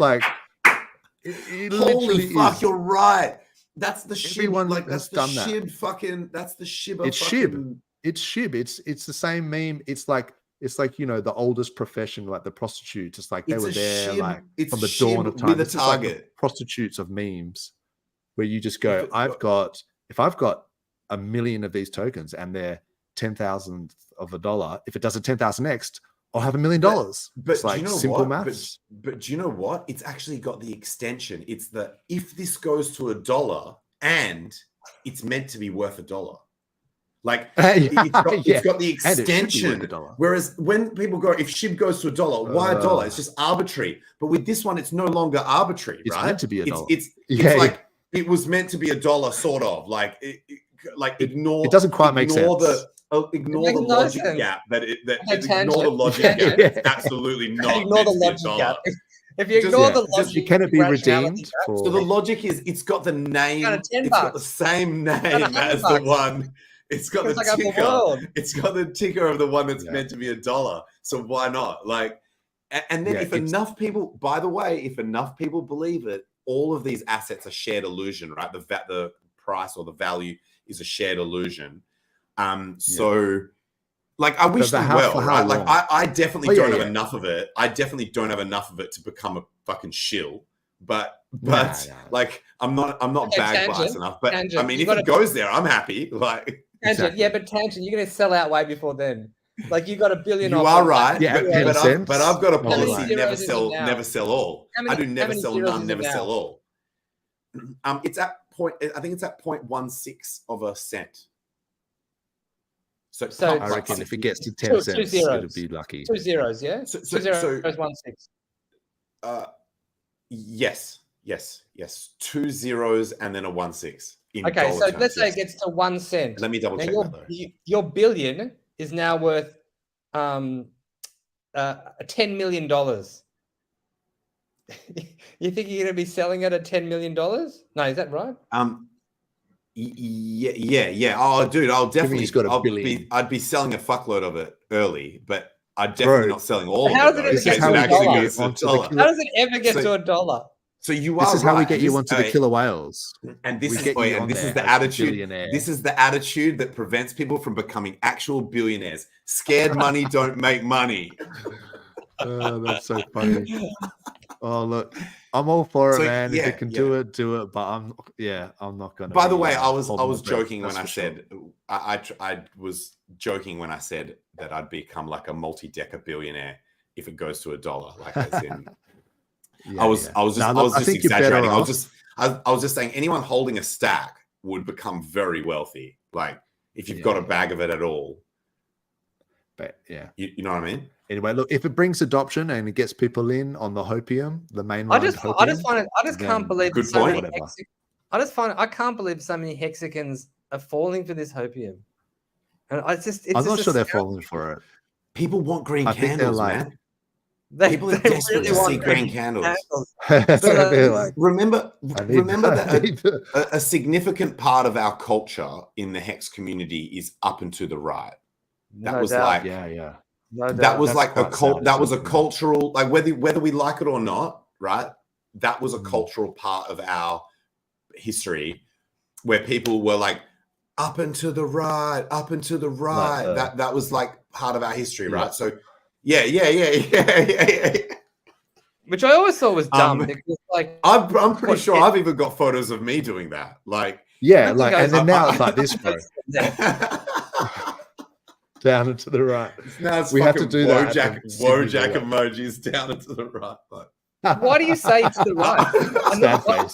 it holy fuck, is. you're right. That's the shib. Everyone That's the done shib that. fucking, that's the shib. It's shib. It's shib. It's the same meme. It's like the oldest profession, like the prostitutes. It's like they were there shib, from the dawn of time. With a this target. target. Is like prostitutes of memes, where you just go, if I've got 1 million of these tokens and they're 10,000th of $1, if it does a 10,000 next, I'll have $1 million. But it's like simple maths. But do you know what? It's actually got the extension. It's if this goes to $1 and it's meant to be worth $1. Like it's got the extension. Whereas when people go, if SHIB goes to $1, why $1? It's just arbitrary. But with this one, it's no longer arbitrary, it's right? Meant to be $1. It's like it was meant to be $1, sort of. Like ignore. It doesn't quite make sense. Ignore the logic gap. Ignore the logic gap. It's absolutely not. Ignore the logic gap. If you ignore the logic, can it be redeemed? So the logic is, it's got the name. It's got the same name as the one. It's got the ticker. It's got the ticker of the one that's meant to be $1. So why not? And then if enough people, by the way, if enough people believe it, all of these assets are shared illusion, right? The price or the value is a shared illusion. So I wish them well, right? I definitely don't have enough of it. I definitely don't have enough of it to become a fucking shill. But I'm not bag biased enough. But Tangent, I mean, if it goes there, I'm happy. Tangent, yeah, but Tangent, you're going to sell out way before then. You got $1 billion. You are right. But I've got a policy: never sell all. I do never sell none, never sell all. It's at point. I think it's at 0.16 of a cent. So I reckon if it gets to 10 cents, it'll be lucky. 2 zeros, yeah. So 2 zeros, 1 6. Yes. 2 zeros and then a 1 6. Okay, so let's say it gets to 1 cent. Let me double check that though. Your billion is now worth $10 million. You think you're going to be selling it at $10 million? No, is that right? Yeah. Oh, dude, I'll definitely. I'd be selling a fuckload of it early, but I'm definitely not selling all of it. How does it ever get to $1? So you are. This is how we get you onto the killer whales. And this is the attitude. This is the attitude that prevents people from becoming actual billionaires. Scared money don't make money. Oh, that's so funny. Oh, look, I'm all for it, man. If it can do it, do it. But I'm not gonna. By the way, I was joking when I said I was joking when I said that I'd become like a multi-decker billionaire if it goes to $1. Like as in, I was just exaggerating. I was just saying anyone holding a stack would become very wealthy. Like if you've got a bag of it at all. But yeah, you know what I mean. Anyway, look, if it brings adoption and it gets people in on the hopium, the main I just can't believe so many I can't believe so many Hexicans are falling for this hopium. And I'm not sure they're falling for it. People want green candles, man. People are desperate to see green candles. Remember that a significant part of our culture in the Hex community is up and to the right. That was like that was like a cult. That was a cultural, like whether we like it or not, right? That was a cultural part of our history where people were like up and to the right, up and to the right. That was like part of our history, right? So yeah. Which I always thought was dumb. Because, like, I'm pretty sure I've even got photos of me doing that. Like and then now it's like this, bro. Down and to the right. Now it's we have to do that. Wojak emojis down and to the right. Like. Why do you say to the right? Sad face.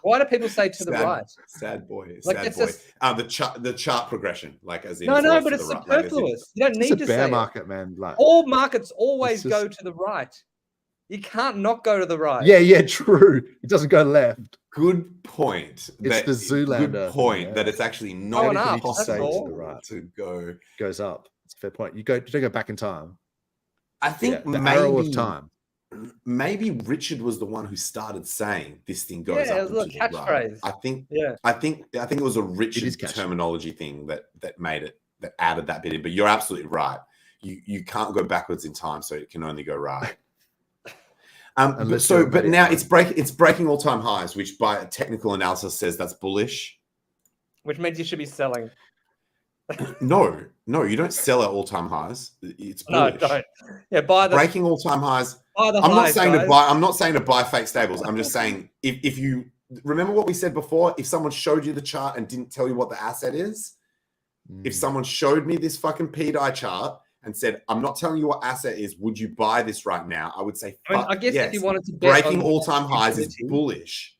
Why do people say to the right? Sad boy. Like sad boy. The chart progression, like as in no, but it's superfluous. You don't need to say bear market, man. Like all markets always go to the right. You can't not go to the right. Yeah, true. It doesn't go left. Good point. It's the Zoolander. Good point that it's actually not possible to the right. To goes up. It's a fair point. You don't go back in time. I think the arrow of time. maybe Richard was the one who started saying this thing goes Yeah, up it was into a the right. catchphrase. I think it was a Richard terminology thing that made it, that added that bit in. But you're absolutely right. You can't go backwards in time, so it can only go right. But now it's breaking all-time highs, which by technical analysis says that's bullish. Which means you should be selling. No, you don't sell at all-time highs. It's bullish. No, don't. Yeah, buy the breaking all-time highs. Buy the I'm highs, not saying to buy fake stables. I'm just saying if you remember what we said before, if someone showed you the chart and didn't tell you what the asset is, if someone showed me this fucking PDI chart and said, I'm not telling you what asset is, would you buy this right now? I would say, I guess yes. if you wanted to bet breaking all-time highs is bullish.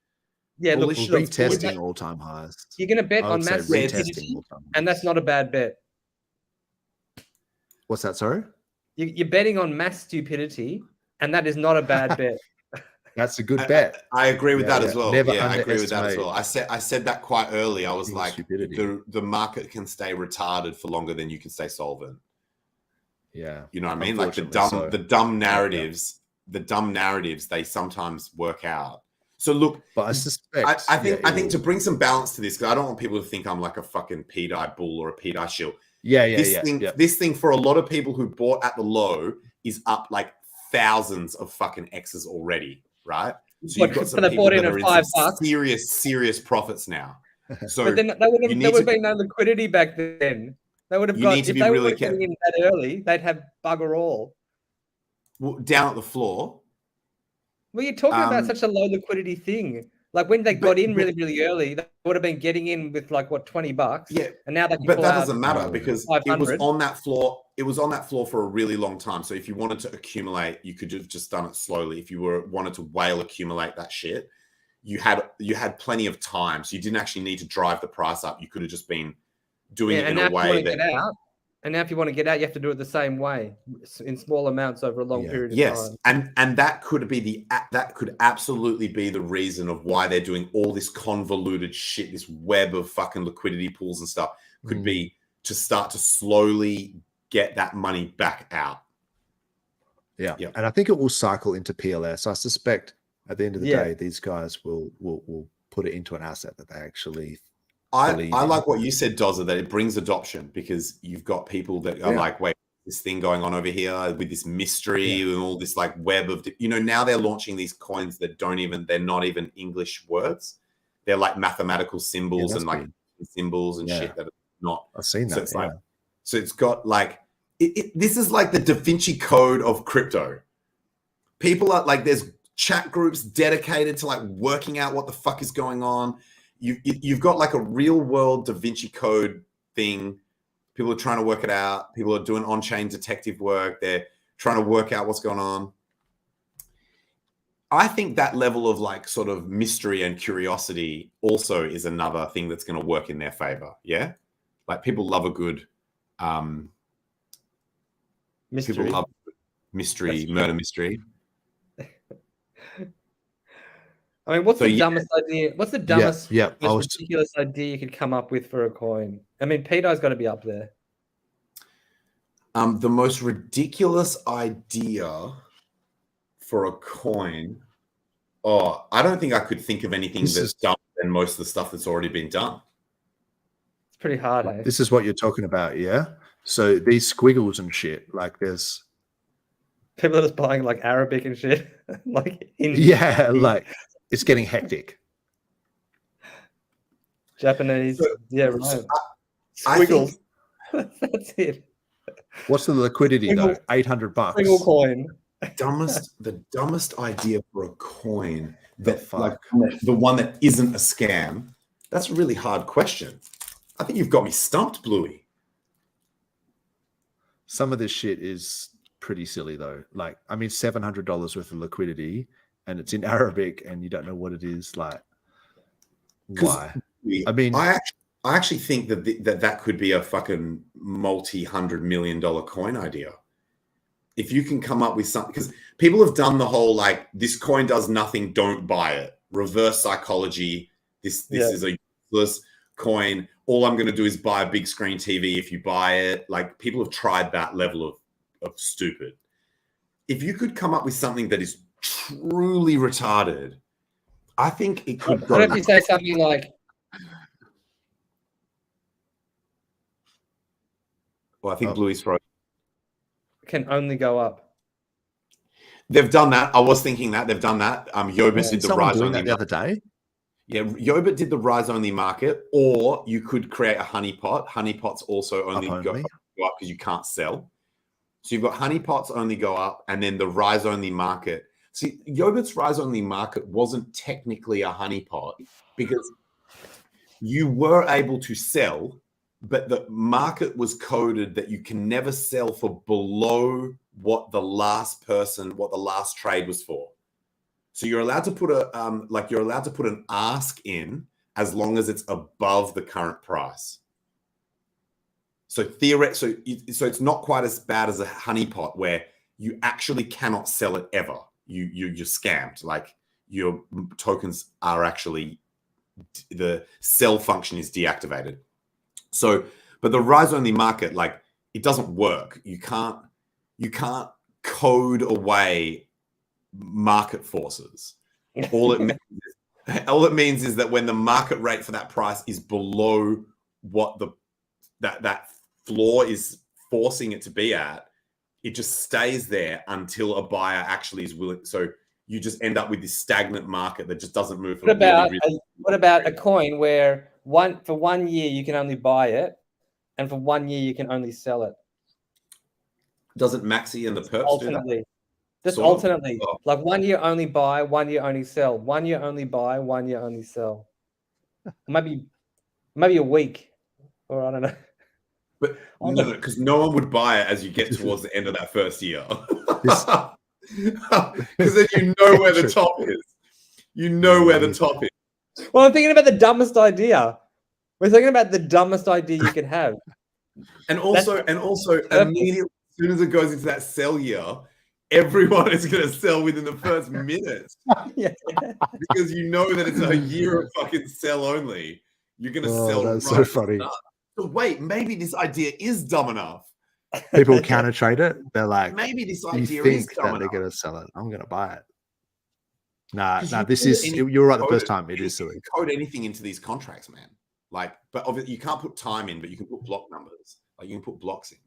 Yeah, bullish, look, retesting all-time highs. You're going to bet on mass stupidity, and that's not a bad bet. What's that, sorry? You're betting on mass stupidity, and that is not a bad bet. That's a good bet. I agree with that as well. Never I agree with that as well. I said that quite early. I was like, the market can stay retarded for longer than you can stay solvent. Yeah. You know what I mean? Like the dumb narratives, they sometimes work out. So look, but I suspect I think to bring some balance to this, because I don't want people to think I'm like a fucking PDI bull or a PDI shill. This thing for a lot of people who bought at the low is up like thousands of fucking X's already, right? So you've got some people that are in some serious profits now. So but then there would have been no liquidity back then. They would have got, if they were getting in that early, they'd have bugger all. Well, down at the floor. Well, you're talking about such a low liquidity thing. Like when they got in really, really early, they would have been getting in with like what, $20. Yeah. And now they can but that doesn't matter because 500. it was on that floor. It was on that floor for a really long time. So if you wanted to accumulate, you could have just done it slowly. If you wanted to whale accumulate that shit, you had plenty of time. So you didn't actually need to drive the price up. You could have just been doing it in a way that. And now if you want to get out, you have to do it the same way in small amounts over a long period of time. Yes, and that could absolutely be the reason of why they're doing all this convoluted shit, this web of fucking liquidity pools and stuff. Could be to start to slowly get that money back out. Yeah, and I think it will cycle into PLS. I suspect at the end of the day, these guys will put it into an asset that they actually. I like what you said, Dozza, that it brings adoption because you've got people that are like, wait, this thing going on over here with this mystery and all this like web of, now they're launching these coins that they're not even English words. They're like mathematical symbols and like symbols and shit that are not. I've seen that. So it's got like, this is like the Da Vinci Code of crypto. People are like, there's chat groups dedicated to like working out what the fuck is going on. You've got like a real world Da Vinci Code thing. People are trying to work it out. People are doing on-chain detective work. They're trying to work out what's going on. I think that level of like sort of mystery and curiosity also is another thing that's going to work in their favor. Yeah. Like people love a good mystery. People love murder mystery. I mean, what's the dumbest idea? What's the dumbest, most ridiculous idea you could come up with for a coin? I mean, PDI's got to be up there. The most ridiculous idea for a coin. Oh, I don't think I could think of anything that's dumber than most of the stuff that's already been done. It's pretty hard, eh? This is what you're talking about, yeah? So these squiggles and shit, like there's... People are just buying like Arabic and shit. Like like... It's getting hectic. Japanese, right. Squiggles. That's it. What's the liquidity though? $800. Single coin. The dumbest idea for a coin that like the one that isn't a scam. That's a really hard question. I think you've got me stumped, Bluey. Some of this shit is pretty silly though. Like, I mean, $700 worth of liquidity. And it's in Arabic, and you don't know what it is. Like, why? I mean, I actually think that could be a fucking multi-$100-million coin idea. If you can come up with something, because people have done the whole like, this coin does nothing, don't buy it. Reverse psychology. This is a useless coin. All I'm going to do is buy a big screen TV if you buy it. Like, people have tried that level of stupid. if you could come up with something that is truly retarded, I think it could go. What if you say something like, well, I think Bluey's frozen. Can only go up. They've done that. I was thinking that they've done that. Yobit did the someone rise doing only that the other day. Yeah, Yobit did the rise only market, or you could create a honeypot. Honeypots also only go up because you can't sell. So you've got honeypots only go up, and then the rise only market. See, Yobit's rise only market wasn't technically a honeypot because you were able to sell, but the market was coded that you can never sell for below what the last trade was for. So you're allowed to put an ask in as long as it's above the current price. So it's not quite as bad as a honeypot where you actually cannot sell it ever. You're scammed. Like your tokens are actually, the sell function is deactivated. So, but the rise only market, like, it doesn't work. You can't code away market forces. All it means is that when the market rate for that price is below what that floor is forcing it to be at, it just stays there until a buyer actually is willing. So you just end up with this stagnant market that just doesn't move. What about a coin where for 1 year you can only buy it, and for 1 year you can only sell it? Doesn't Maxi and the perps do that? Just alternately. Like 1 year only buy, 1 year only sell. 1 year only buy, 1 year only sell. Maybe a week, or I don't know. But no, because no one would buy it as you get towards the end of that first year. Because then you know where the top is. You know where the top is. Well, I'm thinking about the dumbest idea. We're thinking about the dumbest idea you can have. And also immediately, as soon as it goes into that sell year, everyone is going to sell within the first minute. Yeah. Because you know that it's a year of fucking sell only. You're going to sell. That's so funny. So wait, maybe this idea is dumb enough. People counter trade it. They're like, maybe this idea you is think dumb that enough. they're going to sell it. I'm going to buy it. Nah, you were right the first time. It is silly. You can code anything into these contracts, man. Like, but obviously you can't put time in, but you can put block numbers. Like, you can put blocks in.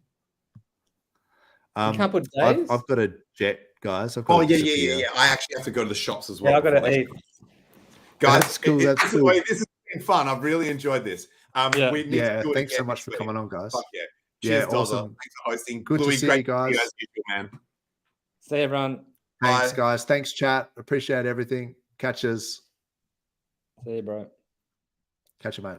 You can't put days? I've got a jet, guys. Yeah. I actually have to go to the shops as well. Yeah, I've got to eat. Guys, that's cool. This has been fun. I've really enjoyed this. Thanks so much for coming on, guys. Fuck yeah. Cheers, awesome. Thanks for hosting. Good to see you guys. As usual, man. See you, everyone. Thanks, Bye. guys. Thanks, chat. Appreciate everything. Catch us. See you, bro. Catch you, mate.